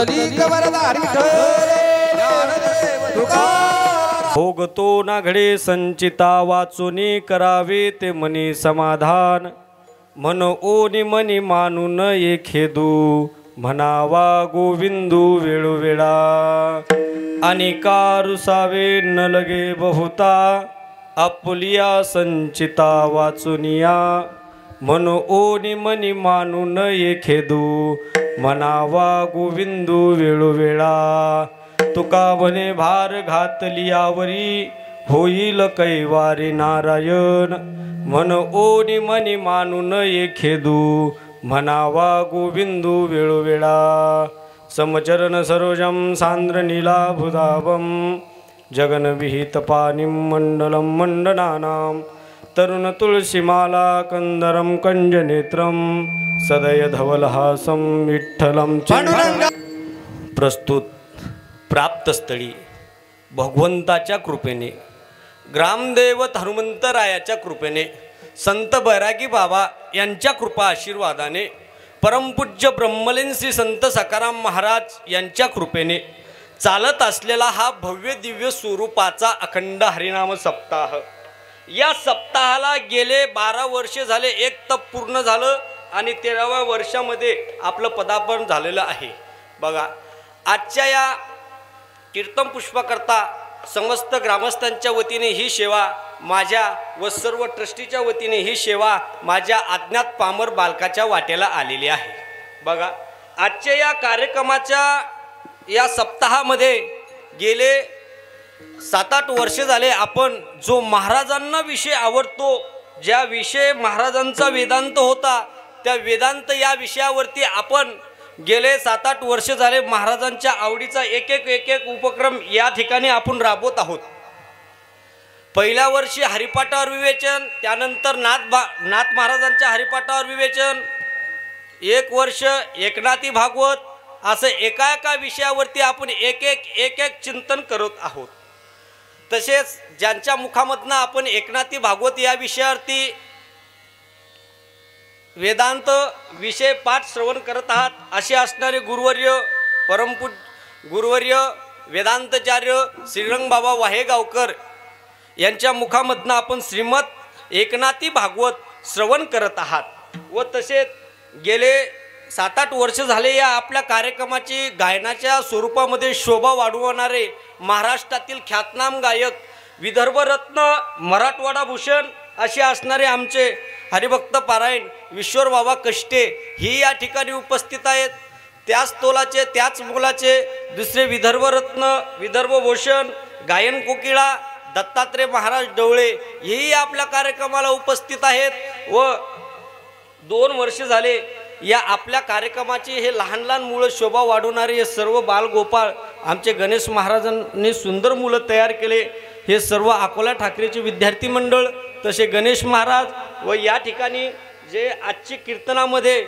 विठ्ठली कवरदारी ज्ञानदेव तुकाराम भोगतो ना घडे संचिता वाचुनी करावे ते मनी समाधान मन ओनी मनी मानून खेदू म्हणावा गोविंदू वेळोवेळा आणि कारुसावे न लगे बहुता आपुलिया संचिता वाचुनिया मन ओनी मनी मानून खेदू म्हणावा गोविंदू वेळोवेळा तुका म्हणे भार घातलियावरी होईल कैवारी नारायण मन ओनी मनी मानून खेदू म्हणावा गोविंदू वेळोवेळा समचरण सरोजम सांद्र नीलाभुधावम जगन विहित पानिम मंडलम मंडनानाम तरुण तुळशीमाला कंदरम कंजनेत्रम सदय धवलहासम विठ्ठलम प्रस्तुत प्राप्तस्थळी भगवंताच्या कृपेने ग्रामदेवत हनुमंतरायाच्या कृपेने संत बैरागी बाबा यांच्या कृपा आशीर्वादाने परमपूज्य ब्रह्मलीन श्री संत सकाराम महाराज यांच्या कृपेने चालत असलेला हा भव्य दिव्य स्वरूपाचा अखंड हरिनाम सप्ताह, या सप्ताहाला गेले 12 वर्ष झाले, एक तप पूर्ण झालं आणि 13व्या वर्षामध्ये आपलं पदार्पण झालेलं आहे. बघा, आजच्या या कीर्तन पुष्पाकरता समस्त ग्रामस्थांच्या वतीने ही सेवा माझ्या व सर्व ट्रस्टीच्या वतीने ही सेवा माझ्या अज्ञात पामर बालकाच्या वाट्याला आलेली आहे. बघा, आजच्या या कार्यक्रमाच्या या सप्ताहामध्ये गेले 7-8 वर्ष झाले आपण जो महाराजांना विषय आवडतो, ज्या विषय महाराजांचा वेदांत होता, त्या वेदांत या विषयावरती आपण गेले 7-8 वर्ष झाले महाराजांच्या आवडीचा एक एक उपक्रम या ठिकाणी आपण राबवत आहोत. पहिल्या वर्षी हरिपाठावर विवेचन, त्यानंतर नाथ महाराजांच्या हरिपाठावर विवेचन, एक वर्ष एकनाथी भागवत, असं एका विषयावरती आपण एक चिंतन करत आहोत. तसेच ज्यांच्या मुखामधनं आपण एकनाथी भागवत या विषयावरती वेदांत विषय पाठ श्रवण करत आहात, असे असणारे गुरुवर्य गुरुवर्य वेदांताचार्य श्रीरंग बाबा वाहेगावकर यांच्या मुखामधनं आपण श्रीमद एकनाथी भागवत श्रवण करत आहात. व तसेच गेले 7-8 वर्ष झाले या आपल्या कार्यक्रमाची गायनाच्या स्वरूपामध्ये शोभा वाढवणारे महाराष्ट्रातील ख्यातनाम गायक, विदर्भरत्न, मराठवाडा भूषण असे असणारे आमचे हरिभक्त पारायण विश्वर बाबा कष्टे ही या ठिकाणी उपस्थित आहेत. त्याच तोलाचे त्याच मोलाचे दुसरे विदर्भरत्न, विदर्भभूषण, गायन कोकिळा दत्तात्रय महाराज डवळे हेही आपल्या कार्यक्रमाला उपस्थित आहेत. व 2 वर्ष झाले या आपल्या कार्यक्रमाची हे लहान मुलं शोभा वाढवणारे हे सर्व बालगोपाळ आमचे गणेश महाराजांनी सुंदर मुलं तयार केले. हे सर्व अकोला ठाकरेचे विद्यार्थी मंडळ, तसे गणेश महाराज व या ठिकाणी जे आजची कीर्तनामध्ये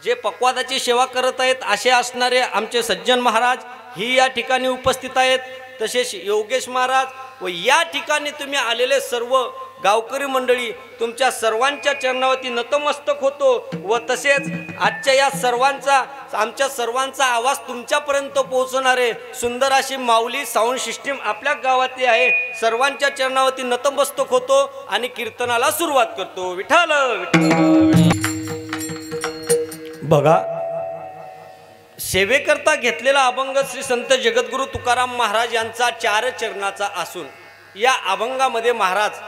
जे पक्वादाची सेवा करत आहेत असे असणारे आमचे सज्जन महाराज ही या ठिकाणी उपस्थित आहेत. तसेच योगेश महाराज व या ठिकाणी तुम्ही आलेले सर्व गावकरी मंडळी, तुमच्या सर्वांच्या चरणावरती नतमस्तक होतो. व तसेच आजच्या या आमच्या सर्वांचा आवाज तुमच्यापर्यंत पोहोचणारे सुंदर अशी माऊली साऊंड सिस्टीम आपल्या गावातली आहे. सर्वांच्या चरणावरती नतमस्तक होतो आणि कीर्तनाला सुरुवात करतो. विठ्ठल बघा, सेवेकरता घेतलेला अभंग श्री संत जगद्गुरु तुकाराम महाराज यांचा 4 चरणाचा असून या अभंगामध्ये महाराज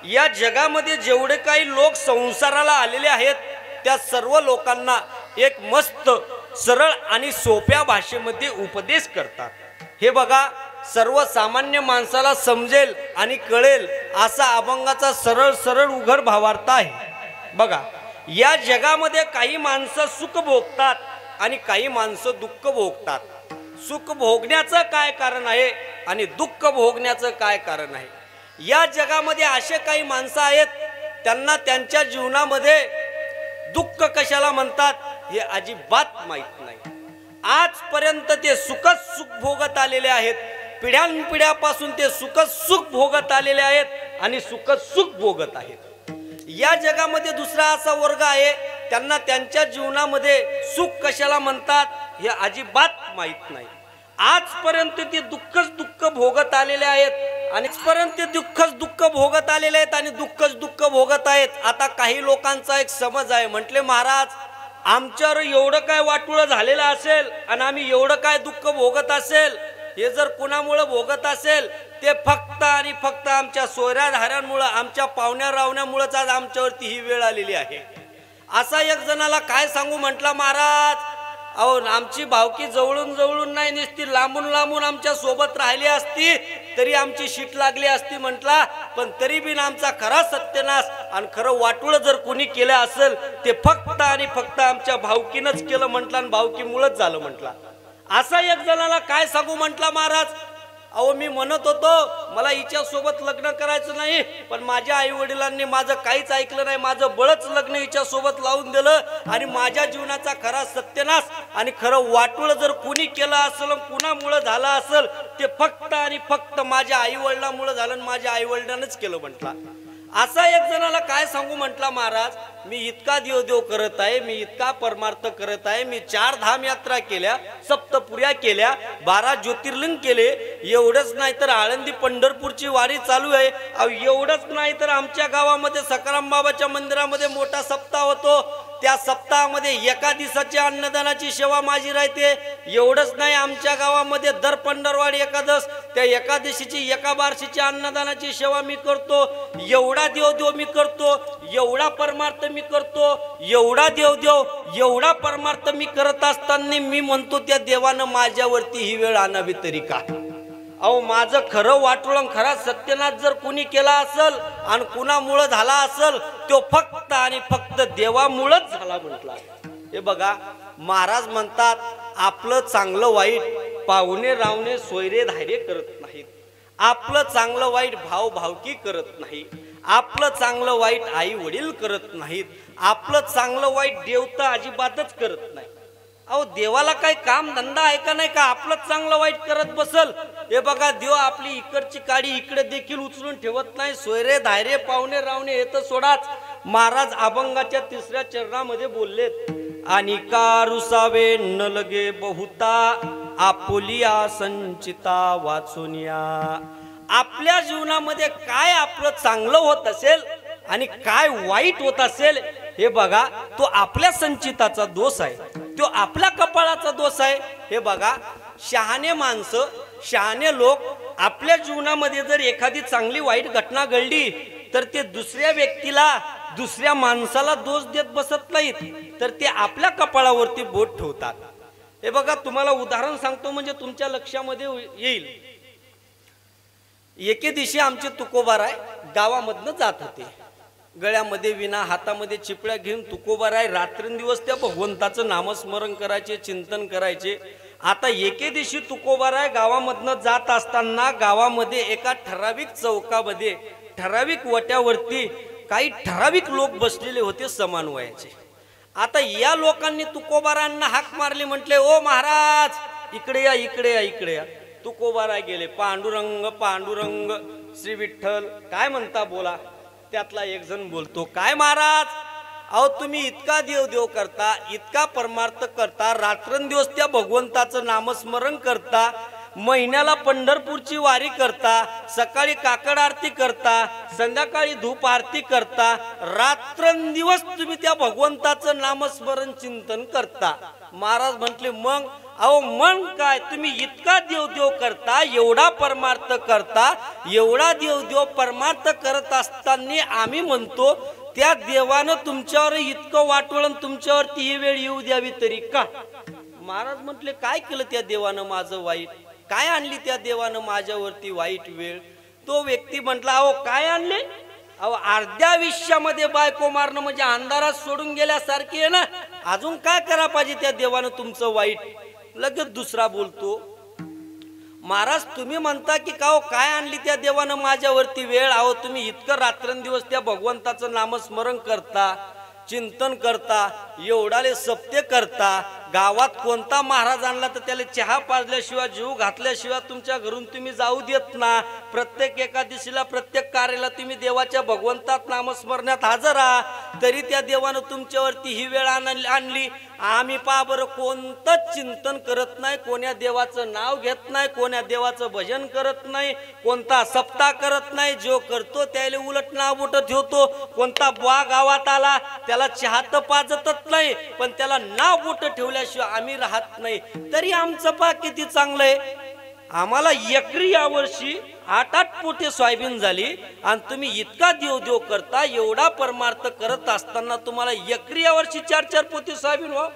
या जगामध्ये जेवढे काही लोक संसाराला आलेले आहेत त्या सर्व लोकांना एक मस्त सरळ आणि सोप्या भाषेमध्ये उपदेश करतात. हे बघा, सर्वसामान्य माणसाला समजेल आणि कळेल असा अभंगाचा सरळ उघड भावार्थ आहे. बघा, या जगामध्ये काही माणसं सुख भोगतात आणि काही माणसं दुःख भोगतात. सुख भोगण्याचं काय कारण आहे आणि दुःख भोगण्याचं काय कारण आहे? या जगामध्ये असे काही माणसं आहेत त्यांना त्यांच्या जीवनामध्ये दुःख कशाला म्हणतात हे अजिबात माहीत नाही. आजपर्यंत ते सुखच सुख भोगत आलेले आहेत, पिढ्यानपिढ्यापासून ते सुखच सुख भोगत आलेले आहेत आणि सुखच सुख भोगत आहेत. या जगामध्ये दुसरा असा वर्ग आहे त्यांना त्यांच्या जीवनामध्ये सुख कशाला म्हणतात हे अजिबात माहीत नाही. आजपर्यंत ते दुःखच दुःख भोगत आलेले आहेत आणि आजपर्यंत ते दुःखच दुःख भोगत आलेले आहेत आणि दुःखच दुःख भोगत आहेत. आता काही लोकांचा एक समज आहे, म्हटले महाराज आमच्यावर एवढं काय वाटुळं झालेलं असेल आणि आम्ही एवढं काय दुःख भोगत असेल, हे जर कुणामुळे भोगत असेल ते फक्त आणि फक्त आमच्या सोयऱ्या धाऱ्यांमुळे, आमच्या पाहुण्या रावण्यामुळेच आज आमच्यावरती ही वेळ आलेली आहे. असा एक जणाला काय सांगू म्हटला महाराज, अहो आमची भावकी जवळून जवळून नाही नुसती लांबून लांबून आमच्या सोबत राहिली असती तरी आमची शीट लागली असती म्हटला, पण तरी बिन आमचा खरा सत्यनाश आणि खरं वाटुळ जर कुणी केलं असेल ते फक्त आणि फक्त आमच्या भावकीनंच केलं म्हटलं आणि भावकीमुळेच झालं म्हटला. असा एक जणाला काय सांगू म्हटला महाराज, अहो मी म्हणत होतो मला हिच्या सोबत लग्न करायचं नाही, पण माझ्या आई वडिलांनी माझं काहीच ऐकलं नाही, माझं बळच लग्न हिच्या सोबत लावून दिलं आणि माझ्या जीवनाचा खरा सत्यनाश आणि खरं वाटुळ जर कुणी केलं असेल, कुणामुळं झालं असेल ते फक्त आणि फक्त माझ्या आई वडिलांमुळे झालं आणि माझ्या आई वडिलांनीच केलं म्हटला. असा एक जणाला काय सांगू म्हटला महाराज, मी इतका देवदेव करत आहे, मी इतका परमार्थ करत आहे, मी 4 धाम यात्रा केल्या, सप्तपुऱ्या केल्या, 12 ज्योतिर्लिंग केले, एवढंच नाही तर आळंदी पंढरपूरची वारी चालू आहे. एवढंच नाही तर आमच्या गावामध्ये सकाराम बाबाच्या मंदिरामध्ये मोठा सप्ताह होतो, त्या सप्ताहामध्ये एका दिवसाची अन्नदानाची सेवा माझी राहते. एवढंच नाही, आमच्या गावामध्ये दर पंढरवाडी एकादश त्या एकादशीची एका बारशीची अन्नदानाची सेवा मी करतो. एवढा देवदेव मी करतो, एवढा परमार्थ मी करतो, एवढा देवदेव एवढा परमार्थ मी करत असताना मी म्हणतो त्या देवानं माझ्यावरती ही वेळ आणावी तरी का. अहो माझं खरं वाटोळं खरा सत्यनाश जर कुणी केला असेल आणि कुणामुळं झाला असेल तो फक्त आणि फक्त देवामुळंच झाला म्हटला. हे बघा महाराज म्हणतात आपलं चांगलं वाईट पाहुणे रावणे सोयरे धायरे करत नाहीत, आपलं चांगलं वाईट भाव भावकी करत नाही, आपलं चांगलं वाईट आई वडील करत नाहीत, आपलं चांगलं वाईट देव तर अजिबातच करत नाही. अहो देवाला काही काम धंदा आहे का नाही का आपलं चांगलं वाईट करत बसल. हे बघा देव आपली इकडची काडी इकडे देखील उचलून ठेवत नाही. सोयरे धायरे पाहुणे रावणे हे तर सोडाच, महाराज अभंगाच्या 3ऱ्या चरणामध्ये बोललेत, आणि का रुसावे न लगे बहुता आपुलिया संचिता वाचुनिया. आपल्या जीवनामध्ये काय आपलं चांगलं होत असेल आणि काय वाईट होत असेल हे बघा तो आपल्या संचिताचा दोष आहे, तो आपल्या कपाळाचा दोष आहे. हे बघा शहाणे माणसं शहाणे लोक आपल्या जीवनामध्ये जर एखादी चांगली वाईट घटना घडली तर ते दुसऱ्या व्यक्तीला दुसऱ्या माणसाला दोष देत बसत नाहीत, तर ते आपल्या कपाळावरती बोट ठेवतात. हे बघा तुम्हाला उदाहरण सांगतो म्हणजे तुमच्या लक्षामध्ये येईल. एके दिवशी आमचे तुकोबाराय गावामधनं जात होते, गळ्यामध्ये विना हातामध्ये चिपळ्या घेऊन तुकोबाराय रात्रंदिवस त्या भगवंताचं नामस्मरण करायचे, चिंतन करायचे. आता एके दिवशी तुकोबाराय गावामधनं जात असताना गावामध्ये एका ठराविक चौकामध्ये ठराविक वट्यावरती काही ठराविक लोक बसलेले होते समान वयाचे. आता या लोकांनी तुकोबारांना हाक मारली, म्हटले ओ महाराज इकडे या इकडे या इकडे या. तुकोबाराय गेले, पांडुरंग पांडुरंग श्री विठ्ठल काय म्हणता बोला. त्यातला एक जण बोलतो, काय महाराज अहो तुम्ही इतका देवदेव करता, इतका परमार्थ करता, रात्रंदिवस त्या भगवंताचं नामस्मरण करता, महिन्याला पंढरपूरची वारी करता, सकाळी काकड आरती करता, संध्याकाळी धूप आरती करता, रात्रंदिवस तुम्ही त्या भगवंताचं नामस्मरण चिंतन करता. महाराज म्हटले मग अहो मन काय तुम्ही इतका देवदेव करता, एवढा परमार्थ करता, एवढा देवदेव परमार्थ करत असताना आम्ही म्हणतो त्या देवानं तुमच्यावर इतकं वाटवळण तुमच्यावरती ही वेळ येऊ द्यावी तरी का. महाराज म्हटले काय केलं त्या देवानं माझं वाईट, काय आणली त्या देवानं माझ्यावरती वाईट वेळ. तो व्यक्ती म्हटला अहो काय आणले, अहो अर्ध्या आयुष्यामध्ये बायको मारणं म्हणजे अंधारात सोडून गेल्यासारखी आहे ना, अजून काय करा पाहिजे त्या देवानं तुमचं वाईट. लगेच दुसरा बोलतो, महाराज तुम्ही म्हणता की का काय आणली त्या देवानं माझ्यावरती वेळ. अहो तुम्ही इतकं रात्रंदिवस त्या भगवंताचं नामस्मरण करता, चिंतन करता, एवढाले सप्ते करता, गावात कोणता महाराज आणला तर त्याला चहा पाजल्याशिवाय जीव घातल्याशिवाय तुमच्या घरून तुम्ही जाऊ देत ना. प्रत्येक एकादशीला प्रत्येक कार्याला तुम्ही देवाच्या भगवंतात नामस्मरणात हजर आहात, तरी त्या देवानं तुमच्यावरती ही वेळ आणली. आम्ही पहा बरं कोणतंच चिंतन करत नाही, कोण्या देवाचं नाव घेत नाही, कोण्या देवाचं भजन करत नाही, कोणता सप्ताह करत नाही. जो करतो त्याला उलट नाव बोट ठेवतो. कोणता बुवा गावात आला त्याला चहा तर पाजतच नाही, पण त्याला नाव बोट ठेवल्याशिवाय आम्ही राहत नाही. तरी आमचं पहा किती चांगलं आहे. आम्हाला एकरी यावर्षी 8-8 पोते सोयाबीन झाली आणि तुम्ही इतका देव करता, एवढा परमार्थ करत असताना तुम्हाला एकरी यावर्षी 4-4 पोते सोयाबीन व्हा,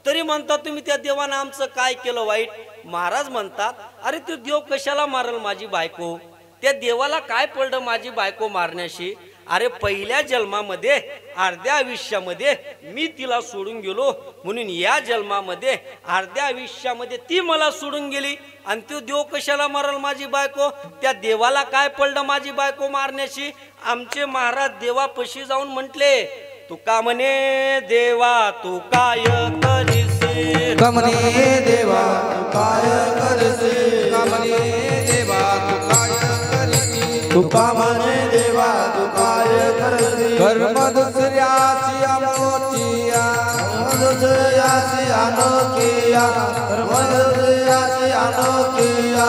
तरी म्हणता तुम्ही त्या देवानं आमचं काय केलं वाईट. महाराज म्हणतात अरे तू देव कशाला मारल माझी बायको, त्या देवाला काय पडलं माझी बायको मारण्याशी. अरे पहिल्या जन्मामध्ये अर्ध्या आयुष्यामध्ये मी तिला सोडून गेलो, म्हणून या जन्मामध्ये अर्ध्या आयुष्यामध्ये ती मला सोडून गेली आणि तो देव कशाला मारल माझी बायको. त्या देवाला काय पडलं माझी बायको मारण्याशी. आमचे महाराज देवापाशी जाऊन म्हटले तुका म्हणे देवा तू काय करीसी, कमने देवा तू काय करसी, कमने देवा तू काय करसी, तुका म्हणे देवा तू काय करसी. कर्म दुसऱ्याची अनोखिया, कर्म दुसऱ्याची अनोखिया, कर्म दुसऱ्याची अनोखिया.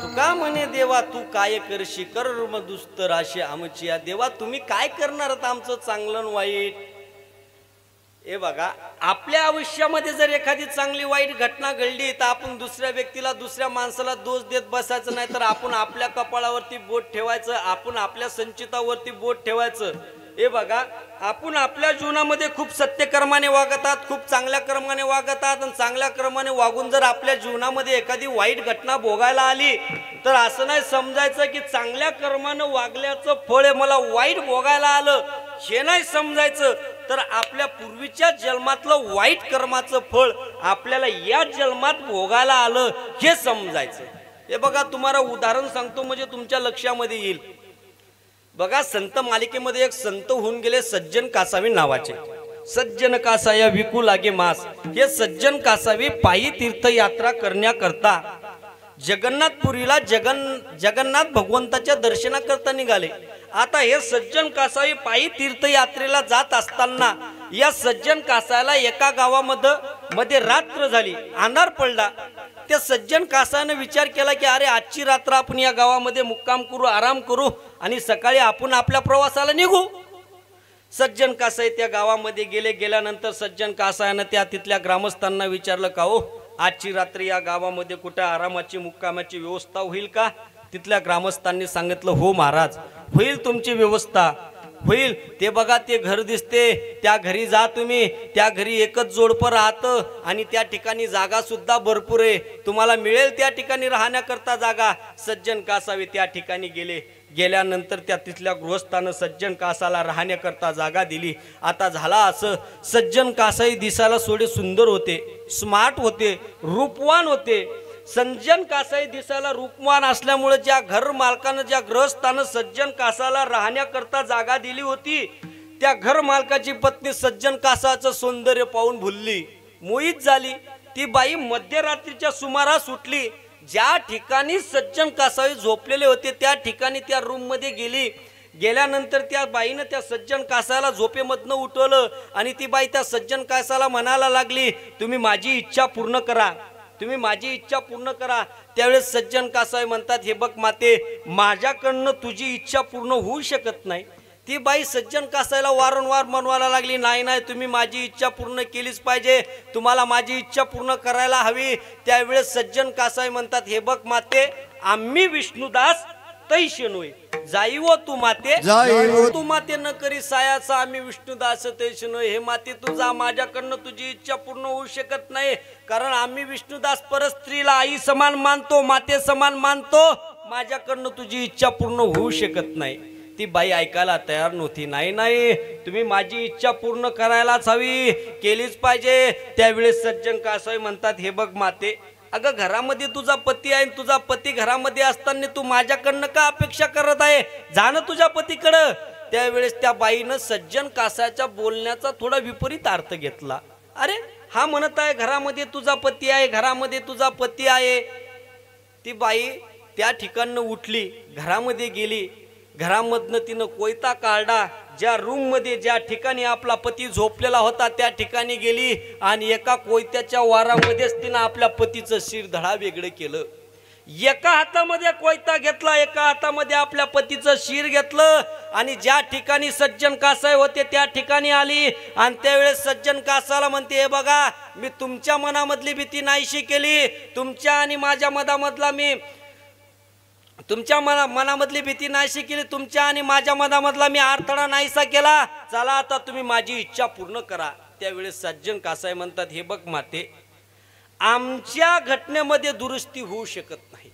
तुका म्हणे देवा तू काय करशी, कर्म दुस्तर अशी आमची. देवा तुम्ही काय करणार आमचं चांगलं वाईट. हे बघा आपल्या आयुष्यामध्ये जर एखादी चांगली वाईट घटना घडली तर आपण दुसऱ्या व्यक्तीला दुसऱ्या माणसाला दोष देत बसायचं नाही, तर आपण आपल्या कपाळावरती बोट ठेवायचं, आपण आपल्या संचितावरती बोट ठेवायचं. हे बघा आपण आपल्या जीवनामध्ये खूप सत्यकर्माने वागतात, खूप चांगल्या कर्माने वागतात आणि चांगल्या कर्माने वागून जर आपल्या जीवनामध्ये एखादी वाईट घटना भोगायला आली तर असं नाही समजायचं की चांगल्या कर्मानं वागल्याचं फळ आहे मला वाईट भोगायला आलं, हे नाही समजायचं. तर आपल्या पूर्वीच्या जन्मातलं वाईट कर्माचं फळ आपल्याला या जन्मात भोगायला आलं हे समजायचं. हे बघा तुम्हाला उदाहरण सांगतो म्हणजे तुमच्या लक्षामध्ये येईल. बघा संत मालिकेमध्ये एक संत होऊन गेले सज्जन कासावी नावाचे. सज्जन कासाया विकू लागे मास. हे सज्जन कासावी पायी तीर्थयात्रा करण्याकरता जगन्नाथपुरीला जगन्नाथ भगवंताच्या दर्शनाकरता निघाले. आता हे सज्जन कासावी पायी तीर्थयात्रेला जात असताना या सज्जन कासायला एका गावामध्ये रात्र झाली, अंधार पडला. त्या सज्जन कासाने विचार केला की अरे आजची रात्र आपण या गावामध्ये मुक्काम करू, आराम करू आणि सकाळी आपण आपल्या प्रवासाला निघू. सज्जन कासाई त्या गावामध्ये गेल्यानंतर सज्जन कासायानं त्या तिथल्या ग्रामस्थांना विचारलं का हो आजची रात्री या गावामध्ये कुठे आरामाची मुक्कामाची व्यवस्था होईल का. तिथल्या ग्रामस्थांनी सांगितलं हो महाराज होईल, तुमची व्यवस्था होईल. ते बघा ते घर दिसते, त्या घरी जा तुम्ही. त्या घरी एकच जोडपं राहतं आणि त्या ठिकाणी जागा सुद्धा भरपूर आहे, तुम्हाला मिळेल त्या ठिकाणी राहण्याकरता जागा. सज्जन कासावी त्या ठिकाणी गेल्यानंतर त्या तिथल्या गृहस्थानं सज्जन कासाला राहण्याकरता जागा दिली. आता झाला असं सज्जन कासाई दिसायला थोडे सुंदर होते, स्मार्ट होते, रूपवान होते. सज्जन कासाई दिसायला रूपवान असल्यामुळे ज्या घर मालकानं ज्या गृहस्थानं सज्जन कासाला राहण्याकरता जागा दिली होती त्या घर मालकाची पत्नी सज्जन कासाचं सौंदर्य पाहून भुलली, मोहित झाली. ती बाई मध्यरात्रीच्या सुमारास उठली. ज्या ठिकाणी सज्जन कासावी झोपलेले होते त्या ठिकाणी त्या रूम मध्ये गेल्यानंतर त्या बाईनं त्या सज्जन कासाला झोपेमधनं उठवलं आणि ती बाई त्या सज्जन कासाला म्हणायला लागली तुम्ही माझी इच्छा पूर्ण करा, तुम्ही माझी इच्छा पूर्ण करा. त्यावेळेस सज्जन कासाई म्हणतात हे बघ माते माझ्याकडनं तुझी इच्छा पूर्ण होऊ शकत नाही. ती बाई सज्जन कासायला वारंवार म्हणवायला लागली नाही नाही तुम्ही माझी इच्छा पूर्ण केलीच पाहिजे, तुम्हाला माझी इच्छा पूर्ण करायला हवी. त्यावेळेस सज्जन कासाई म्हणतात हे बघ माते आम्ही विष्णुदास तैशे नोय जाईवो तू माते तू माते न करी सायाचा आम्ही विष्णुदास तैशे नोय. हे माते तुझा माझ्याकडनं तुझी इच्छा पूर्ण होऊ शकत नाही, कारण आम्ही विष्णुदास परस्त्रीला आई समान मानतो, माते समान मानतो, माझ्याकडनं तुझी इच्छा पूर्ण होऊ शकत नाही. ती बाई ऐकायला तयार नव्हती. नाही नाही तुम्ही माझी इच्छा पूर्ण करायलाच हवी, केलीच पाहिजे. त्यावेळेस सज्जन कासाई म्हणतात हे बघ माते अगं घरामध्ये तुझा पती आहे, तुझा पती घरामध्ये असताना तू माझ्याकडनं का अपेक्षा करत आहे, जा ना तुझ्या पतीकडं. त्यावेळेस त्या बाईनं सज्जन कासाच्या बोलण्याचा थोडा विपरीत अर्थ घेतला. अरे हा म्हणत आहे घरामध्ये तुझा पती आहे, घरामध्ये तुझा पती आहे. ती बाई त्या ठिकाणनं उठली, घरामध्ये गेली, घरामधनं तिनं कोयता काढला, ज्या रूम मध्ये ज्या ठिकाणी आपला पती झोपलेला होता त्या ठिकाणी गेली आणि एका कोयत्याच्या वारामध्येच तिनं आपल्या पतीचं शिर धडा वेगळं केलं. एका हातामध्ये कोयता घेतला, एका हातामध्ये आपल्या पतीचं शिर घेतलं आणि ज्या ठिकाणी सज्जन कासाई होते त्या ठिकाणी आली आणि त्यावेळेस सज्जन कासाला म्हणते, हे बघा मी तुमच्या मनामधली भीती नाहीशी केली, तुमच्या आणि माझ्या मनामधला मी तुमच्या मनामधली भीती नाहीशी केली, तुमच्या आणि माझ्या मनामधला मी अडथळा नाहीसा केला, चला आता तुम्ही माझी इच्छा पूर्ण करा. त्यावेळेस सज्जन कासाई म्हणतात, हे बघ माते, आमच्या घटनेमध्ये दुरुस्ती होऊ शकत नाही,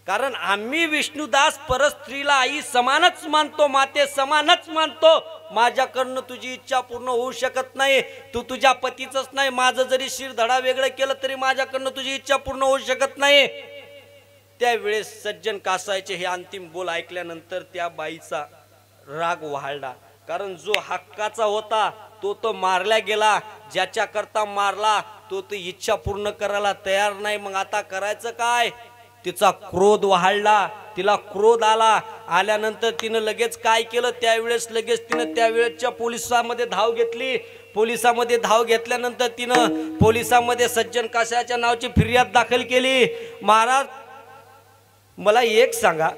कारण आम्ही विष्णुदास परस्त्रीला आई समानच मानतो, माते समानच मानतो. माझ्याकडनं तुझी इच्छा पूर्ण होऊ शकत नाही. तू तुझ्या पतीचंच नाही, माझं जरी शिर धडा वेगळं केलं तरी माझ्याकडनं तुझी इच्छा पूर्ण होऊ शकत नाही. त्यावेळेस सज्जन कासायचे हे अंतिम बोल ऐकल्यानंतर त्या बाईचा राग वाढला, कारण जो हक्काचा होता तो मारला गेला, ज्याच्या करता मारला तो इच्छा पूर्ण करायला तयार नाही. मग आता करायचं काय? तिचा क्रोध वाढला, तिला क्रोध आला. आल्यानंतर तिनं लगेच काय केलं, त्यावेळेस लगेच तिनं त्यावेळेसच्या पोलिसांमध्ये धाव घेतली. पोलिसांमध्ये धाव घेतल्यानंतर तिनं पोलिसांमध्ये सज्जन कासाच्या नावाची फिर्याद दाखल केली. महाराज मला एक सांगा,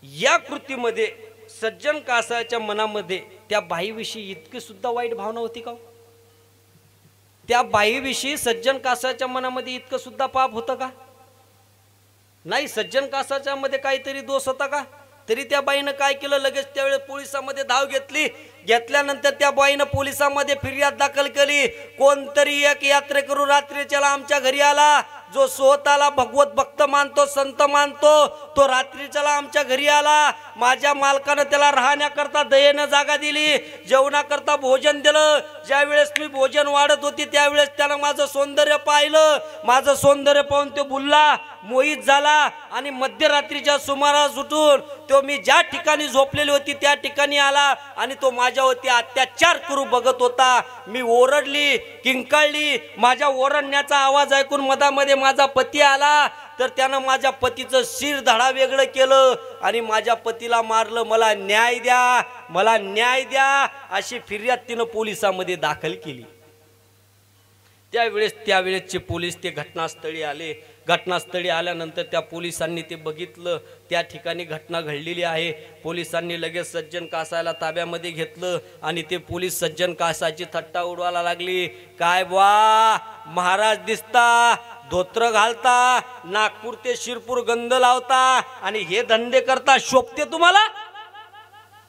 या कृतीमध्ये सज्जन कासाच्या मनामध्ये त्या बाईविषयी इतकी सुद्धा वाईट भावना होती का? त्या बाईविषयी सज्जन कासाच्या मनामध्ये इतकं सुद्धा पाप होतं का? नाही. सज्जन कासाच्या मध्ये काहीतरी दोष होता का? तरी त्या बाईनं काय केलं, लगेच त्यावेळेस पोलिसांमध्ये धाव घेतली. घेतल्यानंतर त्या बाईनं पोलिसांमध्ये फिर्याद दाखल केली. कोणतरी एक यात्रेकरू रात्रीच्याला आमच्या घरी आला, जो स्वतःला भगवत भक्त मानतो, संत मानतो, तो रात्रीच्याला आमच्या घरी आला. माझ्या मालकानं त्याला राहण्याकरता दयेनं जागा दिली, जेवणाकरता भोजन दिलं. ज्यावेळेस मी भोजन वाढत होती त्यावेळेस त्यानं माझं सौंदर्य पाहिलं. माझं सौंदर्य पाहून तो बुलला, मोहित झाला आणि मध्यरात्रीच्या सुमारास उठून तो मी ज्या ठिकाणी झोपलेली होती त्या ठिकाणी आला आणि तो माझ्यावरती अत्याचार करू बघत होता. मी ओरडली, किंकाळली. माझ्या ओरडण्याचा आवाज ऐकून मधामध्ये माझा पती आला, तर त्यानं माझ्या पतीचं शिर धडा वेगळं केलं आणि माझ्या पतीला मारलं. मला न्याय द्या, मला न्याय द्या अशी फिर्याद तिनं पोलिसांमध्ये दाखल केली. त्यावेळेसचे पोलीस ते घटनास्थळी आले. घटनास्थळी आल्यानंतर त्या पोलिसांनी ते बघितलं, त्या ठिकाणी घटना घडलेली आहे. पोलिसांनी लगेच सज्जन कासायला ताब्यामध्ये घेतलं आणि ते पोलीस सज्जन कासाची थट्टा उडवायला लागली. काय वा महाराज दिसता, धोत्र घालता, नागपूर ते शिरपूर गंध लावता आणि हे धंदे करता, शोभते तुम्हाला?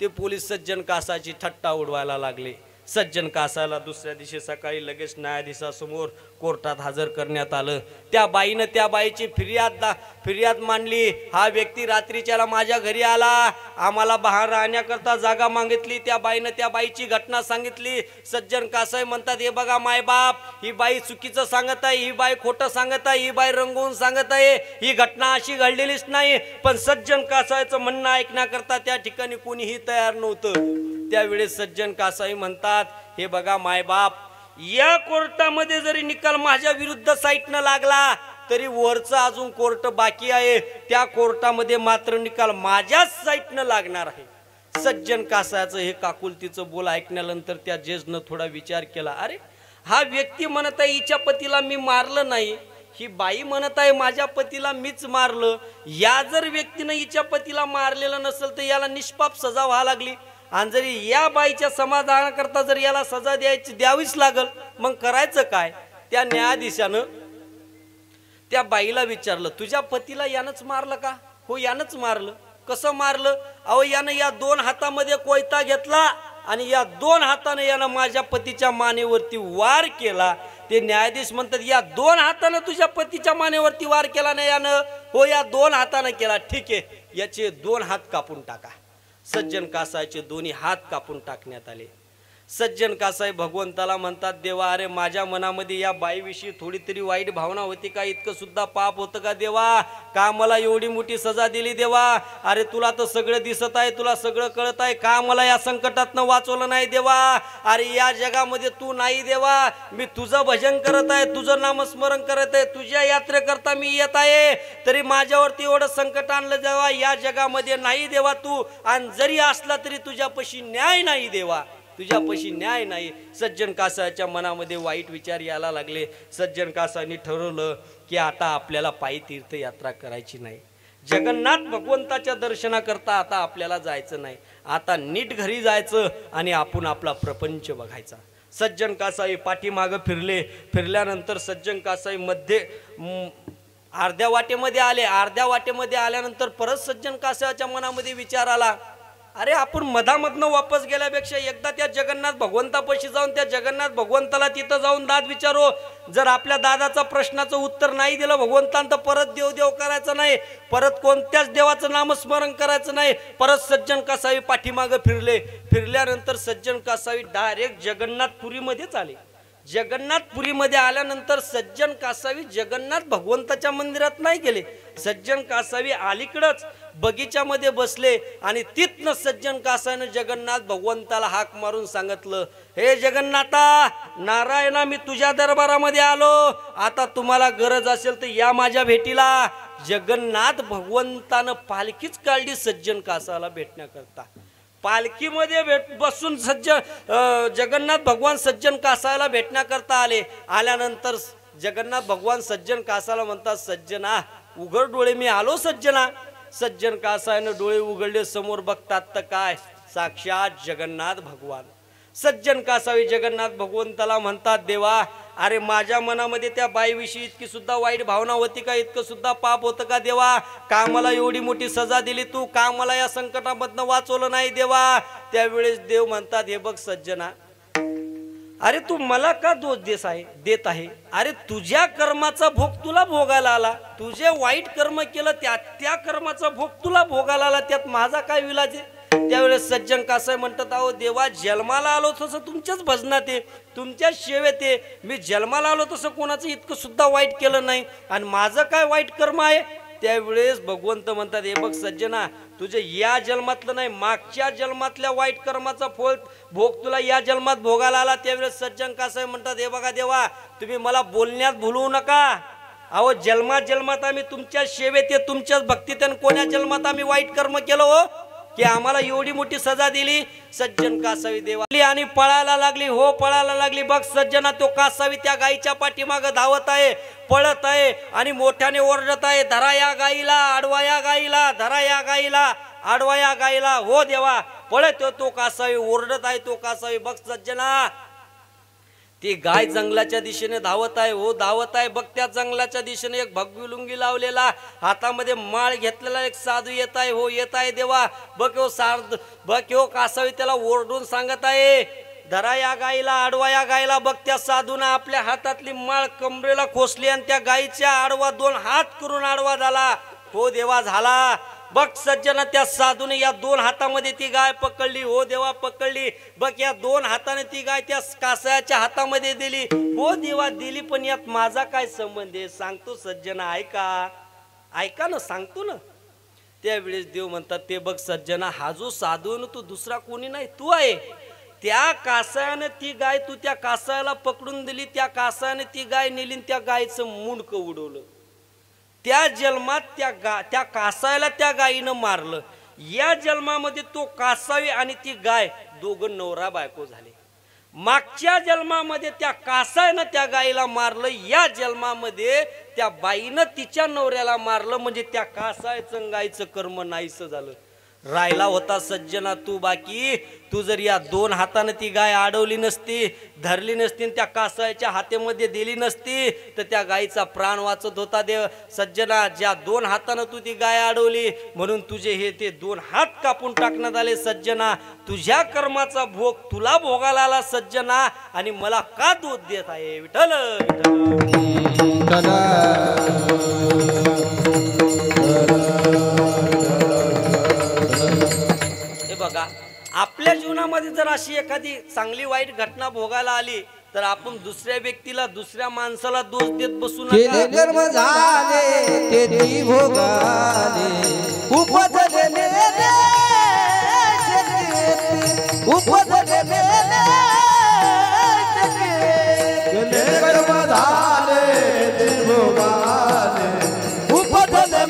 ते पोलीस सज्जन कासाची थट्टा उडवायला लागले. सज्जन कासाला दुसऱ्या दिवशी सकाळी लगेच न्यायाधीशासमोर कोर्टात हजर करण्यात आलं. त्या बाईनं त्या बाईची फिर्याद मांडली. हा व्यक्ती रात्रीच्याला माझ्या घरी आला, आम्हाला बाहेर राहण्याकरता जागा मागितली. त्या बाईनं त्या बाईची घटना सांगितली. सज्जन कासाई म्हणतात, हे बघा मायबाप, ही बाई चुकीचं सांगत आहे, ही बाई खोटं सांगत आहे, ही बाई रंगवून सांगत आहे, ही घटना अशी घडलेलीच नाही. पण सज्जन कासाईचं म्हणणं ऐकण्याकरता त्या ठिकाणी कोणीही तयार नव्हतं. त्यावेळेस सज्जन कासाई म्हणतात, हे बघा मायबाप, या कोर्टामध्ये जरी निकाल माझ्या विरुद्ध साईटनं लागला तरी वरचा अजून कोर्ट बाकी आहे, त्या कोर्टामध्ये मात्र निकाल माझ्याच साईटनं लागणार आहे. सज्जन कासाचं हे काकुलतीचं बोल ऐकल्यानंतर त्या जजनं थोडा विचार केला. अरे हा व्यक्ती म्हणत आहे हिच्या पतीला मी मारलं नाही, ही बाई म्हणत आहे माझ्या पतीला मीच मारलं. या जर व्यक्तीनं हिच्या पतीला मारलेलं नसेल तर याला निष्पाप सजा व्हायला लागली, आणि जरी या बाईच्या समाधानाकरता जर याला सजा द्यावीच लागल, मग करायचं काय? त्या न्यायाधीशानं त्या बाईला विचारलं, तुझ्या पतीला यानंच मारलं का? हो यानंच मारलं. कसं मारलं? अहो यानं या दोन हातामध्ये कोयता घेतला आणि या दोन हाताने यानं माझ्या पतीच्या मानेवरती वार केला. ते न्यायाधीश म्हणतात, या दोन हाताने तुझ्या पतीच्या मानेवरती वार केला नाही यानं? हो या दोन हाताने केला. ठीक आहे, याचे दोन हात कापून टाका. सज्जन कासाचे दोन्ही हात कापून टाकण्यात आले. सज्जन कासाई भगवंताला म्हणतात, देवा अरे माझ्या मनामध्ये या बाईविषयी थोडी तरी वाईट भावना होती का? इतकं सुद्धा पाप होतं का देवा? का मला एवढी मोठी सजा दिली देवा? अरे तुला तर सगळं दिसत आहे, तुला सगळं कळत आहे, का मला या संकटातनं वाचवलं नाही देवा? अरे या जगामध्ये तू नाही देवा, मी तुझं भजन करत आहे, तुझं नामस्मरण करत आहे, तुझ्या यात्रेकरता मी येत आहे, तरी माझ्यावरती एवढं संकट आणलं देवा. या जगामध्ये नाही देवा तू, आणि जरी असला तरी तुझ्यापाशी न्याय नाही देवा, तुझ्यापाशी न्याय नाही. सज्जन कासाच्या मनामध्ये वाईट विचार यायला लागले. सज्जन कासाने ठरवलं की आता आपल्याला पायी तीर्थयात्रा करायची नाही. जगन्नाथ भगवंताच्या दर्शनाकरता आता आपल्याला जायचं नाही. आता नीट घरी जायचं आणि आपण आपला प्रपंच बघायचा. सज्जन कासाई पाठीमागं फिरले. फिरल्यानंतर सज्जन कासाई मध्ये अर्ध्या वाटेमध्ये आले. अर्ध्या वाटेमध्ये आल्यानंतर परत सज्जन कासाच्या मनामध्ये विचार आला, अरे आपण मधामधनं वापस गेल्यापेक्षा एकदा त्या जगन्नाथ भगवंतापाशी जाऊन त्या जगन्नाथ भगवंताला तिथं जाऊन दाद विचारो. जर आपल्या दादाचा प्रश्नाचं उत्तर नाही दिलं भगवंतानं तर परत देव करायचं नाही, परत कोणत्याच देवाचं नामस्मरण करायचं नाही. परत सज्जन कासावी पाठीमागं फिरले. फिरल्यानंतर सज्जन कासावी डायरेक्ट जगन्नाथपुरीमध्येच आले. जगन्नाथपुरीमध्ये आल्यानंतर सज्जन कासावी जगन्नाथ भगवंताच्या मंदिरात नाही गेले. सज्जन कासावी अलीकडंच बगीच्यामध्ये बसले आणि तिथनं सज्जन कासावीनं जगन्नाथ भगवंताला हाक मारून सांगितलं, हे जगन्नाथा नारायणा, मी तुझ्या दरबारामध्ये आलो, आता तुम्हाला गरज असेल तर या माझ्या भेटीला. जगन्नाथ भगवंतानं पालखीच काढली सज्जन कासाला भेटण्याकरता. पालखीमध्ये बसून जगन्नाथ भगवान सज्जन कासाला भेटण्याकरता आले. आल्यानंतर जगन्नाथ भगवान सज्जन कासाला म्हणतात, सज्जना उघड डोळे, मी आलो सज्जना. सज्जन कासानं डोळे उघडले. समोर बघतात तर काय, साक्षात जगन्नाथ भगवान. सज्जन कासावी जगन्नाथ भगवंताला म्हणतात, देवा अरे माझ्या मनामध्ये त्या बाईविषयी इतकी सुद्धा वाईट भावना होती का? इतकं सुद्धा पाप होतं का देवा? का मला एवढी मोठी सजा दिली तू? का मला या संकटामधनं वाचवलं नाही देवा? त्यावेळेस देव म्हणतात, हे बघ सज्जना, अरे तू मला का दोष देत आहे? अरे तुझ्या कर्माचा भोग तुला भोगायला आला, तुझे वाईट कर्म केलं त्या कर्माचा भोग तुला भोगायला आला, त्यात माझा काय विलाज आहे? त्यावेळेस सज्जन कासाई म्हणतात, अहो देवा जन्माला आलो तसं तुमच्याच भजनात आहे, तुमच्याच सेवेत आहे, मी जन्माला आलो तसं कोणाचं इतकं सुद्धा वाईट केलं नाही, आणि माझं काय वाईट कर्म आहे? त्यावेळेस भगवंत म्हणतात, हे बघ सज्जना, तुझे या जन्मातलं नाही मागच्या जन्मातल्या वाईट कर्माचा भोग तुला या जन्मात भोगायला आला. त्यावेळेस सज्जन कासाई म्हणतात, हे बघा देवा, तुम्ही मला बोलण्यात भुलवू नका. अहो जन्मात आम्ही तुमच्या सेवेत आहे, तुमच्याच भक्तीत, आणि कोण्या जन्मात आम्ही वाईट कर्म केलं हो की आम्हाला एवढी मोठी सजा दिली? सज्जन कासावी देवा आणि पळायला लागली. हो पळायला लागली. बघ सज्जना, तो कासावी त्या गायीच्या पाठीमागं धावत आहे, पळत आहे आणि मोठ्याने ओरडत आहे, धरा या गाईला, आडवा या गाईला, धरा या गाईला, आडवा या गाईला. हो देवा, पळत तो कासावी, ओरडत आहे तो कासावी. बघ सज्जना, ती गाय जंगलाच्या दिशेने धावत आहे. हो धावत आहे. बघ त्या जंगलाच्या दिशेने एक भगवी लुंगी लावलेला, हातामध्ये माळ घेतलेला एक साधू येत आहे. हो येत आहे देवा. बघ हो कासावी त्याला ओरडून सांगत आहे, धरा या गाईला, आडवा या गाईला. बघ त्या साधूनं आपल्या हातातली माळ कमरेला खोसली आणि त्या गायीच्या आडवा 2 हात करून आडवा झाला. हो देवा झाला. बघ सज्जना, त्या साधूने या 2 हातामध्ये ती गाय पकडली. हो देवा पकडली. बघ या 2 हाताने ती गाय त्या कासाच्या हातामध्ये दिली. हो देवा दिली, पण यात माझा काय संबंध आहे? सांगतो सज्जना, ऐका ना, सांगतो ना. त्यावेळेस देव म्हणतात, ते बघ सज्जना, हा जो साधू न तो दुसरा कोणी नाही, तू आहे. त्या कासायाने ती गाय तू त्या कासायाला पकडून दिली, त्या कासायाने ती गाय नेली, त्या गायचं मुंडकं उडवलं. त्या जन्मात त्या कासायला त्या गायीनं मारलं. या जन्मामध्ये तो कासावी आणि ती गाय दोघं नवरा बायको झाले. मागच्या जन्मामध्ये त्या कासायनं त्या गायीला मारलं, या जन्मामध्ये त्या बाईनं तिच्या नवऱ्याला मारलं. म्हणजे त्या कासायचं गायचं कर्म नाहीसं झालं. राहिला होता सज्जना तू बाकी. तू जर या 2 हाताने ती गाय अडवली नसती, धरली नसती, त्या कासायच्या हातेमध्ये दिली नसती, तर त्या गायीचा प्राण वाचत होता. देव सज्जना, ज्या 2 हाताने तू ती गाय अडवली म्हणून तुझे हे ते 2 हात कापून टाकण्यात आले. सज्जना, तुझ्या कर्माचा भोग तुला भोगायला आला सज्जना, आणि मला का दोष देत आहे? विठ्ठल बघा, आपल्या आपल्या जीवनामध्ये जर अशी एखादी चांगली वाईट घटना भोगायला आली तर आपण दुसऱ्या व्यक्तीला दुसऱ्या माणसाला दोष देत बसू केले नका. कर्म झाले ते भोगाले उपजले उपजले केले कर्म झाले ते भोगाले उपजले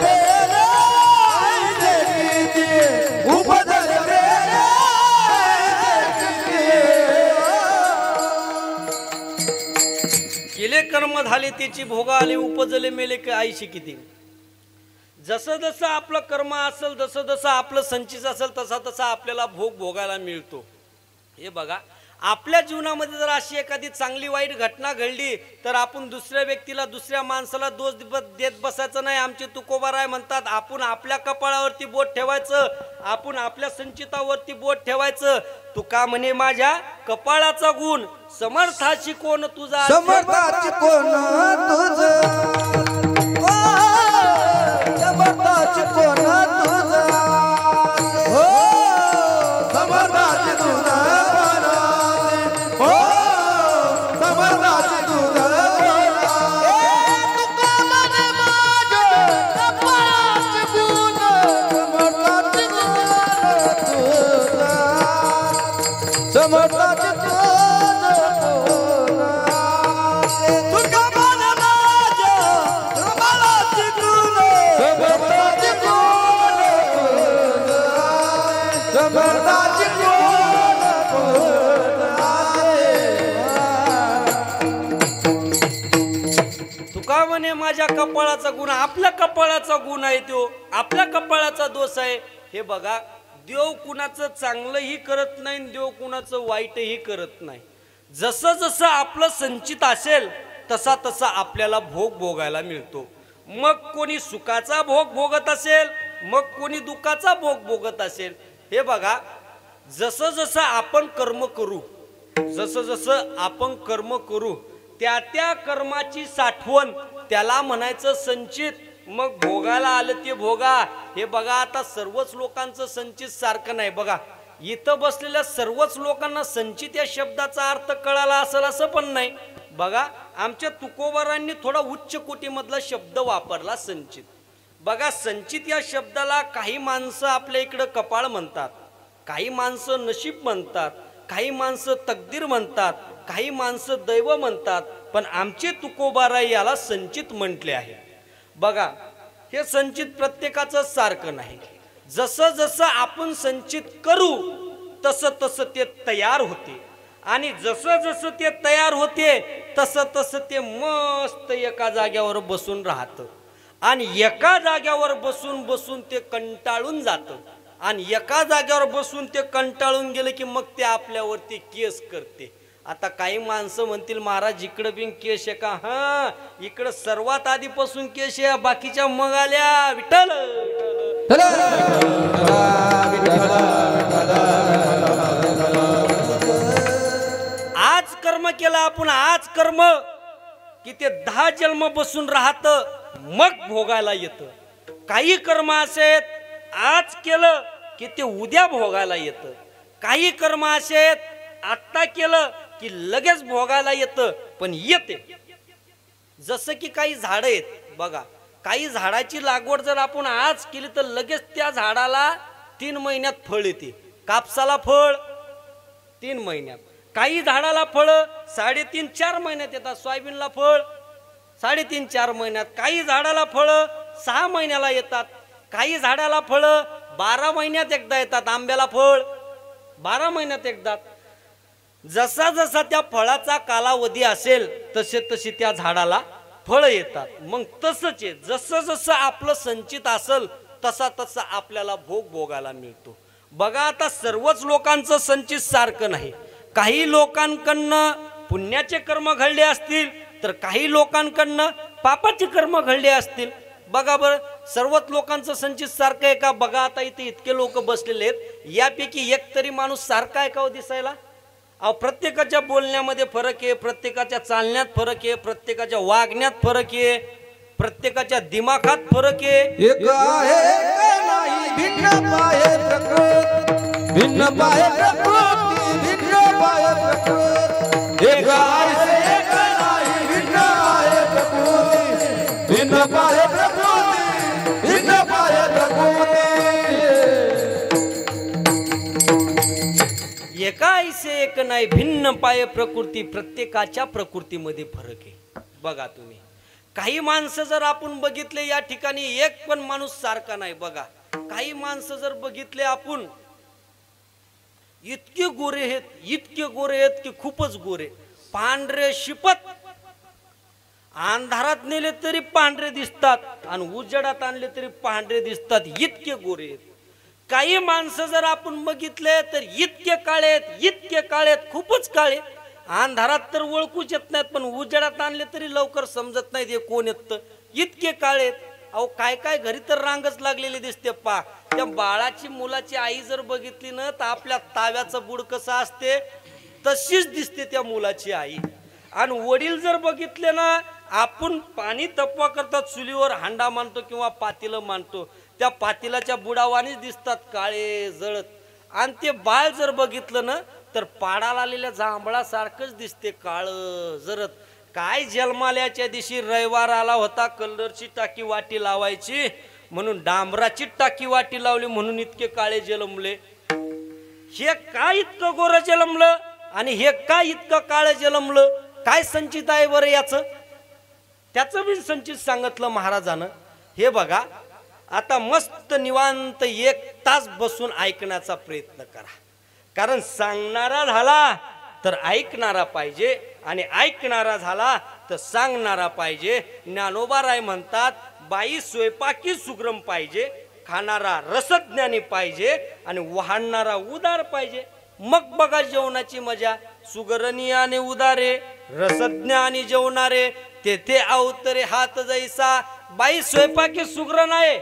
केले कर्म झाले त्याची भोगा आले उपजले मेले काय आईशी किती. जसं जसं आपलं कर्म असेल जसं जसं आपलं संचित असेल तसा तसा आपल्याला भोग भोगायला मिळतो. हे बघा आपल्या जीवनामध्ये जर अशी एखादी चांगली वाईट घटना घडली तर आपण दुसऱ्या व्यक्तीला दुसऱ्या माणसाला दोष देत बसायचं नाही. आमचे तुकोबाराय म्हणतात आपण आपल्या कपाळावरती बोट ठेवायचं, आपण आपल्या संचितावरती बोट ठेवायचं. तुका म्हणे माझ्या कपाळाचा गुण समर्थाची कोण तुझा समर्थाची कोण तुझ समर्थाची कोण तुझ हो समर्थाची तुझ हो समर्थाची तुझ तुका म्हणे माझ्या कपाळाची गुण समर्थाची तुझ समर्थाची तुका म्हणे माझ्या कपाळाचा गुण आपल्या कपाळाचा गुण आहे तो आपल्या कपाळाचा दोष आहे. हे बघा देव कुणाचं चांगलंही करत नाही देव कुणाचं वाईटही करत नाही. जसं जसं आपलं संचित असेल तसा तसा आपल्याला भोग भोगायला मिळतो. मग कोणी सुखाचा भोग भोगत असेल मग कोणी दुःखाचा भोग भोगत असेल. हे बघा जसं जसं आपण कर्म करू जसं जसं आपण कर्म करू त्या त्या कर्माची साठवण त्याला म्हणायचं संचित. मग भोगायला आलं ते भोगा. हे बघा आता सर्वच लोकांचं संचित सारखं नाही. बघा इथं बसलेल्या सर्वच लोकांना संचित या शब्दाचा अर्थ कळाला असेल असं पण नाही. बघा आमच्या तुकोबारांनी थोडा उच्च कोटीमधला शब्द वापरला संचित. बघा संचित या शब्दाला काही माणसं आपल्या इकडं कपाळ म्हणतात, काही माणसं नशीब म्हणतात, काही माणसं तकदीर म्हणतात, काही माणसं दैव म्हणतात. पण आमचे तुकोबाराय याला संचित म्हटले आहे. बघा हे संचित प्रत्येकाचं सारखं नाही. जसं जसं आपण संचित करू तसं तसं ते तयार होते आणि जसं जसं ते तयार होते तसं तसं ते मस्त एका जाग्यावर बसून राहतं आणि एका जाग्यावर बसून बसून ते कंटाळून जातं आणि एका जाग्यावर बसून ते कंटाळून गेले की मग ते आपल्यावरती केस करते. आता काही माणसं म्हणतील महाराज इकडं बिन केस आहे का. हा इकडं सर्वात आधीपासून केस आहे बाकीच्या मग आल्या विठ्ठल. आज कर्म केलं आपण आज कर्म की ते 10 जन्म बसून राहत मग भोगायला येतं. काही कर्म असेत आज केलं की ते उद्या भोगायला येतं. काही कर्म असेत आत्ता केलं की लगेच भोगायला येतं पण येते. जसं की काही झाडं आहेत बघा काही झाडाची लागवड जर आपण आज केली तर लगेच त्या झाडाला 3 महिन्यात फळ येते. कापसाला फळ 3 महिन्यात, काही झाडाला फळ 3.5-4 महिन्यात येतात. सोयाबीनला फळ 3.5-4 महिन्यात, काही झाडाला फळ 6 महिन्याला येतात, काही झाडाला फळ 12 महिन्यात एकदा येतात. आंब्याला फळ 12 महिन्यात एकदा. जसा जसा त्या फळाचा कालावधी असेल तसे तसे त्या झाडाला फळ येतात. मग तसंच आहे जसं जसं आपलं संचित असेल तसा तसा आपल्याला भोग भोगायला मिळतो. बघा आता सर्वच लोकांचं संचित सारखं नाही. काही लोकांकडनं पुण्याचे कर्म घडले असतील तर काही लोकांकडनं पापाचे कर्म घडले असतील. बघा बरं सर्वच लोकांचं संचित सारखं आहे का. बघा आता इथे इतके लोक बसलेले आहेत यापैकी एक तरी माणूस सारखा आहे का हो दिसायला. अहो प्रत्येकाच्या बोलण्यामध्ये फरक आहे, प्रत्येकाच्या चालण्यात फरक आहे, प्रत्येकाच्या वागण्यात फरक आहे, प्रत्येकाच्या दिमाखात फरक आहे. एक आहे का नाही भिन्न पाहे प्रकृत भिन्न पाय प्रकृती भिन्न पाय प्रकृती एक ऐसे एक नाही भिन्न पाय प्रकृती भिन्न पाय प्रकृती भिन्न पाय प्रकृती एका ऐसे एक नाही भिन्न पाय प्रकृती प्रत्येकाच्या प्रकृतीमध्ये फरक आहे बघा तुम्ही काही माणसं जर आपण बघितले या ठिकाणी एक पण माणूस सारखा नाही बघा काही माणसं जर बघितले आपण इतके गोरे आहेत की खूपच गोरे पांढरे शिपत अंधारात नेले तरी पांढरे दिसतात आणि उजेडात आणले तरी पांढरे दिसतात इतके गोरे आहेत काही माणसं जर आपण बघितले तर इतके काळे खूपच काळे अंधारात तर ओळखूच येत नाहीत पण उजेडात आणले तरी लवकर समजत नाहीत हे कोण येत इतके काळे अहो काय घरी तर रांगच लागलेली दिसते पा त्या बाळाची मुलाची आई जर बघितली ना तर आपल्या ताव्याचं बुड कसं असते तशीच दिसते त्या मुलाची आई आणि वडील जर बघितले ना आपण पाणी तपवा करतात चुलीवर हांडा मानतो किंवा पातेलं मानतो त्या पातेलाच्या बुडावानीच दिसतात काळे जळत आणि ते बाळ जर बघितलं ना तर पाडाला आलेल्या जांभळासारखंच दिसते काळ जरत काय जन्माल्याच्या दिवशी रविवार आला होता कलरची टाकी वाटी लावायची म्हणून डांबराची टाकी वाटी लावली म्हणून इतके काळे जन्मले हे काय इतकं गोरं जन्मलं आणि हे काय इतकं काळं जन्मलं काय संचित आहे बरं याचं त्याचं बी संचित सांगितलं महाराजानं हे बघा आता मस्त निवांत 1 तास बसून ऐकण्याचा प्रयत्न करा कारण सांगणारा झाला तर ऐकणारा पाहिजे आणि ऐकणारा झाला तर सांगणारा पाहिजे ज्ञानोबाराय म्हणतात बाई स्वयंपाकी सुग्रम पाहिजे खाणारा रसज्ञानी पाहिजे आणि वाहणारा उदार पाहिजे मग बघा जेवणाची मजा सुगरणी आणि उदारे रसज्ञ आणि जेवणारे तेथे अवतरे हात जैसा बाई स्वयंपाकी सुग्रण आहे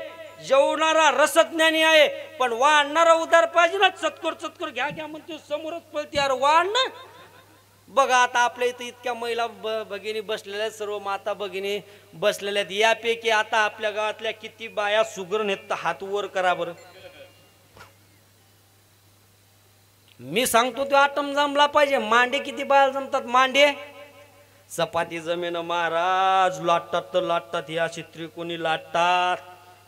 जेवणारा रसज्ञानी आहे पण वाढणारा उदार पाहिजे ना चतकोर घ्या म्हणते समोरच पळते यार वाढणं बघा आता आपल्या इथं इतक्या महिला भगिनी बसलेल्या आहेत सर्व माता भगिनी बसलेल्या आहेत यापैकी आता आपल्या गावातल्या किती बाया सुगरण आहेत हात वर करा बरं मी सांगतो तो आटम जमला पाहिजे मांडे किती बाया जमतात मांडे चपाती जमीन महाराज लाटतात तर लाटतात ही अशी त्रिकोणी लाटतात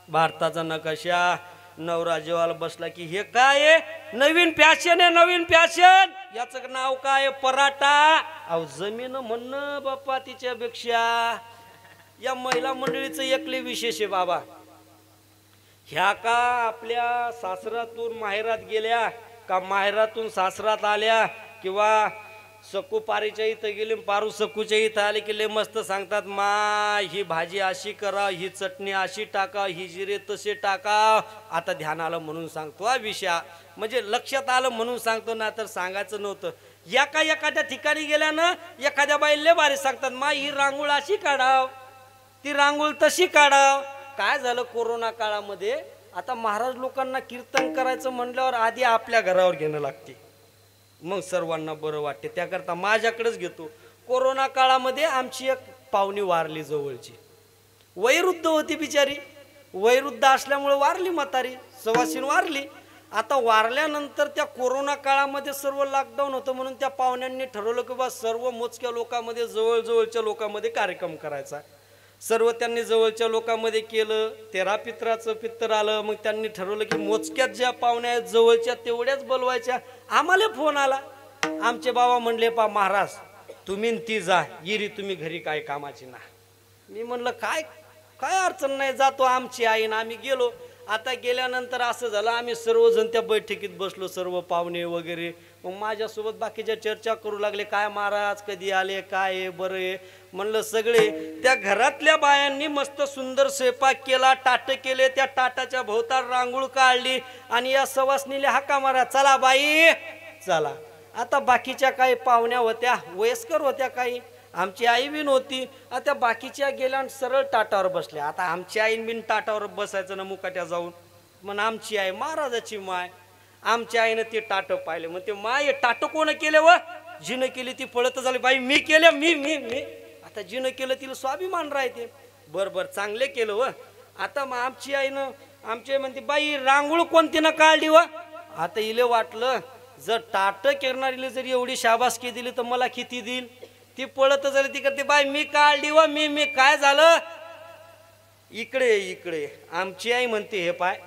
भारताचा नकाशा नवरा जेवायला बसला की हे काय आहे नवीन फॅशन आहे नवीन फॅशन याचं नाव काय पराठा अहो जमीन म्हणणं बाप्पा तिच्यापेक्षा या महिला मंडळीचं एकले विशेष आहे बाबा ह्या का आपल्या सासरातून माहेरात गेल्या का माहेरातून सासरात आल्या किंवा सकू पारीच्या इथं गेली पारू सकूच्या इथं आले की लय मस्त सांगतात मा ही भाजी अशी करा ही चटणी अशी टाका ही जिरे तसे टाका आता ध्यान आलं म्हणून सांगतो हा विषय म्हणजे लक्षात आलं म्हणून सांगतो ना तर सांगायचं नव्हतं एखाद्या ठिकाणी गेल्यानं एखाद्या बाईला लय भारी सांगतात मा ही रांगोळ अशी काढाव ती रांगोळ तशी काढाव काय झालं कोरोना काळामध्ये आता महाराज लोकांना कीर्तन करायचं म्हणल्यावर आधी आपल्या घरावर घेणं लागते मग सर्वांना बरं वाटते त्याकरता माझ्याकडेच घेतो कोरोना काळामध्ये आमची एक पाहुणी वारली जवळची वयोवृद्ध होती बिचारी वयोवृद्ध असल्यामुळे वारली म्हातारी सवासीन वारली आता वारल्यानंतर त्या कोरोना काळामध्ये सर्व लॉकडाऊन होतं म्हणून त्या पाहुण्यांनी ठरवलं की बा सर्व मोजक्या लोकांमध्ये जवळच्या लोकांमध्ये कार्यक्रम करायचा सर्व त्यांनी जवळच्या लोकांमध्ये केलं 13 पित्राचं पित्र आलं मग त्यांनी ठरवलं की मोजक्यात ज्या पाहुण्या आहेत जवळच्या तेवढ्याच बोलवायच्या आम्हाला फोन आला आमचे बाबा म्हणले पा महाराज तुम्ही ती जा गिरी तुम्ही घरी काय कामाची ना मी म्हणलं काय काय अडचण नाही जातो आमची आई ना आम्ही गेलो आता गेल्यानंतर असं झालं आम्ही सर्वजण त्या बैठकीत बसलो सर्व पाहुणे वगैरे मग माझ्यासोबत बाकीच्या चर्चा करू लागले काय महाराज कधी आले काय आहे बरं आहे म्हणलं सगळे त्या घरातल्या बायांनी मस्त सुंदर स्वयंपाक केला टाटे केले त्या टाटाच्या भोवताल रांगोळ काढली आणि या सवासनीले हाका मारा चला बाई चला आता बाकीच्या काही पाहुण्या होत्या वयस्कर होत्या काही आमची आई बिन होती आता बाकीच्या गेल्या सरळ टाटावर बसल्या आता आमची आईन बिन टाटावर बसायचं ना मुकाट्या जाऊन मग आमची आई महाराजाची माय आमच्या आईनं ते टाटं पाहिले मग ते माय टाटं कोण केले व जिनं केली ती पळत झाली बाई मी केले मी आता जिनं केलं तिला स्वाभिमान राहते बर चांगले केलं व आता मग आमची आईनं आमची आई म्हणते बाई रांगोळ कोणती ना काढली व आता इले वाटलं जर टाट करणारीले जर एवढी शाबासकी दिली तर मला किती देईल. ती पळत झाली ती करते बाय मी काढली व मी काय झालं. इकडे इकडे आमची आई म्हणते हे पाय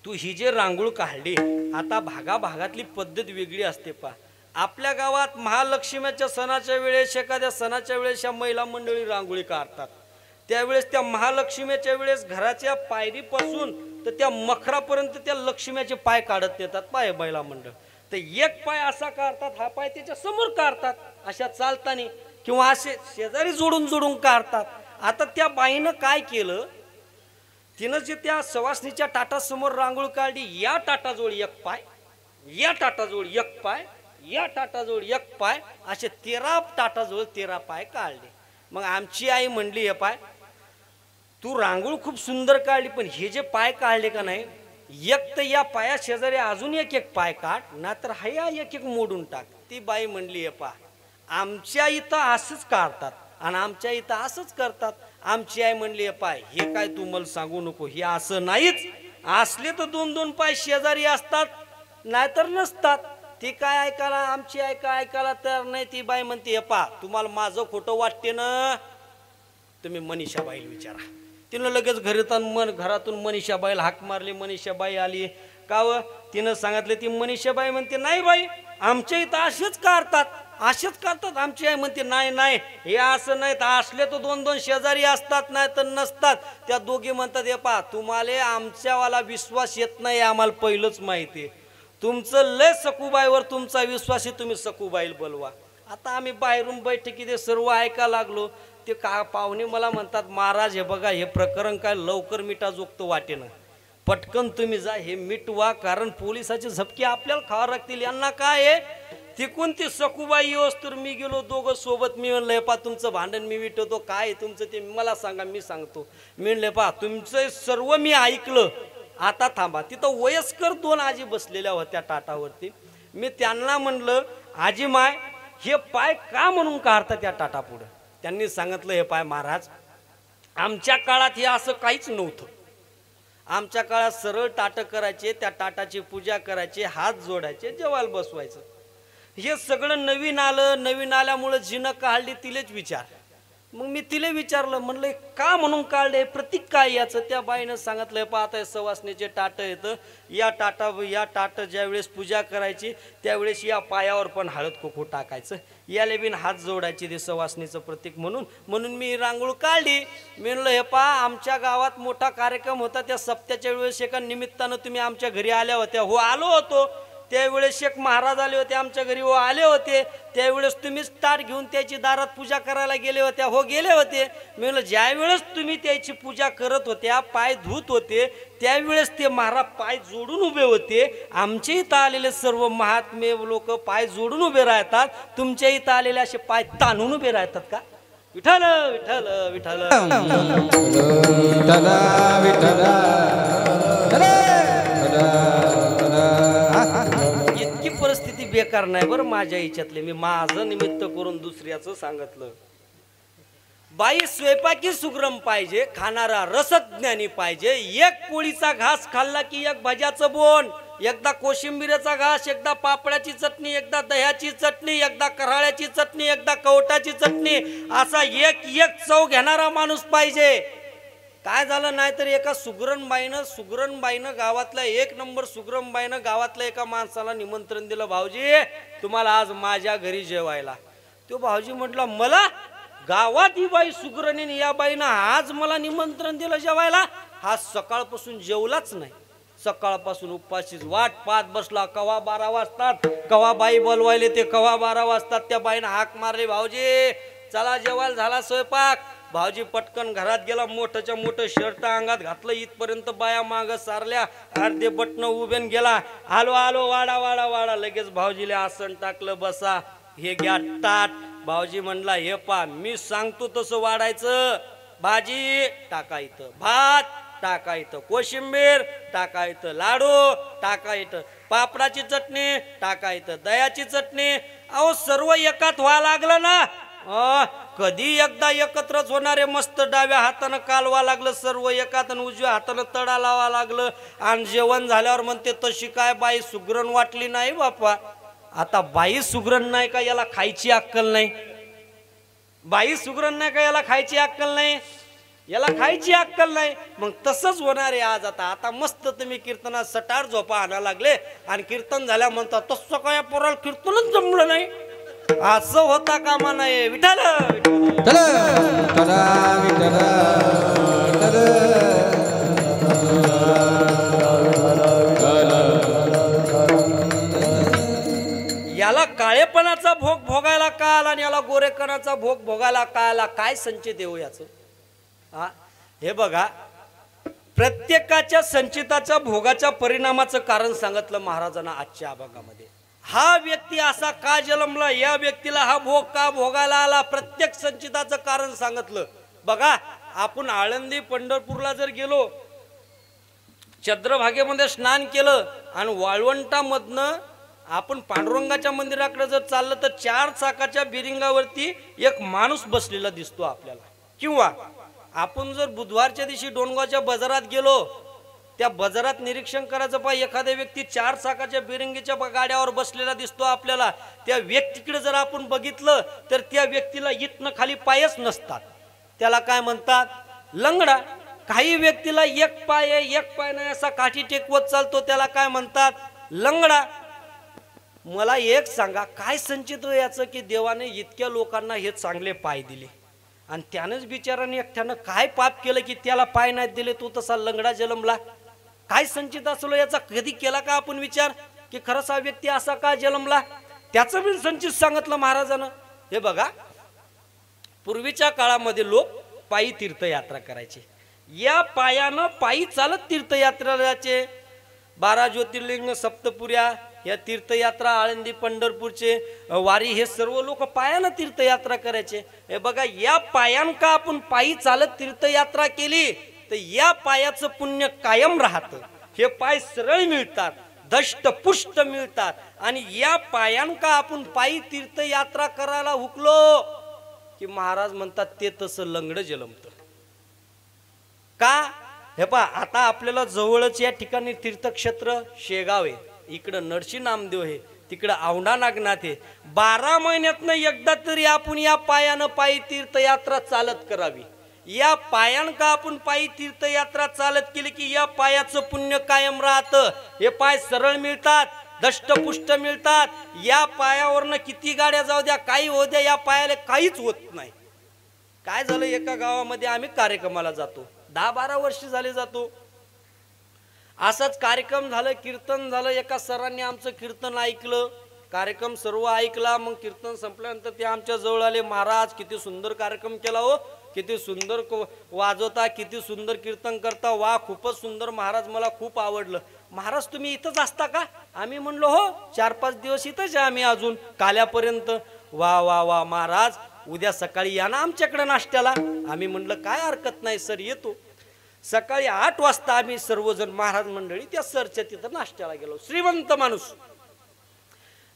तू ही जे रांगोळ काढली आता भागाभागातली पद्धत वेगळी असते पा. आपल्या गावात महालक्ष्मीच्या सणाच्या वेळेस एखाद्या सणाच्या वेळेस या महिला मंडळी रांगोळी काढतात. त्यावेळेस त्या महालक्ष्मीच्या वेळेस घराच्या पायरीपासून तर त्या मखरापर्यंत त्या लक्ष्मीचे पाय काढत येतात पाय महिला मंडळ. तर एक पाय असा काढतात हा पाय त्याच्या समोर काढतात अशा चालताना किंवा असे शेजारी जोडून जोडून काढतात. आता त्या बाईनं काय केलं तिनं जे त्या सवासणीच्या टाटासमोर रांगोळ काढली या टाटाजवळ एक पाय या टाटाजवळ एक पाय या टाटाजवळ एक पाय असे 13 टाटाजवळ 13 पाय काढले. मग आमची आई म्हणली हे पाय तू रांगोळ खूप सुंदर काढली पण हे जे पाय काढले का नाही एक तर या पाया शेजारी अजून एक एक पाय काढ नाहीतर हा एक एक मोडून टाक. ती बाई म्हणली हे पा आमच्या इथं असंच काढतात आणि आमच्या इथं असंच करतात. आमची आई म्हणली हे पाय हे काय तू मला सांगू नको हे असं नाहीच. असले तर 2-2 पाय शेजारी असतात नाहीतर नसतात. ती काय ऐकायला आमची आई काय ऐकायला तर नाही. ती बाई म्हणते हे पा तुम्हाला माझं खोटं वाटते ना तुम्ही मनीषाबाईला विचारा. तिनं लगेच घरातून मनीषाबाईला हाक मारली. मनीषाबाई आली का व तिनं सांगितलं. ती मनीषाबाई म्हणते नाही बाई आमच्या इथं असेच करतात आमची आई म्हणते नाही नाही हे असं नाही असले तर 2-2 शेजारी असतात नाही तर नसतात. त्या दोघी म्हणतात हे पा तुम्हाला आमच्यावाला विश्वास येत नाही आम्हाला पहिलंच माहिती आहे. तुमचं लय सखूबाईवर तुमचा विश्वास आहे तुम्ही सखूबाईला बोलवा. आता आम्ही बाहेरून बैठकी ते सर्व ऐका लागलो. ते का पाहुणे मला म्हणतात महाराज हे बघा हे प्रकरण काय लवकर मिटा जोगतं वाटेनं पटकन तुम्ही जा हे मिटवा कारण पोलिसाची झपकी आपल्याला खावा लागतील. यांना काय आहे तिकून ती सखूबाई येऊस तर मी गेलो दोघं सोबत. मी म्हणलं पा तुमचं भांडण मी विटवतो काय तुमचं ते मला सांगा मी सांगतो. मी म्हणलं पा तुमचं सर्व मी ऐकलं आता थांबा. तिथं वयस्कर 2 आजी बसलेल्या होत्या टाटावरती. मी त्यांना म्हणलं आजी माय हे पाय का म्हणून काढतात त्या टाटा पुढं. त्यांनी सांगितलं हे पाय महाराज आमच्या काळात हे असं काहीच नव्हतं. आमच्या काळात सरळ टाट करायचे त्या टाटाची पूजा करायचे हात जोडायचे जेवायला बसवायचं. हे सगळं नवीन आलं. नवीन आल्यामुळं जिनं काढली तिलेच विचार. मग मी तिला विचारलं म्हणलं का म्हणून काढले प्रतीक काय याचं. त्या बाईनं सांगितलं पाहताय सवासणीचे टाट येतं या टाट ज्यावेळेस पूजा करायची त्यावेळेस या पायावर पण हळद कुंकू टाकायचं याला बिन हात जोडायचे ते सवासणीचं प्रतीक म्हणून मी रांगोळ काढली. मी म्हणलं हे पा आमच्या गावात मोठा कार्यक्रम होता त्या सप्त्याच्या वेळेस एका निमित्तानं तुम्ही आमच्या घरी आल्या होत्या. हो आलो होतो. त्यावेळेस एक महाराज आले होते आमच्या घरी हो आले होते. त्यावेळेस तुम्हीच ताट घेऊन त्याची दारात पूजा करायला गेले होत्या हो गेले होते. मी म्हणलं ज्यावेळेस तुम्ही त्याची पूजा करत होत्या पाय धुत होते त्यावेळेस ते महाराज पाय जोडून उभे होते. आमच्या इथं आलेले सर्व महात्मे लोक पाय जोडून उभे राहतात. तुमच्या इथं आलेले असे पाय ताणून उभे राहतात का. विठ्ठल विठ्ठल विठ्ठल इतकी परिस्थिती बेकार नाही बरं माझ्या याच्यातले. मी माझं निमित्त करून दुसऱ्याचं सांगितलं. बाई स्वयंपाकी सुग्रम पाहिजे खाणारा रसज्ञानी पाहिजे. एक पोळीचा घास खाल्ला की एक भज्याचं बोन एकदा कोशिंबिराचा घास एकदा पापड्याची चटणी एकदा दह्याची चटणी एकदा कराळ्याची चटणी एकदा कवटाची चटणी असा एक चव घेणारा माणूस पाहिजे. काय झालं नाही तर एका सुगरणबाईनं गावातल्या 1 नंबर सुगरणबाईनं गावातल्या एका माणसाला निमंत्रण दिलं भाऊजी तुम्हाला आज माझ्या घरी जेवायला. तो भाऊजी म्हटला मला गावात ही बाई सुगरणीने या बाईनं आज मला निमंत्रण दिलं जेवायला. हा सकाळपासून जेवलाच नाही. सकाळपासून उपाशीच वाट पाहत बसला. कवा 12 वाजतात कवा बाई बोलवायले ते कवा 12 वाजतात. त्या बाईनं हाक मारली भाऊजी चला जेवायला झाला स्वयंपाक. भाऊजी पटकन घरात गेला. मोठंच्या मोठं शर्ट अंगात घातलं इथपर्यंत बाया माग सारल्या अर्धे बटणं उभ्यान गेला. आलो आलो वाडा वाडा वाडा. लगेच भाऊजीला आसन टाकलं बसा हे घ्या ताट. भाऊजी म्हणला हे पा मी सांगतो तसं वाढायचं. भाजी टाकायचं भात टाकायचं कोशिंबीर टाकायचं लाडू टाकायचं पापडाची चटणी टाकायचं दह्याची चटणी. अहो सर्व एकात व्हा लागलं ना कधी एकदा एकत्रच होणारे मस्त डाव्या हातानं कालवा लागलं सर्व एकात आणि उजव्या हातानं तडा लावा लागलं आणि जेवण झाल्यावर म्हणते तशी काय बाई सुगरण वाटली नाही बापा. आता बाई सुगरण नाही का याला खायची अक्कल नाही. बाई सुगरण नाही का याला खायची अक्कल नाही. याला खायची अक्कल नाही. मग तसंच होणार आहे आज. आता मस्त तुम्ही कीर्तनात सटार झोपा आणा लागले आणि कीर्तन झाल्या म्हणता तसं काय पोराला कीर्तनच जमलं नाही. असं होता कामा नाही. विठाल याला काळेपणाचा भोग भोगायला का आला आणि याला गोरेपणाचा भोग भोगायला का आला. काय संचित येऊ याच. हे बघा प्रत्येकाच्या संचिताच्या भोगाच्या परिणामाचं कारण सांगितलं महाराजांना आजच्या भागामध्ये. हा व्यक्ती असा का जन्मला, या व्यक्तीला हा भोग का भोगायला आला, प्रत्येक संचिताचं कारण सांगितलं. बघा आपण आळंदी पंढरपूरला जर गेलो, चंद्रभागेमध्ये स्नान केलं आणि वाळवंटामधनं आपण पांडुरंगाच्या मंदिराकडे जर चाललं तर 4 चाकाच्या बिरिंगावरती एक माणूस बसलेला दिसतो आपल्याला. किंवा आपण जर बुधवारच्या दिवशी डोणगावच्या बाजारात गेलो, त्या बाजारात निरीक्षण करायचं पाहिजे. एखाद्या व्यक्ती 4 चाकाच्या बिरंगीच्या गाड्यावर बसलेला दिसतो आपल्याला. त्या व्यक्तीकडे जर आपण बघितलं तर त्या व्यक्तीला इथनं खाली पायच नसतात. त्याला काय म्हणतात, लंगडा. काही व्यक्तीला एक पाय आहे, एक पाय नाही असा काठी टेकवत चालतो, त्याला काय म्हणतात, लंगडा. मला एक सांगा, काय संचित याचं की देवाने इतक्या लोकांना हे चांगले पाय दिले आणि त्यानंच बिचाराने एकट्यानं काय पाप केलं की त्याला पाय नाही दिले, तो तसा लंगडा जन्मला. काय संचित असलो याचा कधी केला का आपण विचार की खरंच हा व्यक्ती असा का जन्मला. त्याचं बी संचित सांगितलं महाराजानं. हे बघा पूर्वीच्या काळामध्ये लोक पायी तीर्थयात्रा करायचे. या पायानं पायी चालत तीर्थयात्रा जायचे. 12 ज्योतिर्लिंग, सप्तपुऱ्या, या तीर्थयात्रा, आळंदी पंढरपूरचे वारी, हे सर्व लोक पायानं तीर्थयात्रा करायचे. हे बघा या पायान का आपण पायी चालत तीर्थयात्रा केली तर या पायाचं पुण्य कायम राहतं. हे पाय सरळ मिळतात, दष्टपुष्ट मिळतात. आणि या पायान का आपण पायी तीर्थयात्रा करायला हुकलो की महाराज म्हणतात ते तसं लंगड जलमतं. का हे पहा, आता आपल्याला जवळच या ठिकाणी तीर्थक्षेत्र शेगाव आहे, इकडं नरसी नामदेव आहे, तिकडं औंढा नागनाथ आहे. 12 महिन्यातनं एकदा तरी आपण या पायानं पायी तीर्थयात्रा चालत करावी. या पायान का आपण पायी तीर्थयात्रा चालत केली की या पायाचं पुण्य कायम राहतं. हे पाय सरळ मिळतात, दष्टपुष्ट मिळतात. या पायावरनं किती गाड्या जाऊ द्या, काही होऊ द्या, या पायाला काहीच होत नाही. काय झालं, एका गावामध्ये आम्ही कार्यक्रमाला जातो, 10-12 वर्ष झाले जातो. असाच कार्यक्रम झालं, कीर्तन झालं. एका सरांनी आमचं कीर्तन ऐकलं, कार्यक्रम सर्व ऐकला. मग कीर्तन संपल्यानंतर ते आमच्या जवळ आले, महाराज किती सुंदर कार्यक्रम केला हो, किती सुंदर वाजवता, किती सुंदर कीर्तन करता, वा खूपच सुंदर महाराज, मला खूप आवडलं. महाराज तुम्ही इथंच असता का. आम्ही म्हणलो हो, 4-5 दिवस इथंच आहे आम्ही अजून काल्यापर्यंत. वा वा वा महाराज, उद्या सकाळी या ना आमच्याकडे नाश्त्याला. आम्ही म्हणलं काय हरकत नाही सर, येतो. सकाळी 8 वाजता आम्ही सर्वजण महाराज मंडळी त्या सरच्या तिथं नाश्त्याला गेलो. श्रीमंत माणूस.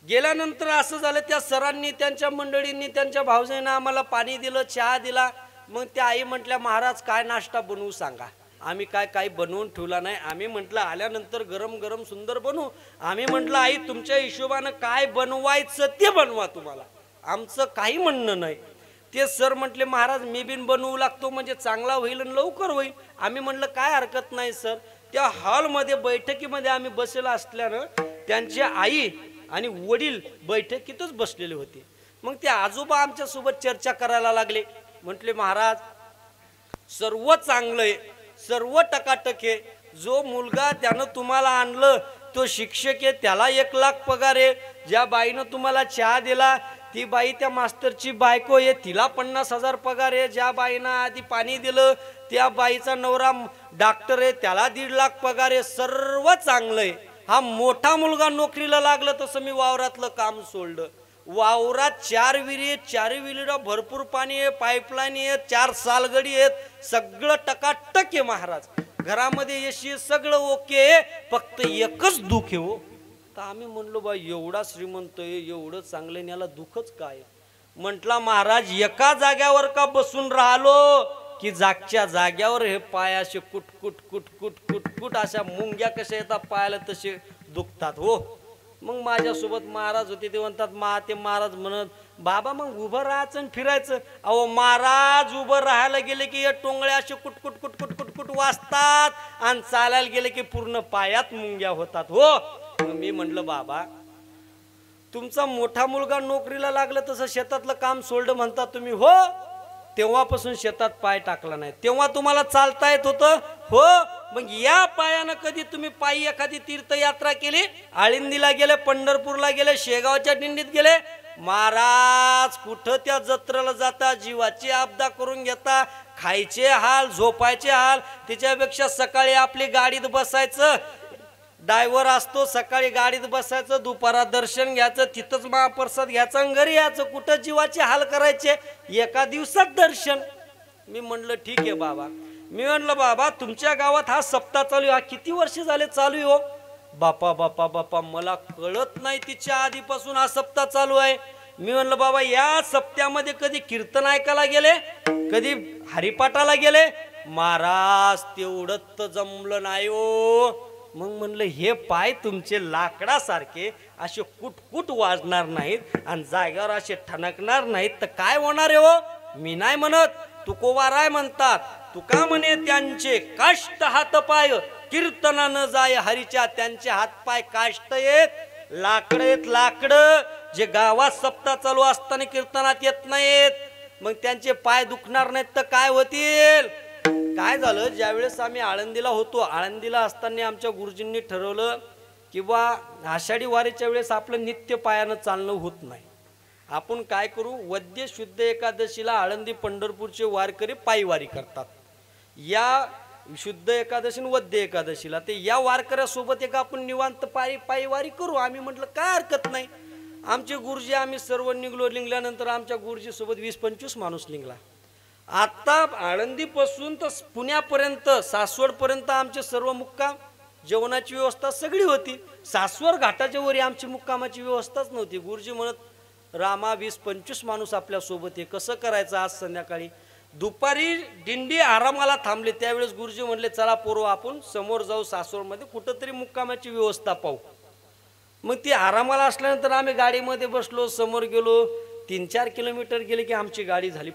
गेल्यानंतर असं झालं, त्या सरांनी त्यांच्या मंडळींनी त्यांच्या भावजाईंना आम्हाला पाणी दिलं, चहा दिला. मग त्या आई म्हटल्या महाराज काय नाश्ता बनवू सांगा. आम्ही काही बनवून ठेवला नाही. आम्ही म्हटलं आल्यानंतर गरम गरम सुंदर बनवू. आम्ही म्हटलं आई तुमच्या हिशोबानं काय बनवायचं ते बनवा, तुम्हाला आमचं काही म्हणणं नाही. ते सर म्हटले महाराज मी बिन बनवू लागतो म्हणजे चांगला होईल आणि लवकर होईल. आम्ही म्हटलं काय हरकत नाही सर. त्या हॉलमध्ये बैठकीमध्ये आम्ही बसलेला असल्यानं त्यांची आई आणि वडील बैठकीतच बसलेले होते. मग ते आजोबा आमच्या सोबत चर्चा करायला लागले. म्हटले महाराज सर्व चांगलं आहे, सर्व टकाटक आहे. जो मुलगा त्यानं तुम्हाला आणलं तो शिक्षक आहे, त्याला 1 लाख पगार आहे. ज्या बाईनं तुम्हाला चहा दिला ती बाई त्या मास्टरची बायको आहे, तिला 50,000 पगार आहे. ज्या बाईनं आधी पाणी दिलं त्या बाईचा नवरा डॉक्टर आहे, त्याला 1.5 लाख पगार आहे. सर्व चांगलं आहे. हा मोठा मुलगा नोकरीला लागला तसं मी वावरातलं काम सोडलं. वावरात 4 विहिरी आहेत, 4 विहिरीला भरपूर पाणी आहे, पाईपलाईन आहे, 4 सालगडी आहेत, सगळं टकाटक आहे महाराज. घरामध्ये एसी सगळं ओके, फक्त एकच दुःख आहे हो. तर आम्ही म्हणलो बा एवढा श्रीमंत आहे, एवढं चांगलं, याला दुःखच काय. म्हटला महाराज एका जाग्यावर का बसून राहिलो की जागच्या जाग्यावर हे पाय असे कुट कुट कुट कुट कुट कुट अशा मुंग्या कशा येतात पायाला तसे दुखतात हो. मग माझ्यासोबत महाराज होते ते म्हणतात ते महाराज म्हणत बाबा मग उभं राहायचं आणि फिरायचं. अहो महाराज उभं राहायला गेले की हे टोंगळे असे कुट कुट कुट कुट कुट कुट वाजतात आणि चालायला गेले की पूर्ण पायात मुंग्या होतात हो. मी म्हणलं बाबा तुमचा मोठा मुलगा नोकरीला लागला तसं शेतातलं काम सोडलं म्हणता तुम्ही हो. तेव्हापासून शेतात पाय टाकला नाही. तेव्हा तुम्हाला चालता येत होतं हो. मग या पायानं कधी तुम्ही पायी एखादी तीर्थयात्रा केली? आळंदीला गेले, पंढरपूरला गेले, शेगावच्या दिंडीत गेले? महाराज कुठं त्या जत्रेला जाता, जीवाची आपदा करून घेता, खायचे हाल, झोपायचे हाल. त्याच्यापेक्षा सकाळी आपली गाडीत बसायचं, ड्रायव्हर असतो, सकाळी गाडीत बसायचं, दुपारा दर्शन घ्यायचं, तिथंच महाप्रसाद घ्यायचा आणि घरी यायचं. कुठं जीवाचे हाल करायचे, एका दिवसात दर्शन. मी म्हणलं ठीक आहे बाबा. मी म्हणलं बाबा तुमच्या गावात हा सप्ताह चालू आहे, हा किती वर्ष झाले चालू आहे हो? बापा बापा बापा मला कळत नाही, तिच्या आधीपासून हा सप्ताह चालू आहे. मी म्हणलं बाबा या सप्त्यामध्ये कधी कीर्तन ऐकायला गेले, कधी हरिपाठाला गेले? महाराज तेवढं तर जमलं नाही हो. मग म्हणलं हे पाय तुमचे लाकडासारखे असे कुटकुट वाजणार नाहीत आणि जाग्यावर असे ठणकणार नाहीत तर काय होणार आहे हो? मी नाही म्हणत, तुकोबाराय म्हणतात. तुका म्हणे त्यांचे काष्ट हात पाय कीर्तनानं जाय हरीच्या, त्यांचे हातपाय काष्ट येत, लाकड येत, लाकडं जे गावात सप्ताह चालू असताना कीर्तनात येत नाहीत. मग त्यांचे पाय दुखणार नाहीत तर काय होतील? काय झालं, ज्यावेळेस आम्ही आळंदीला होतो, आळंदीला असताना आमच्या गुरुजींनी ठरवलं की बा आषाढी वारीच्या वेळेस आपलं नित्य पायानं चालणं होत नाही. आपण काय करू, वद्य शुद्ध एकादशीला आळंदी पंढरपूरचे वारकरी पायी वारी करतात. या शुद्ध एकादशी आणि वद्य एकादशीला ते या वारकऱ्यासोबत एक आपण निवांत पायी वारी करू. आम्ही म्हटलं काय हरकत नाही. आमचे गुरुजी आम्ही सर्व निघल्यानंतर आमच्या गुरुजीसोबत 20-25 माणूस निघला. आता आळंदीपासून तर पुण्यापर्यंत, सासवडपर्यंत आमचे सर्व मुक्काम, जेवणाची व्यवस्था सगळी होती. सासवड घाटाच्या वरी आमची मुक्कामाची व्यवस्थाच नव्हती. गुरुजी म्हणत रामा 20-25 माणूस आपल्यासोबत आहे, कसं करायचं आज संध्याकाळी? दुपारी दिंडी आरामाला थांबले, त्यावेळेस गुरुजी म्हणले चला पोरं आपण समोर जाऊ, सासवडमध्ये कुठंतरी मुक्कामाची व्यवस्था पाहू. मग ती आरामाला असल्यानंतर आम्ही गाडीमध्ये बसलो, समोर गेलो. 3-4 किलोमीटर गेले की आमची गाडी झाली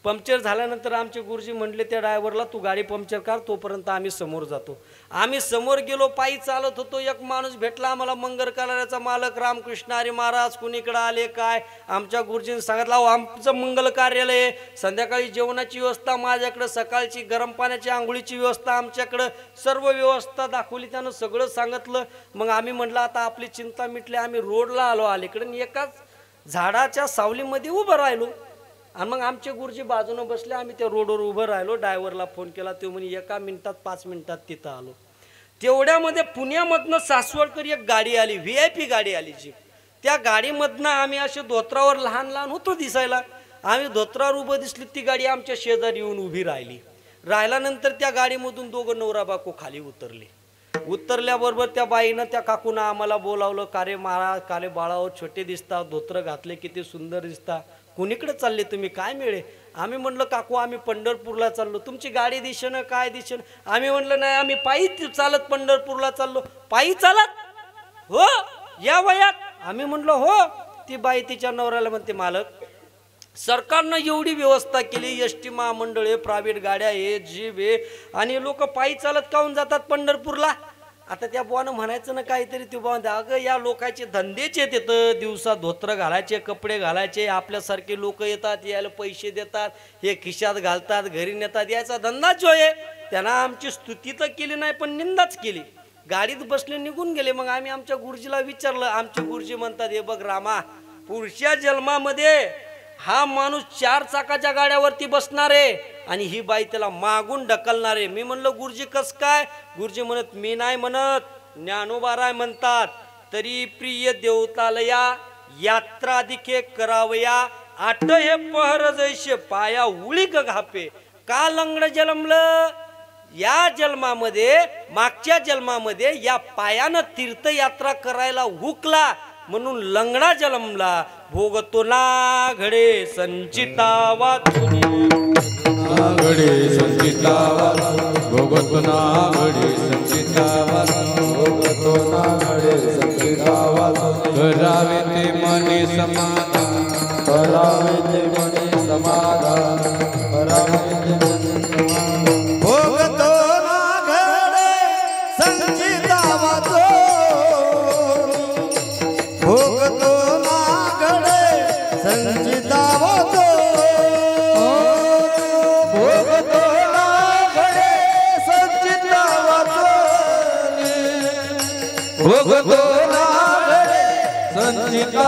पंक्चर झाल्यानंतर आमचे गुरुजी म्हटले त्या ड्रायव्हरला तू गाडी पंक्चर कर, तोपर्यंत आम्ही समोर जातो. आम्ही समोर गेलो, पायी चालत होतो. एक माणूस भेटला आम्हाला, मंगल कार्यालयाचा मालक रामकृष्ण हरी महाराज. कुणीकडे आले काय? आमच्या गुरुजींनी सांगितलं आमचं मंगल कार्यालय आहे, संध्याकाळी जेवणाची व्यवस्था माझ्याकडं, सकाळची गरम पाण्याची आंघोळीची व्यवस्था आमच्याकडं, सर्व व्यवस्था दाखवली. त्यानं सगळं सांगितलं. मग आम्ही म्हटलं आता आपली चिंता मिटली. आम्ही रोडला आलो अलीकडे, एकाच झाडाच्या सावलीमध्ये उभं राहिलो आणि मग आमचे गुरुजी बाजूनं बसले. आम्ही त्या रोडवर उभं राहिलो. ड्रायव्हरला फोन केला, तो म्हणे 1 मिनिटात 5 मिनिटात तिथं आलो. तेवढ्यामध्ये पुण्यामधनं सासवडकर एक गाडी आली, VIP गाडी आली जी. त्या गाडीमधनं आम्ही असे धोत्रावर लहान लहान होतो दिसायला. आम्ही धोत्रावर उभं दिसली, ती गाडी आमच्या शेजारी येऊन उभी राहिल्यानंतर त्या गाडीमधून दोघं नवरा बायको खाली उतरल्याबरोबर त्या बाईनं त्या काकूनं आम्हाला बोलावलं. कारे महाराज, कारे बाळाओ, छोटे दिसता, धोत्र घातले किती सुंदर दिसता, कुणीकडे चालले तुम्ही, काय मिळे? आम्ही म्हणलं काकू आम्ही पंढरपूरला चाललो. तुमची गाडी दिसेना, काय दिसेना? आम्ही म्हणलं नाही आम्ही पायी चालत पंढरपूरला चाललो. पायी चालत हो या वयात? आम्ही म्हणलो हो. ती बाई तिच्या नवऱ्याला म्हणते मालक सरकारनं एवढी व्यवस्था केली, ST महामंडळ आहे, प्रायव्हेट गाड्या आहे, जीप आहे, आणि लोक पायी चालत काहून जातात पंढरपूरला? आता त्या बुवानं म्हणायचं ना काहीतरी. ते बुवा अगं या लोकांचे धंदेच आहेत, येतं दिवसा धोत्र घालायचे, कपडे घालायचे, आपल्यासारखे लोक येतात, यायला पैसे देतात, हे खिशात घालतात, घरी नेतात, याचा धंदा जो आहे. त्यांना आमची स्तुती तर केली नाही पण निंदाच केली. गाडीत बसले, निघून गेले. मग आम्ही आमच्या गुरुजीला विचारलं. आमचे गुरुजी म्हणतात हे बघ रामा, पुढच्या जन्मामध्ये हा माणूस 4 चाकाच्या गाड्यावरती बसणार आहे आणि ही बाई त्याला मागून ढकलणार आहे. मी म्हणलं गुरुजी कस काय? गुरुजी म्हणत मी नाही म्हणत, ज्ञानोबाराय म्हणतात. तरी प्रिय देवतालया यात्रा दिखे करावया, आठ हे पहर जैसे पाया उळीक घापे. का लंगड जन्मलं? या जन्मामध्ये, मागच्या जन्मामध्ये या पायानं तीर्थयात्रा करायला हुकला म्हणून लंगडा जन्मला. भोगतो ना घडे संचिता वाचुनी घडे संचिता भोगतो ना घडे संचिता भोगतो ना घडे संचिता करावे ते मने समाधान करावे ते मने समाधान करावे ते मने समाधान भोगतो ना घडे संचिता भोगतो ना घडे संचिता भोगतो ना घडे संचिता भोगतो ना घडे संचिता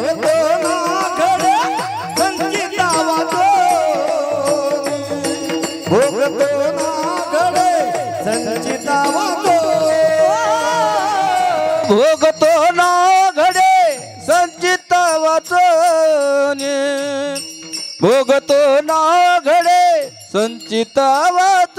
भोगतो ना घडे संचिता भोगतो ना घडे संचिता भोगतो ना घडे संचिता वाचने भोगतो ना घडे संचिता वाच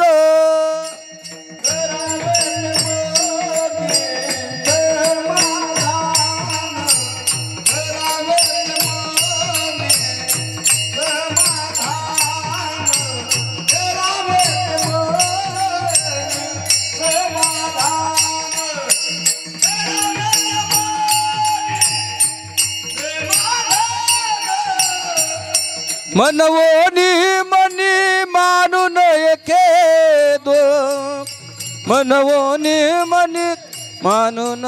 मनवोनी मनी मानून एके दो मनवोनी मनी मानून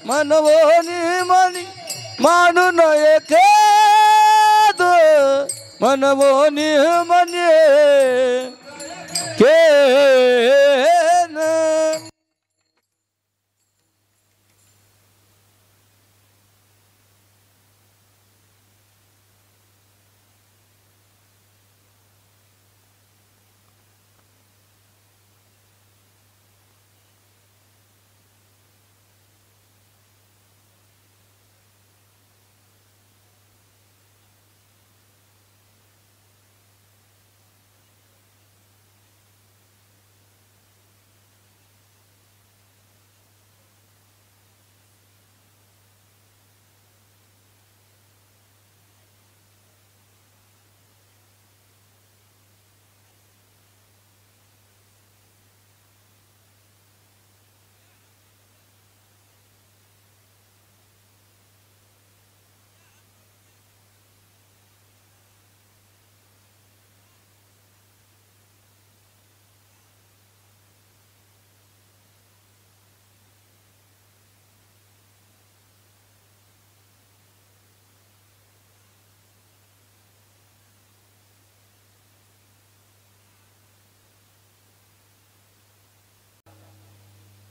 मनवोनी मनी मानून एके दो मनवोनी मनी के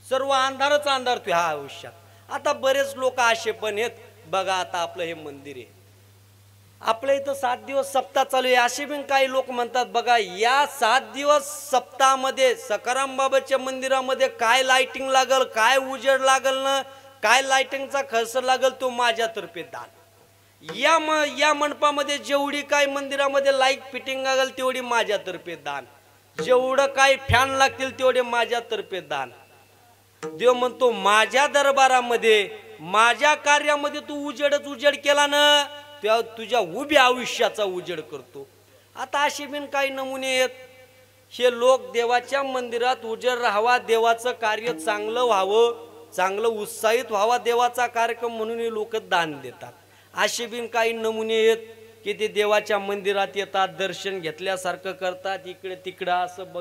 सर्व अंधारच अंधार तू ह्या आयुष्यात। आता बरेच लोक असे पण आहेत बघा, आता आपलं हे मंदिर आहे, आपल्या इथं 7 दिवस सप्ताह चालू आहे, असे पण काही लोक म्हणतात बघा या 7 दिवस सप्ताहामध्ये सकाराम बाबाच्या मंदिरामध्ये काय लाइटिंग लागल, काय उजेड लागल ना, काय लाइटिंगचा खर्च लागल तो माझ्यातर्फे दान। या मंडपामध्ये जेवढी काय मंदिरामध्ये लाईट फिटिंग लागल तेवढी माझ्यातर्फे दान, जेवढं काय फॅन लागतील तेवढे माझ्यातर्फे दान। देव म्हणतो माझ्या दरबारामध्ये माझ्या कार्यामध्ये तू उजेड केला ना तेव्हा तुझ्या उभ्या आयुष्याचा उजेड करतो। आता असे बिन काही नमुने आहेत, हे लोक देवाच्या मंदिरात उजेड राहावा, देवाचं कार्य चांगलं व्हावं, चांगलं उत्साहित व्हावा देवाचा कार्यक्रम म्हणून हे लोक दान देतात। असे बिन काही नमुने आहेत की ते देवाच्या मंदिरात येतात, दर्शन घेतल्यासारखं करतात, इकडे तिकडं असं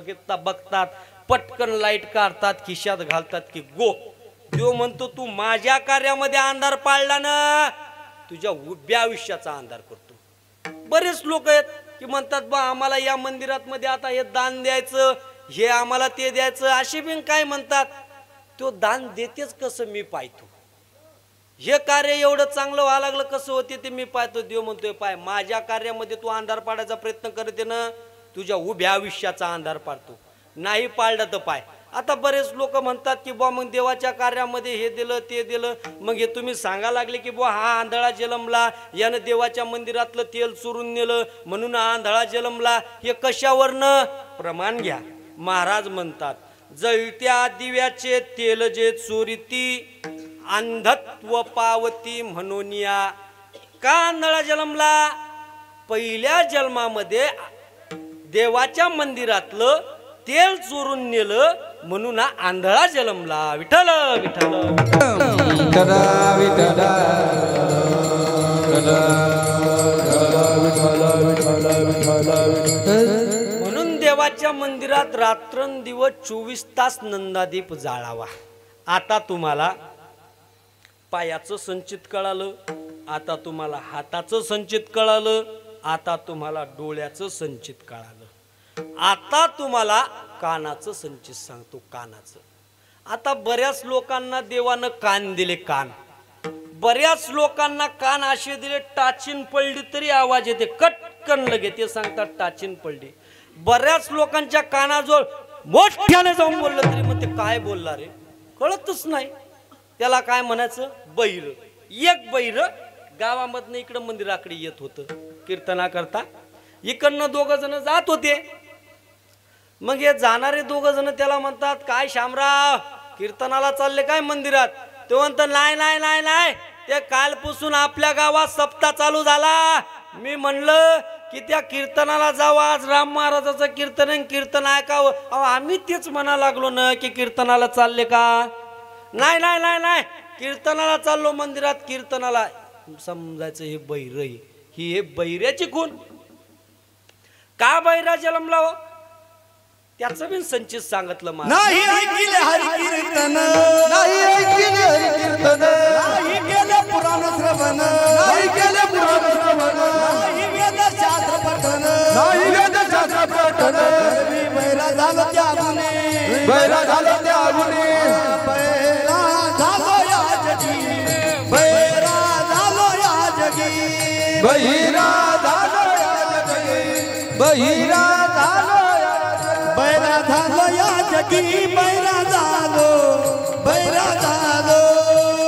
बघतात, पटकन लाईट काढतात, खिशात घालतात की गो। देव म्हणतो तू माझ्या कार्यामध्ये अंधार पाळला ना तुझ्या उभ्या आयुष्याचा अंधार करतो। बरेच लोक आहेत की म्हणतात बा आम्हाला या मंदिरात मध्ये आता हे दान द्यायचं, हे आम्हाला ते द्यायचं, असे बिन काय म्हणतात, तो दान देतेच कसं मी पाहतो, हे कार्य एवढं चांगलं व्हायला लागलं कसं होते ते मी पाहतो। देव म्हणतोय पाय माझ्या कार्यामध्ये तू अंधार पाडायचा प्रयत्न करते ना तुझ्या उभ्या आयुष्याचा अंधार पाडतो, नाही पाळलं तर पाय। आता बरेच लोक म्हणतात की बुवा मग देवाच्या कार्यामध्ये हे दिलं ते दिलं, मग हे तुम्ही सांगा लागले की बुवा हा आंधळा जन्मला, यानं देवाच्या मंदिरातलं तेल चोरून नेलं म्हणून आंधळा जन्मला, हे कशावरनं प्रमाण घ्या। महाराज म्हणतात जळत्या दिव्याचे तेल जे चोरीती अंधत्व पावती म्हणून या का आंधळा जन्मला पहिल्या जन्मामध्ये देवाच्या मंदिरातलं तेल चोरून नेलं म्हणून आंधळा जन्मला विठ्ठल विठ्ठल म्हणून देवाच्या मंदिरात रात्रंदिवस 24 तास नंदादीप जाळावा. आता तुम्हाला पायाचं संचित कळालं, आता तुम्हाला हाताचं संचित कळालं, आता तुम्हाला डोळ्याचं संचित कळालं, आता तुम्हाला कानाचं संचित सांगतो. कानाचं आता बऱ्याच लोकांना देवानं कान दिले. कान बऱ्याच लोकांना कान असे दिले टाचीन पडली तरी आवाज येते कटकन लगे ते सांगतात टाचीन पडली. बऱ्याच लोकांच्या कानाजवळ मोठ्याने जाऊन बोललं तरी मग ते काय बोलला रे कळतच नाही. त्याला काय म्हणायचं बैर. एक बैर गावामधनं इकडं मंदिराकडे येत होतं कीर्तना करता. इकडनं 2 जण जात होते. मग हे जाणारे 2 जण त्याला म्हणतात काय शामराव कीर्तनाला चालले काय मंदिरात. तो म्हणतो नाही नाही नाही नाही ते कालपासून आपल्या गावात सप्ताह चालू झाला. मी म्हणलं की त्या कीर्तनाला जावं आज राम महाराजाचं कीर्तन ऐकावं. अहो आम्ही तेच म्हणा लागलो ना की कीर्तनाला चालले का. नाही नाही नाही नाही कीर्तनाला चाललो मंदिरात कीर्तनाला. समजायचं हे बैर ही हे बैऱ्याची खून का बैरा जन्मला हो त्याचं बिन संचित सांगितलं मला. नाही ऐकिले हरी कीर्तन नाही ऐकिले हरी कीर्तन नाही केले पुराण श्रवण नाही केले पुराण श्रवण नाही वेद शास्त्र पठन नाही वेद शास्त्र पठन बैरा झालं त्या गुणे बैरा झालं त्या गुणे बैरा झालो या जगी बैरा झालो या जगी बैरा झालो या जगी बैरा झालो बैरा झालो या जगी बैरा झालो बैरा झालो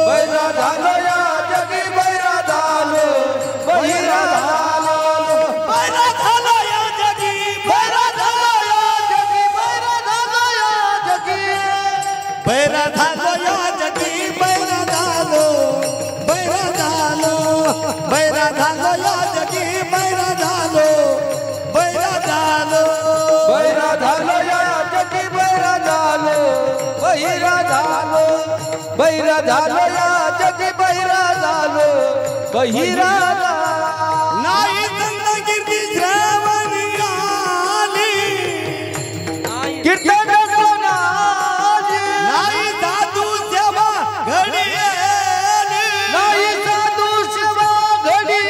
बैरा झालो या जगी बैरा झालो बैरा झालो बैरा झालो या जगी बैरा झालो या जगी बैरा झालो या जगी बैरा झालो या जगी बैरा झालो बैरा झालो बैरा झालो या जगी बैरा झालो बैरा झालो बैरा झालो या जगी बैरा झालो बैरा झालो बैरा झालो या जगी बैरा झालो बैरा नाही चंदगिरी श्रावणी आली कीर्तन सोनाली नाही साधू सेवा घडी नाही साधू सेवा घडी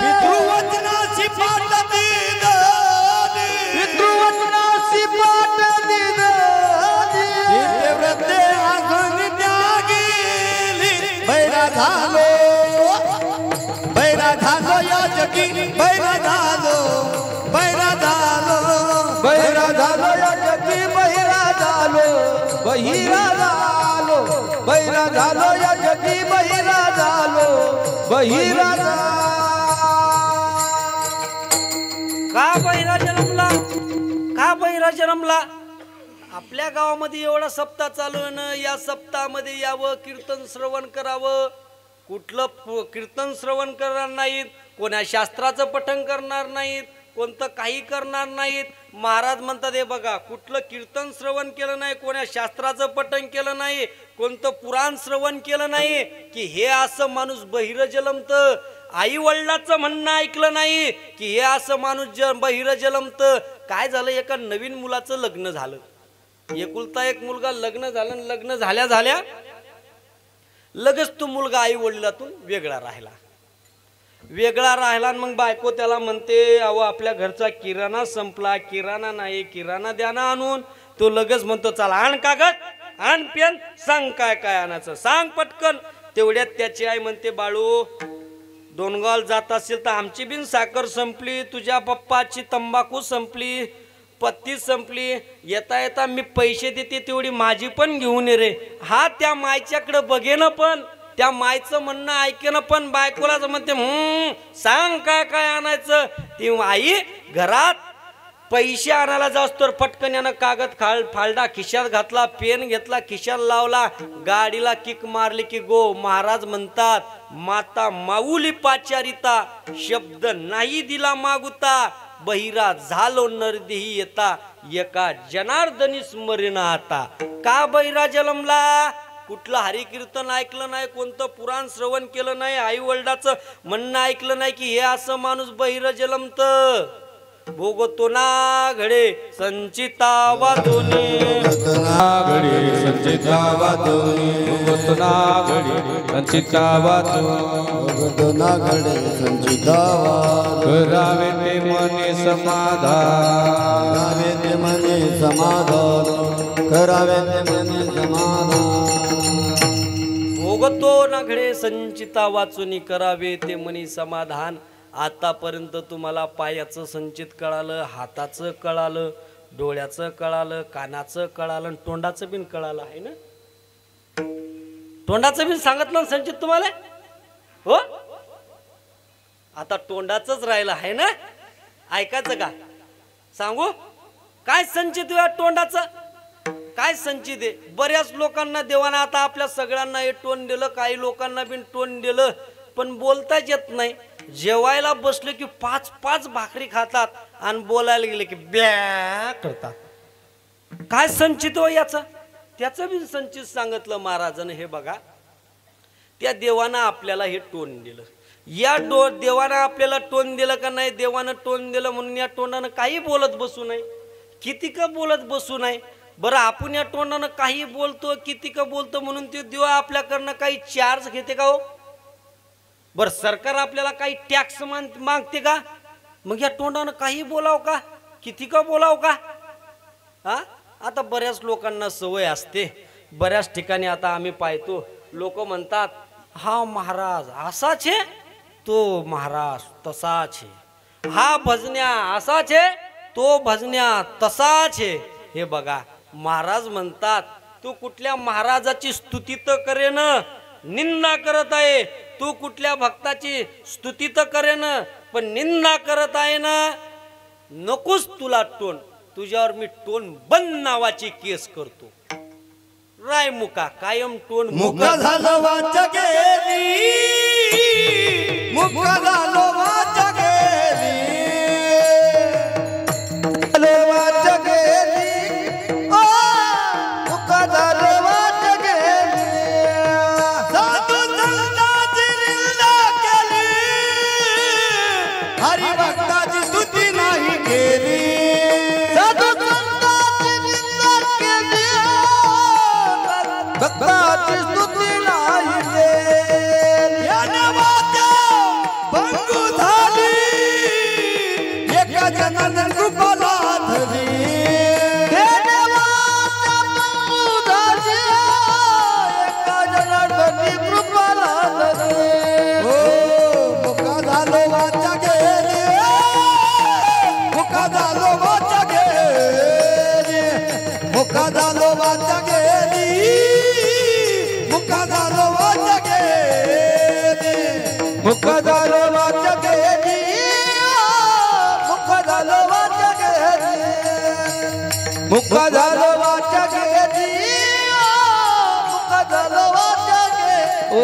पितृवचनाची पाठती पितृवचनाची पाठती तीर्थव्रते आसन त्यागेली बैरा झालो बैरा झालो या जगी बैरा झालो बैरा झालो बैरा झालो या जगी बैरा झालो बैरा झालो बैरा झालो या जगी बैरा झालो बैरा का बैरा जन्मला का बैरा जन्मला. आपल्या गावामध्ये एवढा सप्ताह चालू आहे ना या सप्ताहामध्ये यावं कीर्तन श्रवण करावं. कुठलं कीर्तन श्रवण करणार नाहीत कोणा शास्त्राचं पठण करणार नाहीत कोणतं काही करणार नाहीत. महाराज म्हणतात हे बघा कुठलं कीर्तन श्रवण केलं नाही कोणा शास्त्राचं पठण केलं नाही कोणतं पुराण श्रवण केलं नाही की हे असं माणूस बहिर जलमतं. आई वडिलाचं म्हणणं ऐकलं नाही की हे असं माणूस बहिर जलमतं. काय झालं एका नवीन मुलाचं लग्न झालं. एकुलता एक मुलगा लग्न झालं. लग्न झाल्या झाल्या लगेच तो मुलगा आई वडिलातून वेगळा राहिला. मग बायको त्याला म्हणते अहो आपल्या घरचा किराणा संपला किराणा नाही किराणा द्या ना आणून. तो लगेच म्हणतो चला आण कागद आण पेन सांग काय काय आणायचं सांग पटकन. तेवढ्यात त्याची आई म्हणते बाळू दोनगाव जात असेल तर आमची बिन साखर संपली तुझ्या पप्पाची तंबाखू संपली पत्ती संपली येता येता मी पैसे देते तेवढी माझी पण घेऊन ये रे. हा त्या मायच्याकडे बघेन पण त्या मायचं म्हणणं ऐकेन पण बायकोलाच म्हणते सांग काय काय आणायचं. ती आई घरात पैसे आणायला जाऊस तर पटकन यानं कागद फालडा खिशात घातला, पेन घेतला, खिशात लावला, गाडीला किक मारली की गो. महाराज म्हणतात माता माऊली पाचारिता, शब्द नाही दिला मागुता, बहिरा झालो नरदेही येता, एका जनार्दनी स्मरण आता. का बहिरा जन्मला? कुठलं हरिकीर्तन ऐकलं नाही, कोणतं पुराण श्रवण केलं नाही, आई वडिलाचं म्हणणं ऐकलं नाही की हे असं माणूस बहिर जन्मत. भोगतो ना घडे संचिता वादोनी, घडी संचिता वादोनी, भोगतो ना घडी संचिता वादोनी, भोगतो ना घडी संचिता वादोनी. करावे ते मने समाधान, करावे ते मने समाधान, करावे ते मने समाधान. भोगतो ना घडे संचिता वाचूनी, करावे ते मनी समाधान. आतापर्यंत तुम्हाला पायाचं संचित कळालं, हाताचं कळालं, डोळ्याचं कळालं, कानाचं कळालं, तोंडाचं बिन कळालं आहे ना. तोंडाचं बिन सांगितलं संचित तुम्हाला हो. आता तोंडाचंच राहिलं आहे ना. ऐकायचं का सांगू काय संचित तोंडाचं काय संचित आहे. बऱ्याच लोकांना देवाना आता आपल्या सगळ्यांना हे टोन दिलं, काही लोकांना बिन टोन दिलं, पण बोलताच येत नाही. जेवायला बसले की 5-5 भाकरी खातात आणि बोलायला गेले की ब्या करतात. काय संचित हो याचं, त्याचं बी संचित सांगितलं महाराजानं. हे बघा त्या देवानं आपल्याला हे टोन दिलं, या देवानं आपल्याला टोन दिलं का नाही. देवानं टोन दिलं म्हणून या टोनानं काही बोलत बसू नये, किती का बोलत बसू नये. बरं आपण या तोंडानं काही बोलतो, किती का बोलतो म्हणून ते देव आपल्याकडनं काही चार्ज घेते का हो. बरं सरकार आपल्याला काही टॅक्स मागते का. मग या तोंडानं काही बोलाव का, किती का बोलाव का. हा आता बऱ्याच लोकांना सवय असते. बऱ्याच ठिकाणी आता आम्ही पाहतो लोक म्हणतात हा महाराज असाच आहे, तो महाराज तसाच आहे, हा भजन्या असाच आहे, तो भजन्या तसाच आहे. हे बघा महाराज म्हणतात तू कुठल्या महाराजाची स्तुती तर करेन, निंदा करत आहे. तू कुठल्या भक्ताची स्तुती तर करेन पण निंदा करत आहे ना. नकोच तुला टोन, तुझ्यावर मी टोन बंद नावाची केस करतो. राय मुका कायम टोन मुका झालो वाचा गेली, मुका झालो वाचा गेली, वाचा गेली, ओ मुका झालो वाचा गेली. साधू संतांची निंदा केली, हरी भक्ताची स्तुती नाही केली. साधू संतांची निंदा केली, भक्ताची स्तुती नाही केली. या नावाच्या भंगू झाली, एका जनार्दन कृपाला धरी. या नावाच्या भंगू झाली, एका जनार्दनी कृपाला धरी. हो मुका झालो वाचा गेली, मुका झालो वाचा गेली, मुका झालो वाचा गेली, मुका झालो वाचा गेली, मुका झालो वाचा गेली, मुका झालो वाचा गेली, मुका झालो वाचा गेली, मुका झालो वाचा गेली.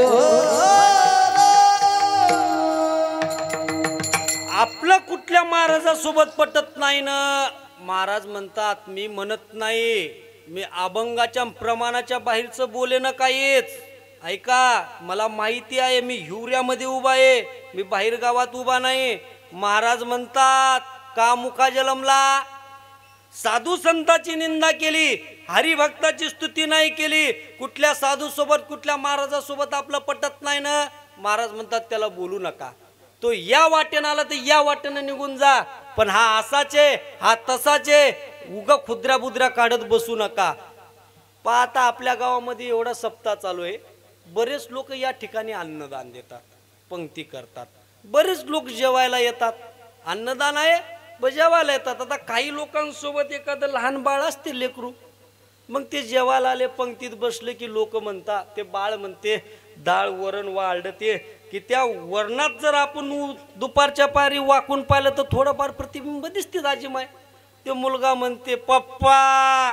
आपलं कुठल्या महाराजासोबत पटत नाही ना. महाराज म्हणतात मी म्हणत नाही, मी अभंगाच्या प्रमाणाच्या बाहेरचं बोले ना काहीच. ऐका मला माहिती आहे मी हिवऱ्यामध्ये उभा आहे, मी बाहेर गावात उभा नाही. महाराज म्हणतात का मुका जलमला, साधू संतांची निंदा केली, हरिभक्ताची स्तुती नाही केली. कुठल्या साधू सोबत कुठल्या महाराजासोबत आपलं पटत नाही ना. महाराज म्हणतात त्याला बोलू नका. तो या वाटेनं आला तर या वाटेनं निघून जा, पण हा असाच आहे, हा तसाच आहे, उगा खुद्रा बुद्रा काढत बसू नका. पाहता आपल्या गावामध्ये एवढा सप्ताह चालू आहे, बरेच लोक या ठिकाणी अन्नदान देतात, पंक्ती करतात. बरेच लोक जेवायला येतात, अन्नदान आहे जेवायला येतात. आता काही लोकांसोबत एखादं लहान बाळ असते लेकरू, मग ते जेवायला आले पंक्तीत बसले की लोक म्हणतात, ते बाळ म्हणते डाळ वरण वाढलं ते की त्या वरणात जर आपण दुपारच्या पारी वाकून पाहिलं तर थोडंफार प्रतिबिंब दिसते दाजीमाय. ते मुलगा म्हणते पप्पा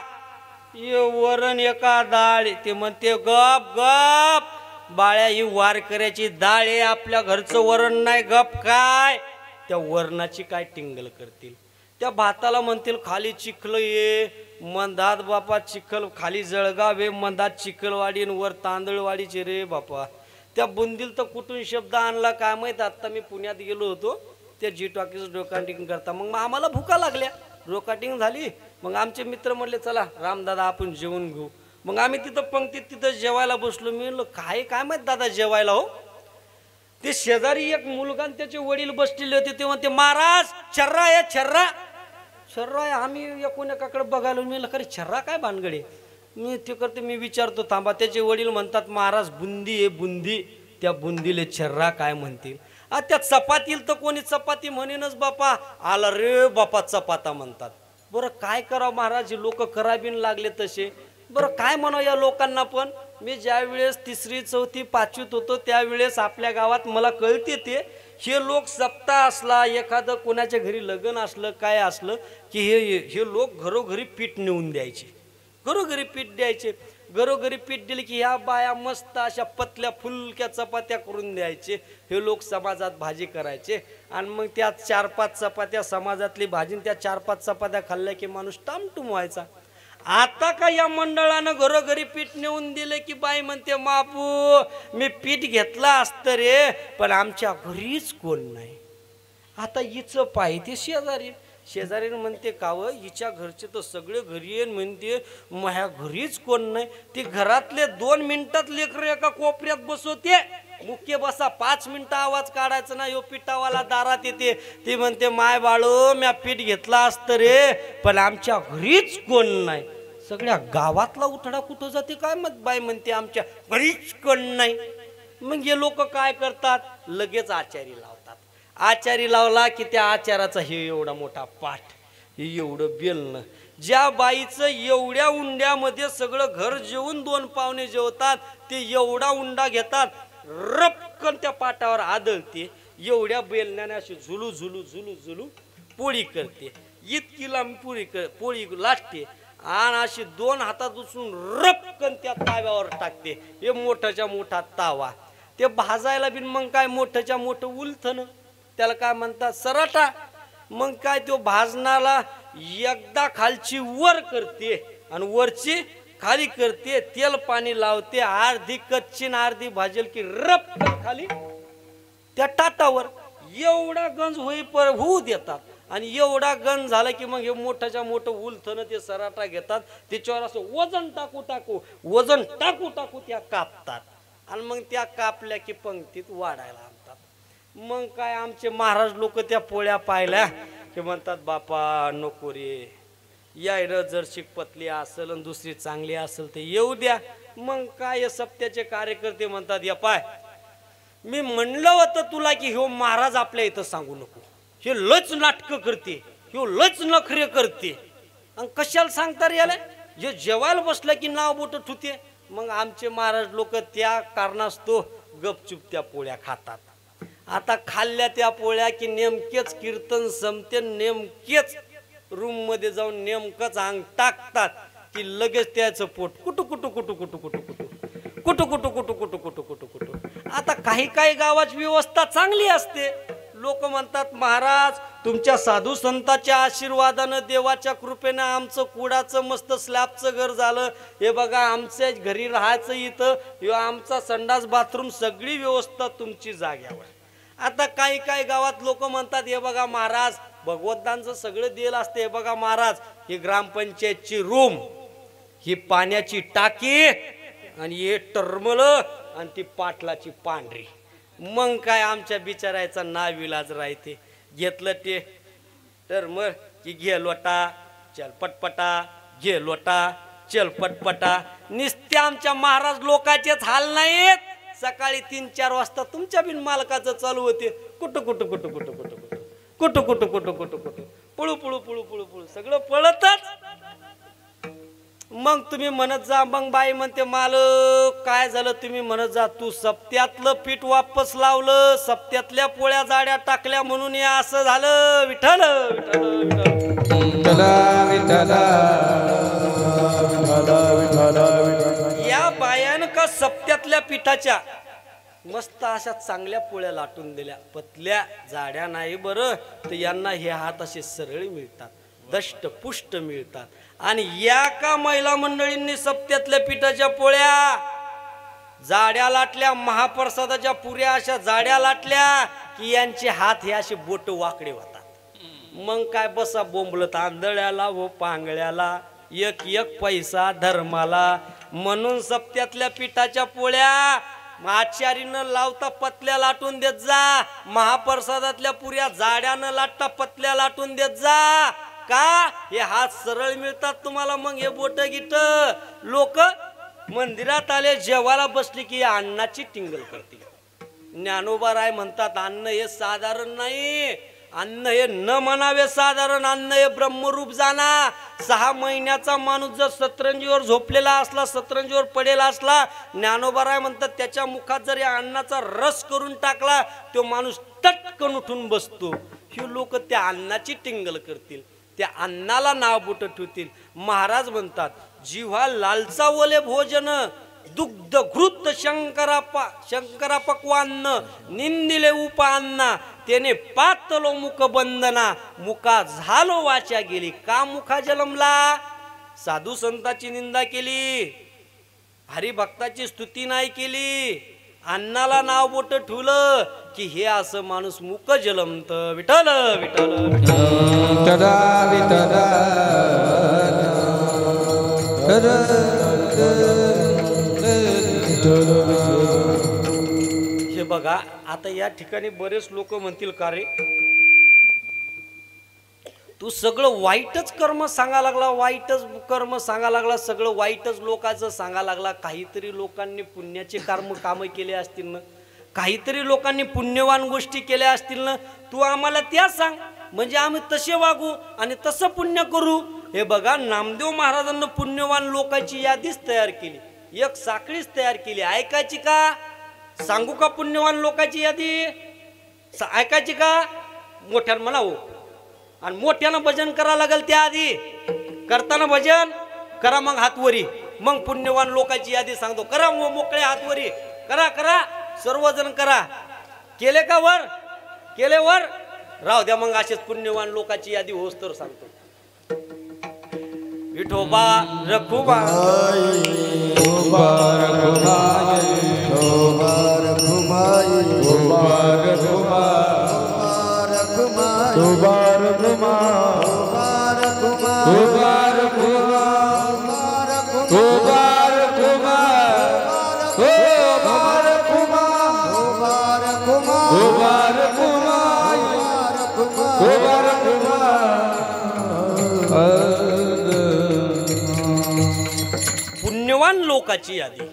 ये वरण एका डाळ. ते म्हणते गप गप बाळ्या, ही वारकऱ्याची डाळ आहे, आपल्या घरचं वरण नाही. गप काय, त्या वरणाची काय टिंगल करतील. त्या भाताला म्हणतील खाली चिखल ये, मंदात बापा चिखल, खाली जळगाव आहे, मंदात चिखलवाडी आणि वर तांदळवाडीचे रे बापा. त्या बुंदील तर कुठून शब्द आणला काय माहीत. आत्ता मी पुण्यात गेलो होतो त्या जी टॉकीज रोकाटिंग करता. मग आम्हाला भुका लागल्या, रोकाटिंग झाली. मग आमचे मित्र म्हणले चला रामदादा आपण जेवून घेऊ. मग आम्ही तिथं पंक्तीत तिथं जेवायला बसलो. मी म्हणलो काय माहीत दादा जेवायला हो. ते शेजारी एक मुलगा आणि त्याचे वडील बसलेले होते. ते म्हणते महाराज छर्रा आहे, छर्रा छर्रा आहे. आम्ही एकूण एकाकडे बघायला. मी खरे छर्रा काय भानगडे. मी ते करते, मी विचारतो थांबा. त्याचे वडील म्हणतात महाराज बुंदी आहे बुंदी. त्या बुंदीले छर्रा काय म्हणतील. त्या चपातीला तर कोणी चपाती म्हणेनच बापा. आला रे बापा चपाता म्हणतात. बरं काय करावं महाराज, लोक कराबीन लागले तसे. बरं काय म्हणावं या लोकांना. पण मी ज्या वेळेस 3री 4थी 5वीत होतो त्यावेळेस आपल्या गावात मला कळते ते हे लोक सप्ताह असला, एखादं कोणाच्या घरी लग्न असलं काय असलं की हे लोक घरोघरी पीठ नेऊन द्यायचे. घरोघरी पीठ द्यायचे. घरोघरी पीठ दिले की ह्या बाया मस्त अशा पतल्या फुलक्या चपात्या करून द्यायचे. हे लोक समाजात भाजी करायचे आणि मग त्या 4-5 चपात्या समाजातली भाजी, त्या 4-5 चपात्या खाल्ल्या की माणूस टामटूम व्हायचा. आता का या मंडळानं घरोघरी पीठ नेऊन दिले की बाई म्हणते बापू मी पीठ घेतला असतं रे, पण आमच्या घरीच कोण नाही. आता हिचं पाय ते शेजारी म्हणते काव हिच्या घरचे तर सगळे घरी येईन म्हणते, माझ्या घरीच कोण नाही. ते घरातले 2 मिनिटात लेकरं एका कोपऱ्यात बसवते. मुख्य बसा 5 मिनिटं आवाज काढायचं ना. यो पिठावाला दारात येते. ती म्हणते माय बाळो म्या पीठ घेतला असतं रे, पण आमच्या घरीच कोण नाही. सगळ्या गावातला उठडा कुठं जाते काय मत बाई म्हणते आमच्या घरीच कोण नाही. मग हे लोक काय करतात, लगेच आचारी लावतात. आचारी लावला की त्या आचाराचा हे एवढा मोठा पाठ, हे एवढं बेलणं. ज्या बाईचं एवढ्या उंड्यामध्ये सगळं घर जेवून 2 पाहुणे जेवतात, ते एवढा उंडा घेतात, रपकन त्या पाटावर आदळते. एवढ्या बेलण्याने अशी झुलू झुलू झुलू झुलू पोळी करते. इतकी लांब पोळी लाटते आणि अशी 2 हातात उचलून रपकन त्या ताव्यावर टाकते. हे मोठाच्या मोठा तावा. ते भाजायला बिन मग काय मोठ्याच्या मोठं उलथन, त्याला काय म्हणतात सराटा. मग काय तो भाजणाला एकदा खालची वर करते आणि वरची खाली करते. तेल पाणी लावते. अर्धी कच्ची अर्धी भाजेल की रप खाली त्या टाटावर एवढा गंज होऊ देतात. आणि एवढा गंज झाला की मग हे मोठ्याच्या मोठं उलथन ते सराटा घेतात. त्याच्यावर असं वजन टाकू टाकू त्या कापतात. आणि मग त्या कापल्या की पंक्तीत वाढायला आणतात. मग काय आमचे महाराज लोक त्या पोळ्या पाहिल्या की म्हणतात बापा नको रे, यायला जर शिकपतली असेल आणि दुसरी चांगली असेल तर येऊ द्या. मग काय सप्त्याचे कार्यकर्ते म्हणतात या पाय मी म्हणलं होतं तुला की ह्यो महाराज आपल्या इथं सांगू नको, हे लच नाटकं करते, ह्यो लच नखरे करते. आणि कशाला सांगता रे याला, जे जेवायला बसलं की नाव बोट ठुते. मग आमचे महाराज लोक त्या कारणास्तव गपचूप त्या पोळ्या खातात. आता खाल्ल्या त्या पोळ्या की नेमकेच कीर्तन संपते, नेमकेच रूम मध्ये जाऊन नेमकंच अंग टाकतात की लगेच त्याचं पोट कुटू कुटू कुटू कुटू कुटू कुटू कुटू कुटू कुटू कुटू कुटू कुटू कुटू. आता काही गावाची व्यवस्था चांगली असते. लोक म्हणतात महाराज तुमच्या साधू संतांच्या आशीर्वादानं देवाच्या कृपेनं आमचं कुडाचं मस्त स्लॅबचं घर झालं. हे बघा आमच्या घरी राहायचं इथं आमचा संडास बाथरूम सगळी व्यवस्था तुमची जाग्यावर. आता काही गावात लोक म्हणतात हे बघा महाराज भगवंतांचं सगळं दिलं असते. हे बघा महाराज ही ग्रामपंचायतची रूम, ही पाण्याची टाकी आणि हे टर्मल आणि ती पाटलाची पांढरी. मग काय आमच्या बिचारायचा नाविलाज राहते. घेतलं ते टर्मल की घे लोटा चल पटपटा, घे लोटा चल पटपटा. निस्ते आमच्या महाराज लोकांचेच हाल नाहीत. सकाळी 3-4 वाजता तुमच्या बिन मालकाचं चालू होते कुटू कुटू कुटू कुटू कुटू कुटू कुटू कुटू कुटू कुटू कुटू पुळू पुळू पुळू पुळू पुळू सगळं पळतच. मग तुम्ही म्हणत जा. मग बाई म्हणते मालक काय झालं? तुम्ही म्हणत जा तू सप्त्यातलं पीठ वापस लावलं, सप्त्यातल्या पोळ्या जाड्या टाकल्या म्हणून हे असं झालं. विठ्ठल या बायानं का सप्त्यातल्या पिठाच्या मस्त अशा चांगल्या पोळ्या लाटून दिल्या, पतल्या जाड्या नाही बरं, तर यांना हे हात असे सरळ मिळतात, दष्ट पुष्ट मिळतात. आणि या का महिला मंडळींनी सप्त्यातल्या पिठाच्या पोळ्या जाड्या लाटल्या, महाप्रसादाच्या पुऱ्या अशा जाड्या लाटल्या की यांचे हात हे असे बोट वाकडे होतात. मग काय बसा बोंबलत आंधळ्याला व पांगळ्याला एक एक पैसा धर्माला. म्हणून सप्त्यातल्या पिठाच्या पोळ्या आचार्यानं लावता पतल्या लाटून देत जा, महाप्रसादातल्या पुऱ्या जाड्या न लाटता पतल्या लाटून देत जा. का? हे हात सरळ मिळतात तुम्हाला. मग हे बोट गिट लोक मंदिरात आले जेवायला बसली की अन्नाची टिंगल करते. ज्ञानोबा राय म्हणतात अन्न हे साधारण नाही, अन्न हे न म्हणावे साधारण, अन्न हे ब्रह्मरूप जाणा. 6 महिन्याचा माणूस जर सतरंजीवर झोपलेला असला, सतरंजीवर पडेला असला, ज्ञानोबा राय म्हणतात त्याच्या मुखात जर या अन्नाचा रस करून टाकला तो माणूस टटकन उठून बसतो. हे लोक त्या अन्नाची टिंगल करतील, त्या अन्नाला नाव बोट ठेवतील. महाराज म्हणतात जिव्हा लालचावले भोजन दुग्ध घृत शंकरा पक्वान्न निंदिले उपान्ना त्याने पातलो मुख बंधना मुका झालो वाचा गेली. का मुखा जलमला? साधू संताची निंदा केली, हरिभक्ताची स्तुती नाही केली, अन्नाला नाव बोट ठेवलं की हे असं माणूस मुक जलमत. विठ्ठल विठ्ठल हे बघा. आता या ठिकाणी बरेच लोक म्हणतील का रे तू सगळं वाईटच कर्म सांगा लागला, वाईटच कर्म सांगा लागला, सगळं वाईटच लोकांचं सांगा लागला. काहीतरी लोकांनी पुण्याचे कामं केले असतील ना, काहीतरी लोकांनी पुण्यवान गोष्टी केल्या असतील ना, तू आम्हाला त्या सांग म्हणजे आम्ही तसे वागू आणि तसं पुण्य करू. हे बघा नामदेव महाराजांना पुण्यवान लोकांची यादीच तयार केली, एक साखळीच तयार केली. ऐकायची का? सांगू का पुण्यवान लोकांची यादी? ऐकायची का? मोठ्यानं म्हणा हो. आणि मोठ्यानं भजन करा लागेल. त्या आधी करताना भजन करा, मग हातवरी, मग पुण्यवान लोकांची यादी सांगतो. करा मोकळे हातवरी, करा करा सर्वजण करा. केले का वर? केले वर? राहू द्या मग असेच पुण्यवान लोकांची यादी होस तर सांगतो. विठोबा रखुबा पुण्यवान लोकाची यादी.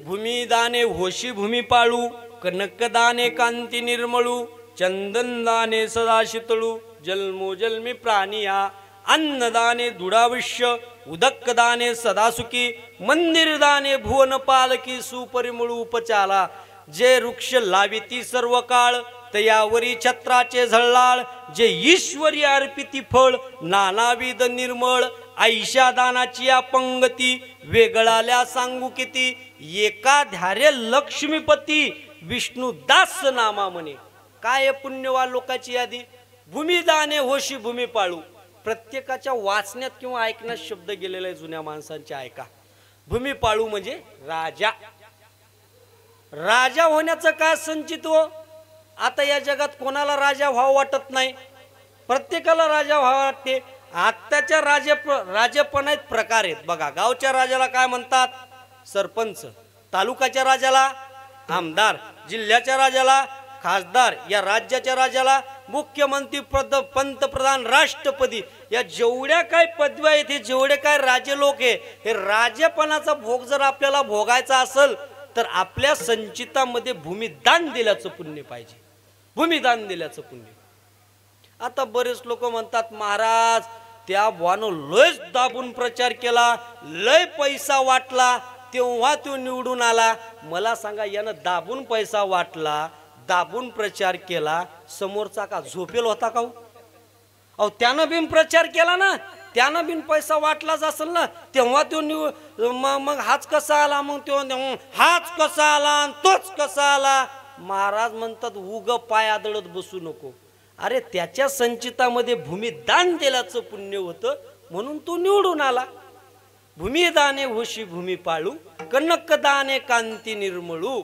भूमिदाने होशी भूमी पाळू, कनकदाने कांती निर्मळू, चंदनदाने सदा शीतळू, जन्मोजन्मी प्राणिया, अन्नदाने दुडाविष्य, उदकदाने सदा सुखी, मंदिरदाने भुवन पालकी, सुपरिमळू उपचाला. जे वृक्ष लाविती सर्व काळ, तयावरी छत्राचे झळाळ, जे ईश्वरी अर्पिती फळ, नानाविध निर्मळ, ऐशा दानाची अपंगती, वेगळाल्या सांगू किती, एका ध्यारे लक्ष्मीपती, विष्णू दास नामा म्हणे. काय पुण्यवान लोकांची यादी? भूमिदाने होशी भूमी पाळू. प्रत्येकाच्या वाचण्यात किंवा ऐकण्यात शब्द गेलेला आहे जुन्या माणसांचे, ऐका. भूमी पाळू म्हणजे राजा. राजा होण्याचं काय संचित हो? आता या जगात कोणाला राजा व्हावं वाटत नाही, प्रत्येकाला राजा व्हावं वाटते. आत्ताच्या राजेपणात प्रकार आहेत बघा. गावच्या राजाला काय म्हणतात? सरपंच. तालुक्याच्या राजाला आमदार, जिल्ह्याच्या राजाला खासदार, या राज्याच्या राजाला मुख्यमंत्री, पंतप्रधान, राष्ट्रपती, या जेवढ्या काय पदव्या आहेत, हे जेवढे काय राजे लोक आहे, हे राजेपणाचा भोग जर आपल्याला भोगायचा असेल तर आपल्या संचितामध्ये भूमिदान दिल्याचं पुण्य पाहिजे. भूमिदान दिल्याचं पुण्य. आता बरेच लोक म्हणतात महाराज त्या बुवानं लयच दाबून प्रचार केला, लय पैसा वाटला, तेव्हा तो निवडून आला. मला सांगा, यानं दाबून पैसा वाटला, दाबून प्रचार केला, समोरचा का झोपेल होता का? अहो त्यानं बिन प्रचार केला ना, त्यानं बिन पैसा वाटलाच असेल ना, तेव्हा तो मग हाच कसा आला? मग तो हाच कसा आला तोच कसा आला? महाराज म्हणतात उग पाय आदळत बसू नको. अरे त्याच्या संचितामध्ये भूमिदान दिल्याचं पुण्य होतं म्हणून तो निवडून आला. भूमिदाने होशी भूमी पाळू, कनक दाने कांती निर्मळू.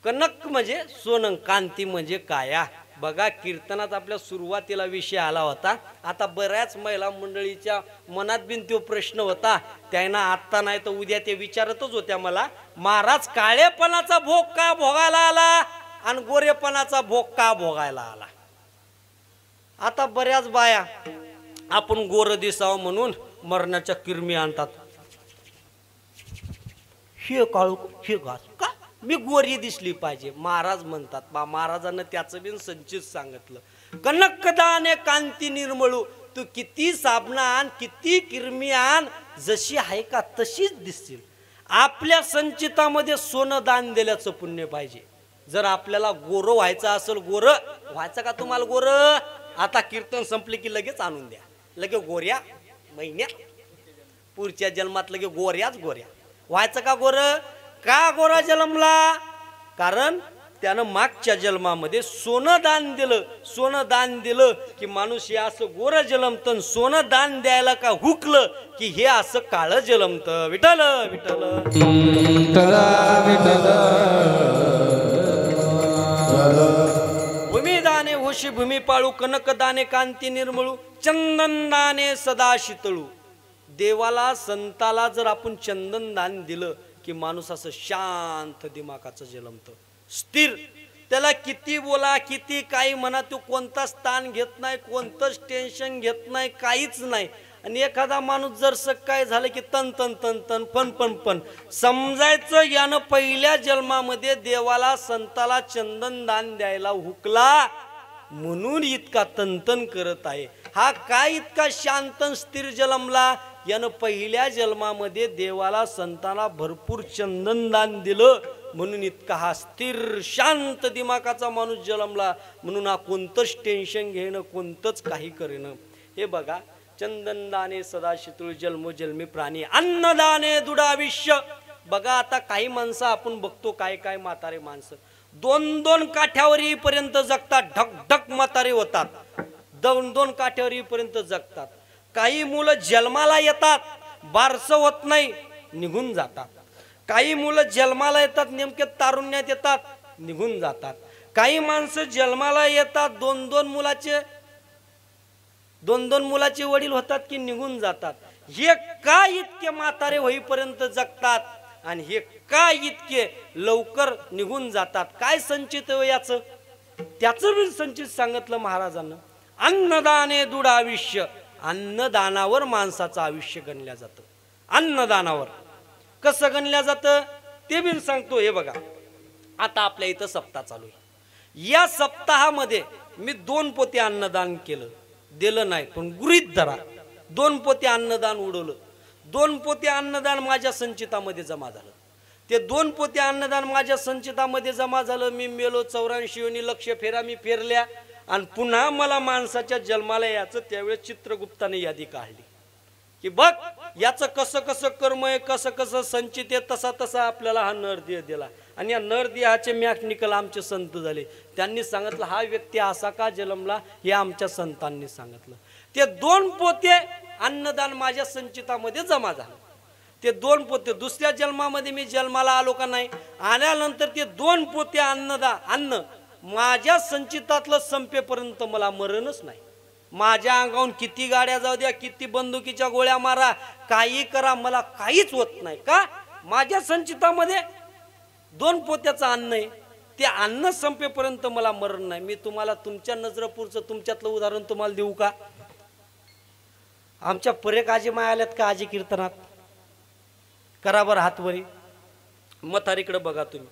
कनक म्हणजे सोनं, कांती म्हणजे काया. बघा कीर्तनात आपल्या सुरुवातीला विषय आला होता. आता बऱ्याच महिला मंडळीच्या मनात बिन तो प्रश्न होता, त्यांना आत्ता नाही तर उद्या ते विचारतच होत्या मला, महाराज काळेपणाचा भोग का भोगायला आला आणि गोरेपणाचा भोग का भोगायला आला? आता बऱ्याच बाया आपण गोर दिसावं म्हणून मरणाच्या किरमी आणतात. हे काळू हे घास का मी गोरी दिसली पाहिजे. महाराज म्हणतात, महाराजांना त्याचं बिन संचित सांगितलं, कनकदाने कांती निर्मळू. तू किती साबणा आण, किती किरमी आण, जशी आहे का तशीच दिसतील. आपल्या संचितामध्ये सोनं दान दिल्याचं पुण्य पाहिजे. जर आपल्याला गोरं व्हायचं असेल, गोरं व्हायचं का तुम्हाला? गोरं आता कीर्तन संपले की लगेच आणून द्या, लगे गोऱ्या महिन्या, पुढच्या जन्मात लगे गोऱ्याच गोऱ्या व्हायचं का? गोरं का गोरा जन्मला? कारण त्यानं मागच्या जन्मामध्ये सोनं दान दिलं. सोनं दान दिलं की माणूस हे असं गोरं जन्मतं. सोनं दान द्यायला का हुकलं की हे असं काळं जन्मतं. विठ्ठल विठ्ठल भूमिदाने होशी भूमी पाळू, कनकदाने कांती निर्मळू, चंदनदाने सदा शीतळू. देवाला संताला जर आपण चंदन दान दिलं की माणूस असं शांत दिमागाचं जन्मतं, स्थिर. त्याला किती बोला, किती काही म्हणा, तो कोणताच ताण घेत नाही, कोणतंच टेन्शन घेत नाही, काहीच नाही. आणि एखादा माणूस जर काय झालं की तन तन तन तन पण पण पण समजायचं यानं पहिल्या जन्मामध्ये देवाला संताला चंदन दान द्यायला हुकला म्हणून इतका तनतन करत आहे. हा काय इतका शांत स्थिर जन्मला? यानं पहिल्या जन्मामध्ये देवाला संतांना भरपूर चंदनदान दिलं म्हणून इतका हा स्थिर शांत दिमागाचा माणूस जन्मला. म्हणून हा कोणतंच टेन्शन घेणं, कोणतंच काही करणं. हे बघा, चंदनदाने सदा शीतळ, जन्मोजन्मी प्राणी, अन्नदाने दुडाविष्य. बघा आता काही माणसं आपण बघतो, काय काय म्हातारे माणसं 2-2 काठ्यावर येईपर्यंत जगतात, ढक ढक म्हातारे होतात, 2-2 काठ्यावर येईपर्यंत जगतात. काही मुलं जन्माला येतात, बारसं होत नाही, निघून जातात. काही मुलं जन्माला येतात, नेमके तारुण्यात येतात, निघून जातात. काही माणसं जन्माला येतात, 2-2 मुलाचे वडील होतात की निघून जातात. हे का इतके म्हातारे होईपर्यंत जगतात आणि हे का इतके लवकर निघून जातात? काय संचित याचं? त्याचं बी संचित सांगितलं महाराजांना. अन्नदाने दृढ आयुष्य. अन्नदानावर माणसाचं आयुष्य गणल्या जातं. अन्नदानावर कसं गणल्या जातं ते बी सांगतो. हे बघा, आता आपल्या इथं सप्ताह चालू आहे. या सप्ताहामध्ये मी 2 पोते अन्नदान केलं, दिलं नाही पण गृहीत धरा 2 पोते अन्नदान उडवलं. 2 पोते अन्नदान माझ्या संचितामध्ये जमा झालं. ते 2 पोते अन्नदान माझ्या संचितामध्ये जमा झालं. मी मेलो, 84 योनी लक्ष फेरा मी फेरल्या आणि पुन्हा मला माणसाच्या जन्माला याचं. त्यावेळेस चित्रगुप्ताने यादी काढली की बघ याचं कसं कसं कर्म आहे, कसं कसं संचित आहे, तसा तसा आपल्याला हा नरदेह दिला. आणि या नरदेहाचे मॅकनिकल आमचे संत झाले. त्यांनी सांगितलं हा व्यक्ती असा का जन्मला, हे आमच्या संतांनी सांगितलं. ते 2 पोते अन्नदान माझ्या संचितामध्ये जमा झालं. ते 2 पोते दुसऱ्या जन्मामध्ये मी जन्माला आलो का नाही, आल्यानंतर ते 2 पोते अन्न माझ्या संचितातलं संपेपर्यंत मला मरणच नाही. माझ्या अंगावरून किती गाड्या जाऊ द्या, किती बंदुकीच्या गोळ्या मारा, काही करा, मला काहीच होत नाही. का? माझ्या संचितामध्ये 2 पोत्याचं अन्न आहे. ते अन्न संपेपर्यंत मला मरण नाही. मी तुम्हाला तुमच्या नजरपूरचं तुमच्यातलं उदाहरण तुम्हाला देऊ का? आमच्या परेक आजी माय आल्यात का आजी कीर्तनात? करा बरं हातवरी. म्हातारीकडे बघा तुम्ही.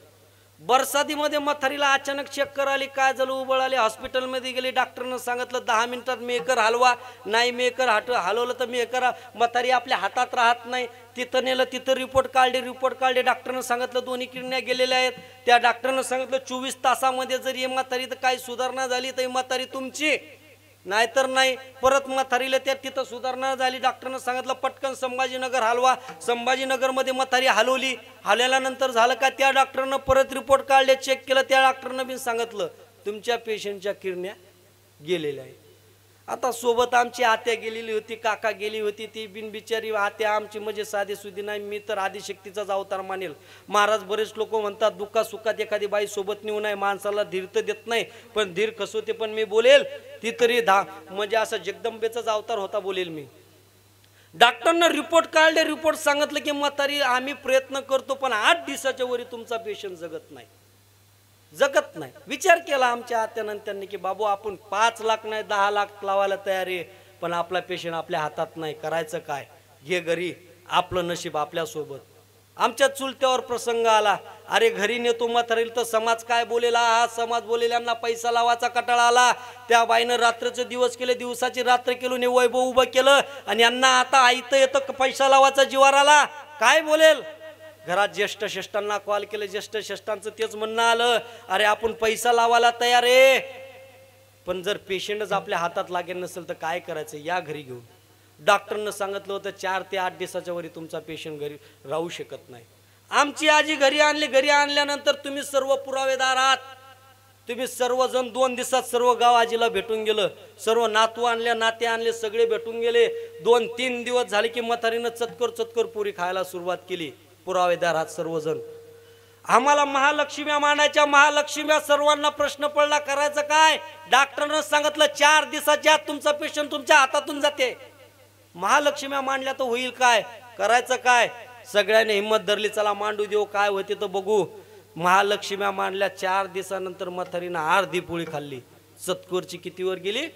बरसातीमध्ये म्हातारीला अचानक चक्कर आली, काय झालं, उबळ आली, हॉस्पिटलमध्ये गेली. डॉक्टरनं सांगितलं 10 मिनिटात मेकर हलवा. नाही मेकर हलवलं तर मेकर म्हातारी आपल्या हातात राहत नाही. तिथं नेलं, तिथं रिपोर्ट काढले. डॉक्टरनं सांगितलं 2 किडन्या गेलेल्या आहेत. त्या डॉक्टरनं सांगितलं 24 तासामध्ये जर ही म्हातारी तर काही सुधारणा झाली तर म्हातारी तुमची, नाहीतर नाही. परत म्हातारीला त्या तिथं सुधारणा झाली. डॉक्टरनं सांगितलं पटकन संभाजीनगर हलवा. संभाजीनगरमध्ये म्हातारी हलवली. हलवल्यानंतर झालं का, त्या डॉक्टरनं परत रिपोर्ट काढले, चेक केलं. त्या डॉक्टरनं बी सांगितलं तुमच्या पेशंटच्या किडन्या गेलेल्या आहेत. आता सोबत आमची आत्या गेलेली होती, काका गेली होती. ती बिनबिचारी आत्या आमची म्हणजे साधी सुधी नाही. मी तर आदिशक्तीचाच अवतार मानेल. महाराज बरेच लोक म्हणतात दुःखात सुखात एखादी बाई सोबत नेऊ नये, माणसाला धीर तर देत नाही, पण धीर कसं होते. पण मी बोलेल ती तरी म्हणजे असं जगदंबेचाच अवतार होता बोलेल मी. डॉक्टरनं रिपोर्ट काढले. रिपोर्ट सांगितलं की म्हातारी आम्ही प्रयत्न करतो पण 8 दिवसाच्या वरी तुमचा पेशंट जगत नाही. विचार केला आमच्या आत्यानं त्यांनी की बाबू आपण 5 लाख नाही 10 लाख लावायला तयार आहे, पण आपला पेशंट आपल्या हातात नाही, करायचं काय, घे घरी, आपलं नशीब आपल्यासोबत. आमच्या चुलत्यावर प्रसंग आला. अरे घरी नेतो म्हातारीला तर समाज काय बोलेला, हा समाज बोलेल्यांना पैसा लावायचा कटाळा आला. त्या बाईनं रात्रीचे दिवस केले, दिवसाची रात्र केलं, वैभव उभं केलं आणि यांना आता आयतं येतं पैसा लावायचा जीवार आला. काय बोलेल. घरात ज्येष्ठ श्रेष्ठांना कॉल केले. ज्येष्ठ श्रेष्ठांचं तेच म्हणणं आलं, अरे आपण पैसा लावायला तयार आहे, पण जर पेशंटच आपल्या हातात लागेल नसेल तर काय करायचं, या घरी घेऊन. डॉक्टरनं सांगितलं होतं 4 ते 8 दिवसाच्या वरी तुमचा पेशंट घरी राहू शकत नाही. आमची आजी घरी आणली. घरी आणल्यानंतर तुम्ही सर्व पुरावेदार आहात. तुम्ही सर्वजण 2 दिवसात सर्व गाव आजीला भेटून गेलं. सर्व नातू आणले, नाते आणले, सगळे भेटून गेले. 2-3 दिवस झाले की म्हातारीनं चतकर पुरी खायला सुरुवात केली. पुरावेदार आहात सर्वजण. आम्हाला महालक्ष्म्या मानायच्या. महालक्ष्म्या सर्वांना प्रश्न पडला, करायचं काय. डॉक्टरनं सांगितलं 4 दिवसाच्या आत तुमचा पेशंट तुमच्या हातातून जाते. महालक्ष्म्या मांडल्या तर होईल काय, करायचं काय. सगळ्यांनी हिंमत धरली, चला मांडू देऊ, काय होते तर बघू. महालक्ष्म्या मांडल्या. 4 दिवसानंतर म्हातारीनं अर्धी पोळी खाल्ली. सतकोरची कितीवर गेली,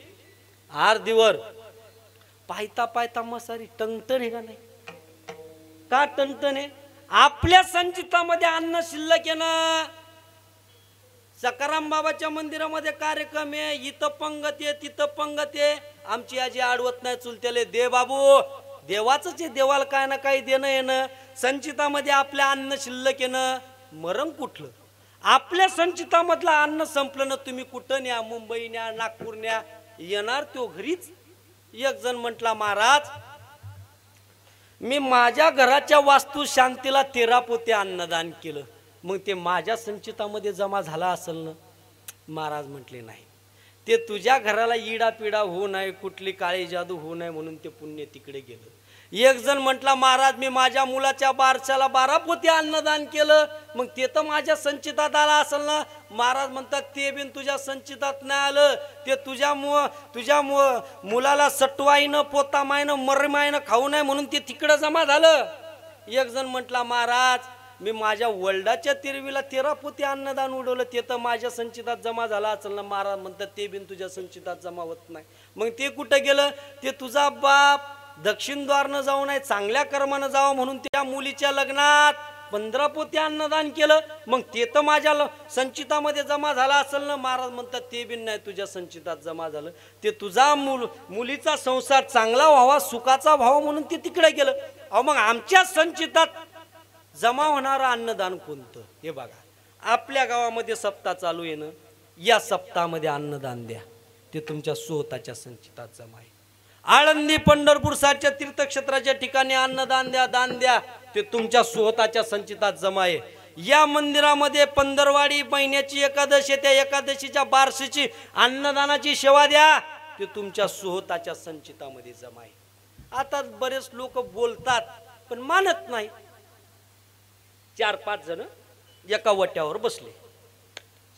अर्धीवर. पायता पायता मसारी टंगटण आहे का नाही, का टंगटण आहे. आपल्या संचितामध्ये अन्न शिल्लक आहे ना. सकाराम बाबाच्या मंदिरामध्ये कार्यक्रम आहे, इथं पंगत आहे, तिथं पंगत आहे. आमची आजी आडवत नाही चुलत्याले, दे बाबू, देवाचंच आहे, देवाला काय ना काही देणं येणं. संचितामध्ये आपल्या अन्न शिल्लक येणं, मरण कुठलं. आपल्या संचितामधलं अन्न संपलं ना, तुम्ही कुठं न्या, मुंबई न्या, नागपूर न्या, येणार तो घरीच. एक जण म्हटला, महाराज मी माझ्या घराच्या वास्तू शांतीला 13 पोते अन्नदान केलं, मग ते माझ्या संचितामध्ये जमा झाला असेल ना. महाराज म्हटले नाही, ते तुझ्या घराला इडा पिडा होऊ नये, कुठली काळी जादू होऊ नये म्हणून ते पुण्य तिकडे गेलं. एक जण म्हटला, महाराज मी माझ्या मुलाच्या बारशाला 12 पोते अन्नदान केलं, मग ते तर माझ्या संचितात आला असेल ना. महाराज म्हणतात ते बिन तुझ्या संचितात नाही आलं, ते तुझ्या मुलाला सटवाईनं पोतामायनं मरमायनं खाऊ नये म्हणून ते तिकडं जमा झालं. एक जण म्हटला, महाराज मी माझ्या वल्डाच्या तिरवीला 13 पोते अन्नदान उडवलं, ते तर माझ्या संचितात जमा झाला असेल ना. महाराज म्हणतात ते बिन तुझ्या संचितात जमा होत नाही. मग ते कुठं गेलं, ते तुझा बाप दक्षिण द्वारनं जाऊ नये, चांगल्या कर्मानं जावं म्हणून त्या मुलीच्या लग्नात 15 पोते अन्नदान केलं, मग ते तर माझ्या संचितामध्ये जमा झाला असेल ना. महाराज म्हणतात ते बिन नाही तुझ्या संचितात जमा झालं, ते तुझा मुलीचा संसार चांगला व्हावा, सुखाचा व्हावा म्हणून ते तिकडे गेलं. अहो मग आमच्या संचितात जमा होणारं अन्नदान कोणतं. हे बघा, आपल्या गावामध्ये सप्ताह चालू आहे ना, या सप्ताहामध्ये अन्नदान द्या, ते तुमच्या स्वतःच्या संचितात जमा आहे. आळंदी पंढरपूर सारख्या तीर्थक्षेत्राच्या ठिकाणी अन्नदान द्या, दान द्या, ते तुमच्या स्वतःच्या संचितात जमा आहे. या मंदिरामध्ये पंधरवाडी महिन्याची एकादशी, त्या एकादशीच्या बारशीची अन्नदानाची सेवा द्या, ते तुमच्या स्वतःच्या संचितामध्ये जमा आहे. आता बरेच लोक बोलतात पण मानत नाही. 4-5 जण एका वट्यावर बसले,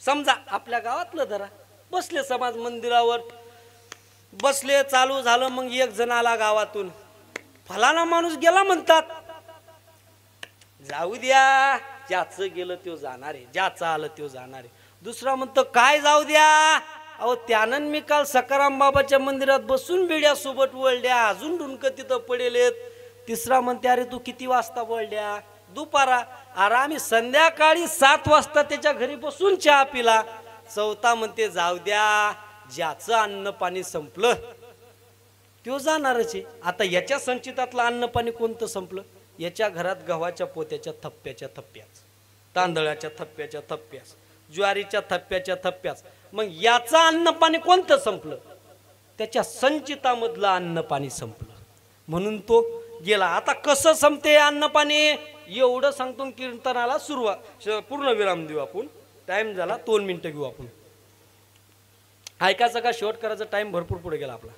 समजा आपल्या गावातलं धरा, बसले समाज मंदिरावर बसले, चालू झालं. मग एक जण आला गावातून, फलाना माणूस गेला म्हणतात. जाऊ द्या, ज्याचं गेलं त्यो जाणार आहे, ज्याचं आलं त्यो जाणार आहे. दुसरा म्हणतो काय जाऊ द्या, अहो त्यानं मी काल सकाराम बाबाच्या मंदिरात बसून बिड्या सोबत वळल्या, अजून डुनकं तिथं पडेलेत. तिसरा म्हणते अरे तू किती वाजता वळल्या, दुपारा. अरे आम्ही संध्याकाळी 7 वाजता त्याच्या घरी बसून चहा पिला. चौथा म्हणते जाऊ द्या, ज्याचं अन्न पाणी संपलं तो जाणारच आहे. आता याच्या संचितातलं अन्न पाणी कोणतं संपलं? याच्या घरात गव्हाच्या पोत्याच्या थप्प्याच्या थप्प्याच, तांदळाच्या थप्प्याच्या थप्प्याच, ज्वारीच्या थप्प्याच्या थप्प्याच. मग याचं अन्न पाणी कोणतं संपलं? त्याच्या संचितामधलं अन्न पाणी संपलं, म्हणून तो गेला. आता कसं संपते अन्न पाणी एवढं सांगतो. कीर्तनाला सुरुवात पूर्ण विराम देऊ आपण. टाइम झाला, 2 मिनिटं घेऊ आपण. ऐकायचं का शेवट करायचा? टाइम भरपूर पुढे गेला आपला.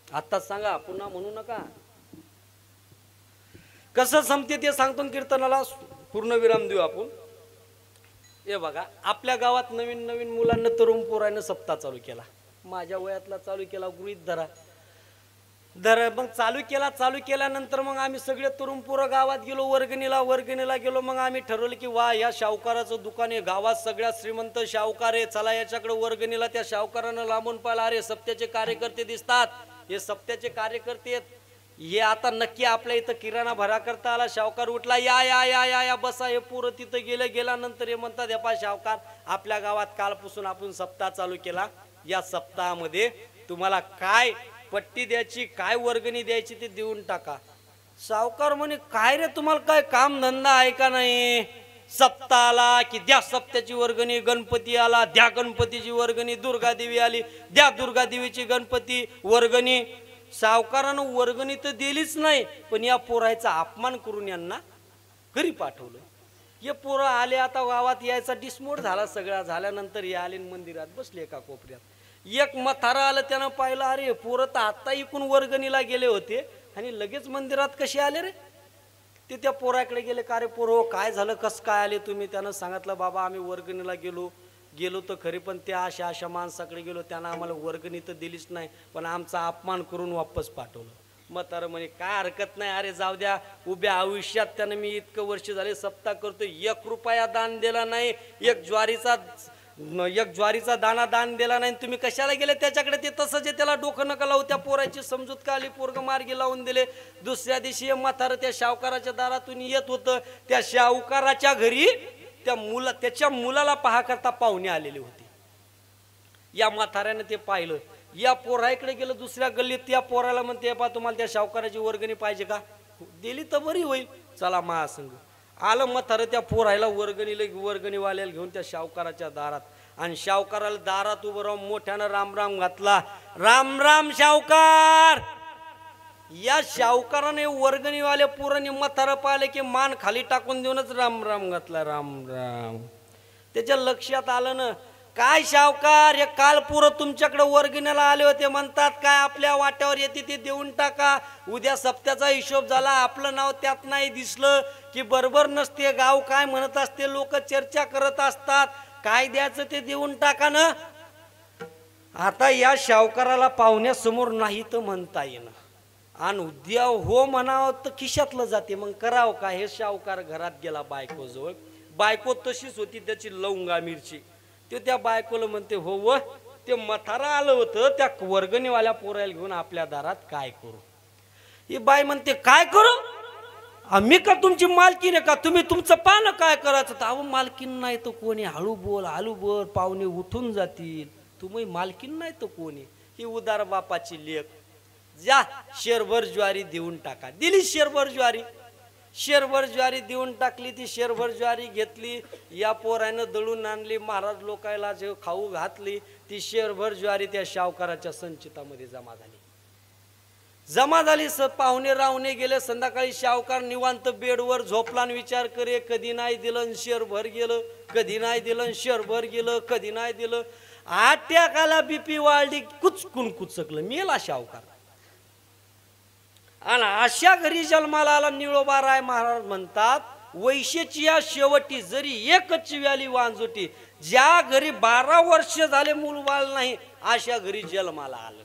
आत्ताच सांगा, पुन्हा म्हणू नका. कसं संपते ते सांगतो. कीर्तनाला पूर्ण विराम देऊ आपण. हे बघा, आपल्या गावात नवीन नवीन मुलांना, तरुण पोरानं सप्ताह चालू केला. माझ्या वयातला चालू केला, गृहीत धरा. मग चालू केल्यानंतर मग आम्ही सगळे तरुण पोरं गावात गेलो, वर्गणीला गेलो. मग आम्ही ठरवलं की वा, या शाहूकाराचं दुकान आहे, गावात सगळ्यात श्रीमंत शाहूकार आहे, चला याच्याकडे वर्गणीला. त्या शाहूकारानं लांबून पाहिला, अरे सप्त्याचे कार्यकर्ते दिसतात, हे सप्त्याचे कार्यकर्ते आहेत, हे आता नक्की आपल्या इथं किराणा भरा करता आला. शाहूकार उठला, या या या या या बसा. हे पोरं तिथं गेल्यानंतर हे म्हणतात, हे पा शाहूकार, आपल्या गावात कालपासून आपण सप्ताह चालू केला. या सप्ताहामध्ये तुम्हाला काय पट्टी द्यायची, काय वर्गणी द्यायची ते देऊन टाका. सावकार म्हणे, काय रे, तुम्हाला काय काम धंदा आहे का नाही? सप्ताह आला की द्या सप्त्याची वर्गणी, गणपती आला द्या गणपतीची वर्गणी, दुर्गा देवी आली द्या दुर्गा देवीची गणपती वर्गणी. सावकारानं वर्गणी तर दिलीच नाही, पण या पोराचा अपमान करून यांना घरी पाठवलं. हे पोरं आले, आता गावात यायचा डिसमोड झाला. सगळा झाल्यानंतर हे आले मंदिरात बसले एका कोपऱ्यात. एक म्हातारा आलं, त्यानं पाहिलं, अरे पोरं तर आता इकून वर्गणीला गेले होते आणि लगेच मंदिरात कसे आले रे? ते त्या पोराकडे गेले, का रे पोरो, काय झालं, कसं काय आले तुम्ही? त्यानं सांगितलं, बाबा आम्ही वर्गणीला गेलो तर खरी, पण त्या अशा माणसाकडे गेलो, त्यानं आम्हाला वर्गणी तर दिलीच नाही, पण आमचा अपमान करून वापस पाठवलं. म्हातारं म्हणे, काय हरकत नाही, अरे जाऊ द्या, उभ्या आयुष्यात त्यानं मी इतकं वर्ष झाले सप्ताह करतो, 1 रुपया दान दिला नाही, एक ज्वारीचा दाना दान दिला नाही. तुम्ही कशाला गेले त्याच्याकडे? ते तसंच आहे, त्याला डोकं नका लावू. त्या पोराची समजूत का आली, पोरग मार्गी लावून दिले. दुसऱ्या दिवशी म्हातारं त्या शाहूकाराच्या दारातून येत होतं. त्या शाहूकाराच्या घरी त्याच्या मुलाला पहा करता पाहुणे आलेले होते. या म्हाताऱ्यानं ते पाहिलं, या पोराकडे गेलं दुसऱ्या गल्लीत. त्या पोराला म्हणते, पा तुम्हाला त्या शाहूकाराची वर्गणी पाहिजे का? दिली तर बरी होईल, चला महासंघ. आलं म्हातारं त्या पोरायला वर्गणीवाल्याला घेऊन त्या शाहूकाराच्या दारात. आणि शाहूकाराला दारात उभं राहून मोठ्यानं राम राम घातला. राम राम शाहूकार. या शाहूकाराने वर्गणीवाले पोरांनी म्हातारं पाहिले की मान खाली टाकून देऊनच राम राम घातला. राम राम. त्याच्या लक्षात आलं ना, काय शाहूकार, हे काल पोरं तुमच्याकडे वर्गणीला आले होते, म्हणतात काय आपल्या वाट्यावर येते ते देऊन टाका. उद्या सप्त्याचा हिशोब झाला, आपलं नाव त्यात नाही दिसलं की बरोबर नसते. गाव काय म्हणत असते, लोक चर्चा करत असतात, काय द्यायचं ते देऊन टाका ना. आता या शाहूकाराला पाहुण्यासमोर नाही तर म्हणता येणं, आणि उद्या हो म्हणावं तर खिशातलं जाते. मग करावं का? हे शाहूकार घरात गेला बायकोजवळ. बायको तशीच होती, त्याची लवंगा मिरची. ते त्या बायकोला म्हणते, हो व ते म्हातारा आलं होतं त्या वर्गणीवाल्या पोरायला घेऊन आपल्या दारात, काय करू? ही बाई म्हणते, काय करू? आम्ही का तुमची मालकीन आहे का? तुम्ही तुमचं पानं काय करायचं? तर अहो मालकीन नाही तर कोणी, हळू बोल, पाहुणे उठून जातील. तुम्ही मालकीन नाही तर कोणी? ही उदार बापाची लेक. जा शेरभर ज्वारी देऊन टाका. दिली शेरभर ज्वारी देऊन टाकली. ती शेरभर ज्वारी घेतली, या पोरानं दळून आणली, महाराज लोकायला जे खाऊ घातली. ती शेरभर ज्वारी त्या शाहूकाराच्या संचितामध्ये जमा झाली. पाहुणे रावणे गेले. संध्याकाळी शाहूकार निवांत बेडवर झोपला आणि विचार करे, कधी नाही दिलं शेरभर गेलं, कधी नाही दिलं शेरभर गेलं, कधी नाही दिलं. आट्याकाला बीपी वाढली, कुचकलं, मेला शाहूकार. आणि अशा घरी जन्माला आला निळोबाराय महाराज म्हणतात, वैशेची या शेवटी जरी एकच व्याली वांजोटी, ज्या घरी 12 वर्ष झाले मूल बाळ नाही अशा घरी जन्माला आलं.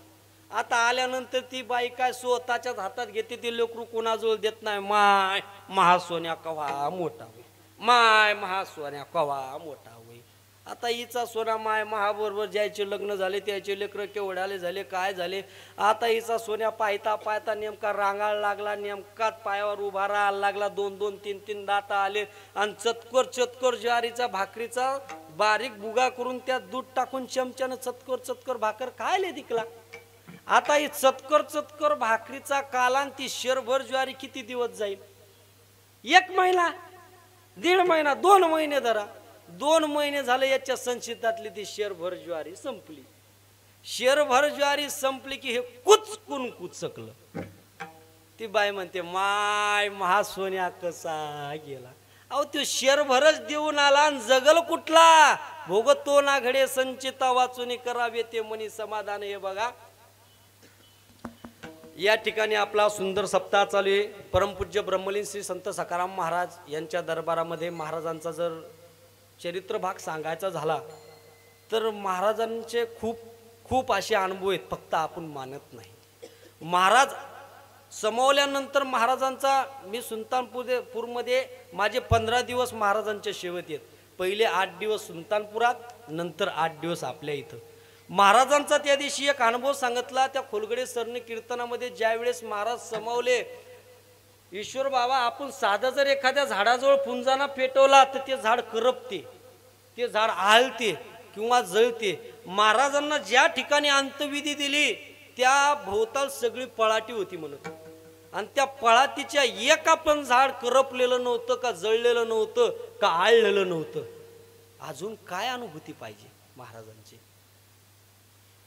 आता आल्यानंतर ती बाई काय स्वतःच्याच हातात घेते, ती लेकरू कोणाजवळ देत नाही. माय महासोन्या कवा मोठा होई, माय महासोन्या कवा मोठा होई. आता हिचा सोना माय महाबरोबर ज्याचे लग्न झाले त्याचे लेकरं केवढाले झाले काय झाले. आता हिचा सोन्या पायता पायता नेमका रांगायला लागला, नेमकाच पायावर उभा राहायला लागला. 2-2 3-3 दात आले आणि चतकोर चतकोर ज्वारीचा भाकरीचा बारीक बुगा करून त्यात दूध टाकून चमच्यानं चतकोर चतकोर भाकर खायले दिकला. आता ही चतकोर चतकोर भाकरीचा कालान ती शेरभर ज्वारी किती दिवस जाईल? 1 महिना, 1.5 महिना, 2 महिने धरा. 2 महिने झाले याच्या संचितातली ती शेरभर ज्वारी संपली. शेरभर ज्वारी संपली की हे कुचकून कुचकलं. ती बाई म्हणते माय महासोन्या कसा गेला. अहो तो शेरभरच देऊन आला आणि जगल कुठला? भोगतो ना घडे संचिता वाचून करावे ते मनी समाधान. हे बघा या ठिकाणी आपला सुंदर सप्ताह चालू आहे. परमपूज्य ब्रह्मलीन श्री संत सखाराम महाराज यांच्या दरबारामध्ये महाराजांचा जर चरित्र भाग सांगायचा झाला तर महाराजांचे खूप खूप असे अनुभव आहेत, फक्त आपण मानत नाही. महाराज समवल्यानंतर महाराजांचा मी सुलतानपूरमध्ये माझे 15 दिवस महाराजांच्या सेवेत आहेत. पहिले 8 दिवस सुलतानपुरात, नंतर 8 दिवस आपल्या इथं. महाराजांचा त्या दिवशी एक अनुभव सांगितला. त्या खोलगडे सरने कीर्तनामध्ये ज्या वेळेस महाराज समवले, ईश्वर बाबा आपण साधा जर एखाद्या झाडाजवळ पुंजाना पेटवला तर ते झाड करपते, ते झाड आळते किंवा जळते. महाराजांना ज्या ठिकाणी अंतविधी दिली त्या भोवताल सगळी पळाटी होती म्हणत, आणि त्या पळाटीच्या एका पण झाड करपलेलं नव्हतं का, जळलेलं नव्हतं का, आळलेलं नव्हतं. अजून काय अनुभूती पाहिजे महाराजांची,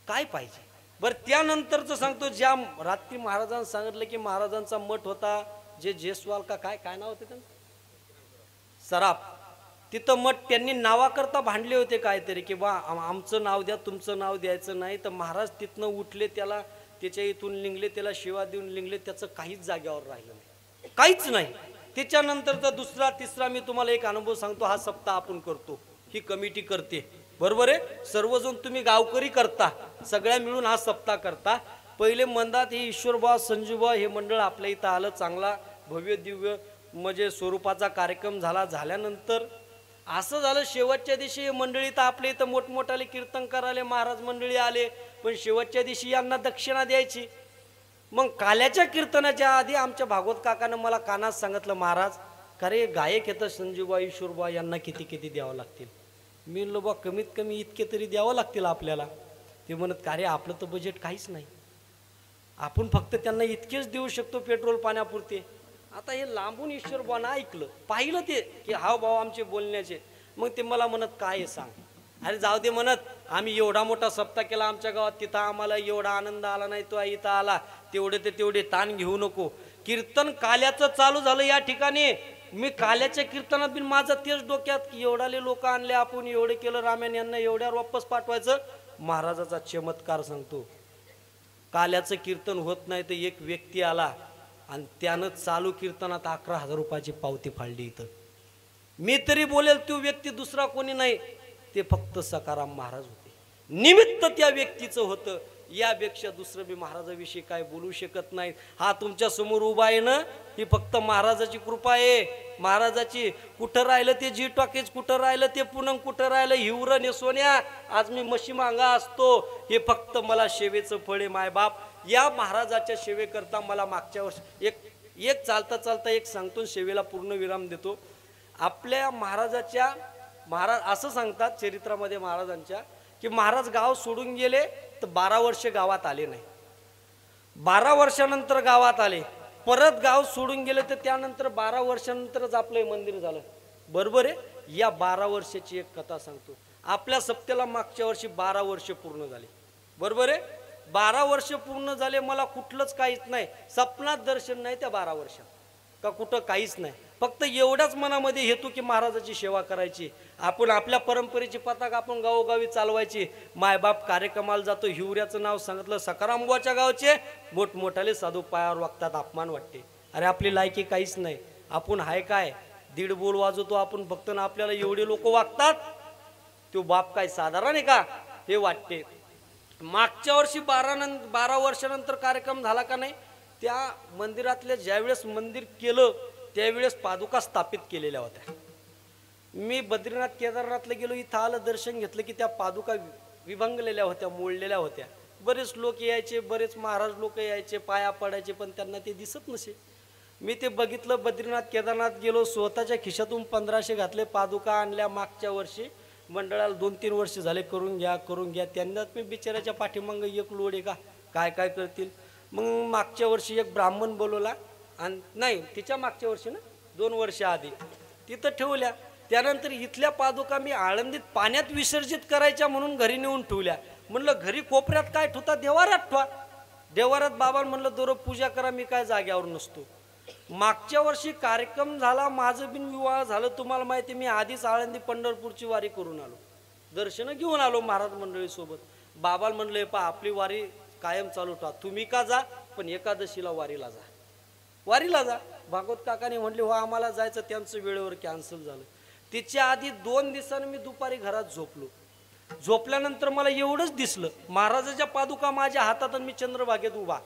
काय पाहिजे बरं? त्यानंतरच सांगतो, ज्या रात्री महाराजांनी सांगितलं की महाराजांचा मठ होता जे जेसवाल का काय काय नाव होते त्यांचं, सराफ, तिथं मठ त्यांनी नावाकरता भांडले होते काहीतरी की बा आमचं नाव द्या, तुमचं नाव द्यायचं नाही. तर महाराज तिथनं उठले, त्याला त्याच्या इथून लिंगले, त्याला शिवा देऊन लिंगले, त्याचं काहीच जाग्यावर राहिलं नाही, काहीच नाही. त्याच्यानंतरचा दुसरा तिसरा मी तुम्हाला एक अनुभव सांगतो. हा सप्ताह आपण करतो, ही कमिटी करते, बरोबर आहे. सर्वजण तुम्ही गावकरी करता, सगळ्या मिळून हा सप्ताह करता. पहिले मंदात हे ईश्वरबा संजूबा हे मंडळ आपल्या इथं आलं, चांगला भव्य दिव्य म्हणजे स्वरूपाचा कार्यक्रम झाला. झाल्यानंतर असं झालं शेवटच्या दिवशी हे मंडळी तर आपल्या इथं मोठमोठाले कीर्तन करायला महाराज मंडळी आले, पण शेवटच्या दिवशी यांना दक्षिणा द्यायची. मग काल्याच्या कीर्तनाच्या आधी आमच्या भागवत काकानं मला कानात सांगितलं, महाराज का रे गायक येतं संजूबा ईश्वरबा यांना किती किती द्यावं लागतील. मी म्हणलो बा कमीत कमी इतके तरी द्यावं लागतील आपल्याला. ते म्हणत का रे आपलं तर बजेट काहीच नाही, आपण फक्त त्यांना इतकेच देऊ शकतो पेट्रोल पाण्यापुरते. आता हे लांबून ईश्वरबानं ऐकलं, पाहिलं ते की हाव भाव आमचे बोलण्याचे. मग ते मला म्हणत काय आहे सांग. अरे जाऊ दे म्हणत, आम्ही एवढा मोठा सप्ताह केला आमच्या गावात, तिथं आम्हाला एवढा आनंद आला नाही, तो इथं आला, तेवढे ते तेवढे ताण घेऊ नको. कीर्तन काल्याचं चालू झालं या ठिकाणी. मी काल्याच्या कीर्तनात बिन माझं तेच डोक्यात की एवढाले लोक आणले आपण, एवढे केलं रामायण, यांना एवढ्या वापस पाठवायचं. महाराजाचा चमत्कार सांगतो, काल्याचं कीर्तन होत नाही तर एक व्यक्ती आला आणि त्यानं चालू कीर्तनात 11,000 रुपयाची पावती फाडली. इथं मी तरी बोलेल तो व्यक्ती दुसरा कोणी नाही, ते फक्त सखाराम महाराज होते. निमित्त त्या व्यक्तीचं होतं, यापेक्षा दुसरं मी महाराजाविषयी काय बोलू शकत नाही. हा तुमच्या समोर उभा आहे ना, ही फक्त महाराजाची कृपा आहे. महाराजाची कुठं राहिलं ते जी टॉकीज, कुठं राहिलं ते पूनम, कुठं राहिलं हिवर ने सोन्या, आज मी मशी मांगा असतो, हे फक्त मला सेवेचं फळ आहे. मायबाप या महाराजाच्या सेवेकरता मला मागच्या वर्षी एक चालता चालता एक सांगतो, सेवेला पूर्ण विराम देतो. आपल्या महाराजाच्या महाराज असं सांगतात चरित्रामध्ये महाराजांच्या की महाराज गाव सोडून गेले तर 12 वर्ष गावात आले नाही. 12 वर्षानंतर गावात आले, परत गाव सोडून गेले तर त्यानंतर 12 वर्षानंतरच आपलं मंदिर झालं. बरोबर आहे. या 12 वर्षाची एक कथा सांगतो. आपल्या सप्त्याला मागच्या वर्षी 12 वर्ष पूर्ण झाले, बरोबर आहे. 12 वर्ष पूर्ण झाले, मला कुठलंच काहीच नाही, स्वप्नात दर्शन नाही त्या 12 वर्षात का कुठं काहीच नाही. फक्त एवढाच मनामध्ये हेतू की महाराजाची सेवा करायची, आपण आपल्या परंपरेची पताक आपण गावोगावी चालवायची. मायबाप कार्यक्रमाला जातो, हिवऱ्याचं नाव सांगितलं, सखारामबुवाच्या गावचे मोठमोठाले साधू पायावर वागतात, अपमान वाटते. अरे आपली लायकी काहीच नाही, आपण हाय काय, 1.5 बोल वाजवतो आपण फक्त, ना आपल्याला एवढे लोक वागतात, तो बाप काय साधारण आहे का हे वाटते. मागच्या वर्षी 12 वर्षानंतर कार्यक्रम झाला का नाही, त्या मंदिरातल्या ज्यावेळेस मंदिर केलं त्यावेळेस पादुका स्थापित केलेल्या होत्या. मी बद्रीनाथ केदारनाथला गेलो, इथं आलं दर्शन घेतलं की त्या पादुका विभंगलेल्या होत्या, मोडलेल्या होत्या. बरेच लोक यायचे, बरेच महाराज लोक यायचे, पाया पडायचे, पण त्यांना ते दिसत नसे. मी ते बघितलं. बद्रीनाथ केदारनाथ गेलो, स्वतःच्या खिशातून 1500 घातले, पादुका आणल्या. मागच्या वर्षी मंडळाला 2-3 वर्ष झाले, करून घ्या. त्यांनाच मी बिचाराच्या पाठीमागं एक लोड आहे का, काय करतील. मग मागच्या वर्षी एक ब्राह्मण बोलवला, आणि नाही तिच्या मागच्या वर्षी ना 2 वर्ष आधी तिथं ठेवल्या. त्यानंतर इथल्या पादुका मी आळंदीत पाण्यात विसर्जित करायच्या म्हणून घरी नेऊन ठेवल्या. म्हणलं घरी कोपऱ्यात काय ठेवता, देवारात ठेवा. देवारात बाबा म्हणलं दररोज पूजा करा, मी काय जाग्यावर नसतो. मागच्या वर्षी कार्यक्रम झाला, माझं बिन विवाह झालं. तुम्हाला माहिती, मी आधीच आळंदी पंढरपूरची वारी करून आलो, दर्शनं घेऊन आलो महाराज मंडळीसोबत. बाबाला म्हणलं पा आपली वारी कायम चालू ठेवा, तुम्ही का जा, पण एकादशीला वारीला जा. भागवत काकाने म्हणले हो आम्हाला जायचं, त्यांचं वेळेवर कॅन्सल झालं. तिच्या आधी 2 दिवसांनी मी दुपारी घरात झोपलो. झोपल्यानंतर मला एवढंच दिसलं, महाराजाच्या पादुका माझ्या हातात आणि मी चंद्रभागेत उभा.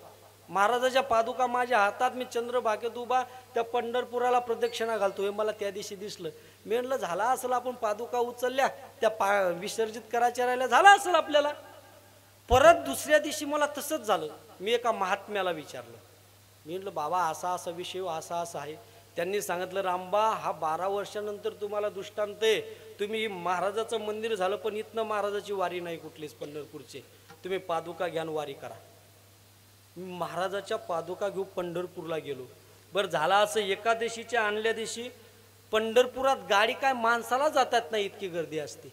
महाराजाच्या पादुका माझ्या हातात, मी चंद्रभागेत उभा, त्या पंढरपुराला प्रदक्षिणा घालतोय. मला त्या दिवशी दिसलं. मी म्हणलं झाला असेल आपण पादुका उचलल्या, त्या विसर्जित करायच्या राहिल्या, झाला असेल आपल्याला. परत दुसऱ्या दिवशी मला तसंच झालं. मी एका महात्म्याला विचारलं, मी म्हटलं बाबा असा विषय असा आहे. त्यांनी सांगितलं रामबा हा 12 वर्षानंतर तुम्हाला दृष्टांत आहे. तुम्ही महाराजाचं मंदिर झालं, पण इथनं महाराजाची वारी नाही कुठलीच पंढरपूरची. तुम्ही पादुका घ्यान वारी करा. मी महाराजाच्या पादुका घेऊ पंढरपूरला गेलो. बरं झाला असं, एकादशीच्या आणल्या दिवशी पंढरपुरात गाडी काय माणसाला जातात नाही, इतकी गर्दी असते.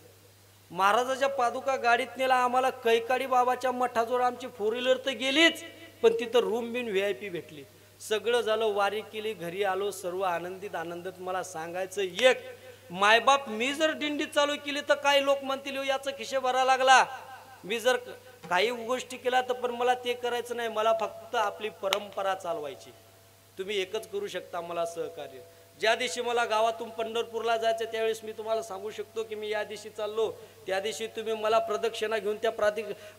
महाराजाच्या पादुका गाडीत नेला आम्हाला. कैकाडी बाबाच्या मठाजवळ आमची 4 व्हीलर तर गेलीच, पण तिथं रूम बिन VIP भेटली. सगळं झालं, वारी केली, घरी आलो, सर्व आनंदित. मला सांगायचं एक, मायबाप मी जर दिंडी चालू केली तर काही लोक म्हणतील याचं खिशे भरा लागला. मी जर काही गोष्टी केल्या तर पण मला ते करायचं नाही. मला फक्त आपली परंपरा चालवायची. तुम्ही एकच करू शकता मला सहकार्य. ज्या दिवशी मला गावातून पंढरपूरला जायचं त्यावेळेस मी तुम्हाला सांगू शकतो की मी या दिवशी चाललो, त्या दिवशी तुम्ही मला प्रदक्षिणा घेऊन त्या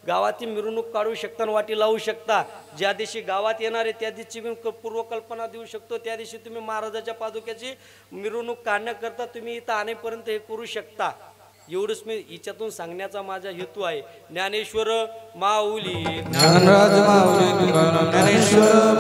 गावाची मिरवणूक काढू शकता, वाटी लावू शकता. ज्या दिवशी गावात येणार आहे त्या दिवशी मी पूर्वकल्पना देऊ शकतो. त्या दिवशी तुम्ही महाराजाच्या पादुक्याची मिरवणूक काढण्याकरता तुम्ही इथं आणेपर्यंत हे करू शकता. एवढंच मी हिच्यातून सांगण्याचा माझा हेतू आहे. ज्ञानेश्वर माऊली ज्ञानराज माऊली ज्ञानेश्वर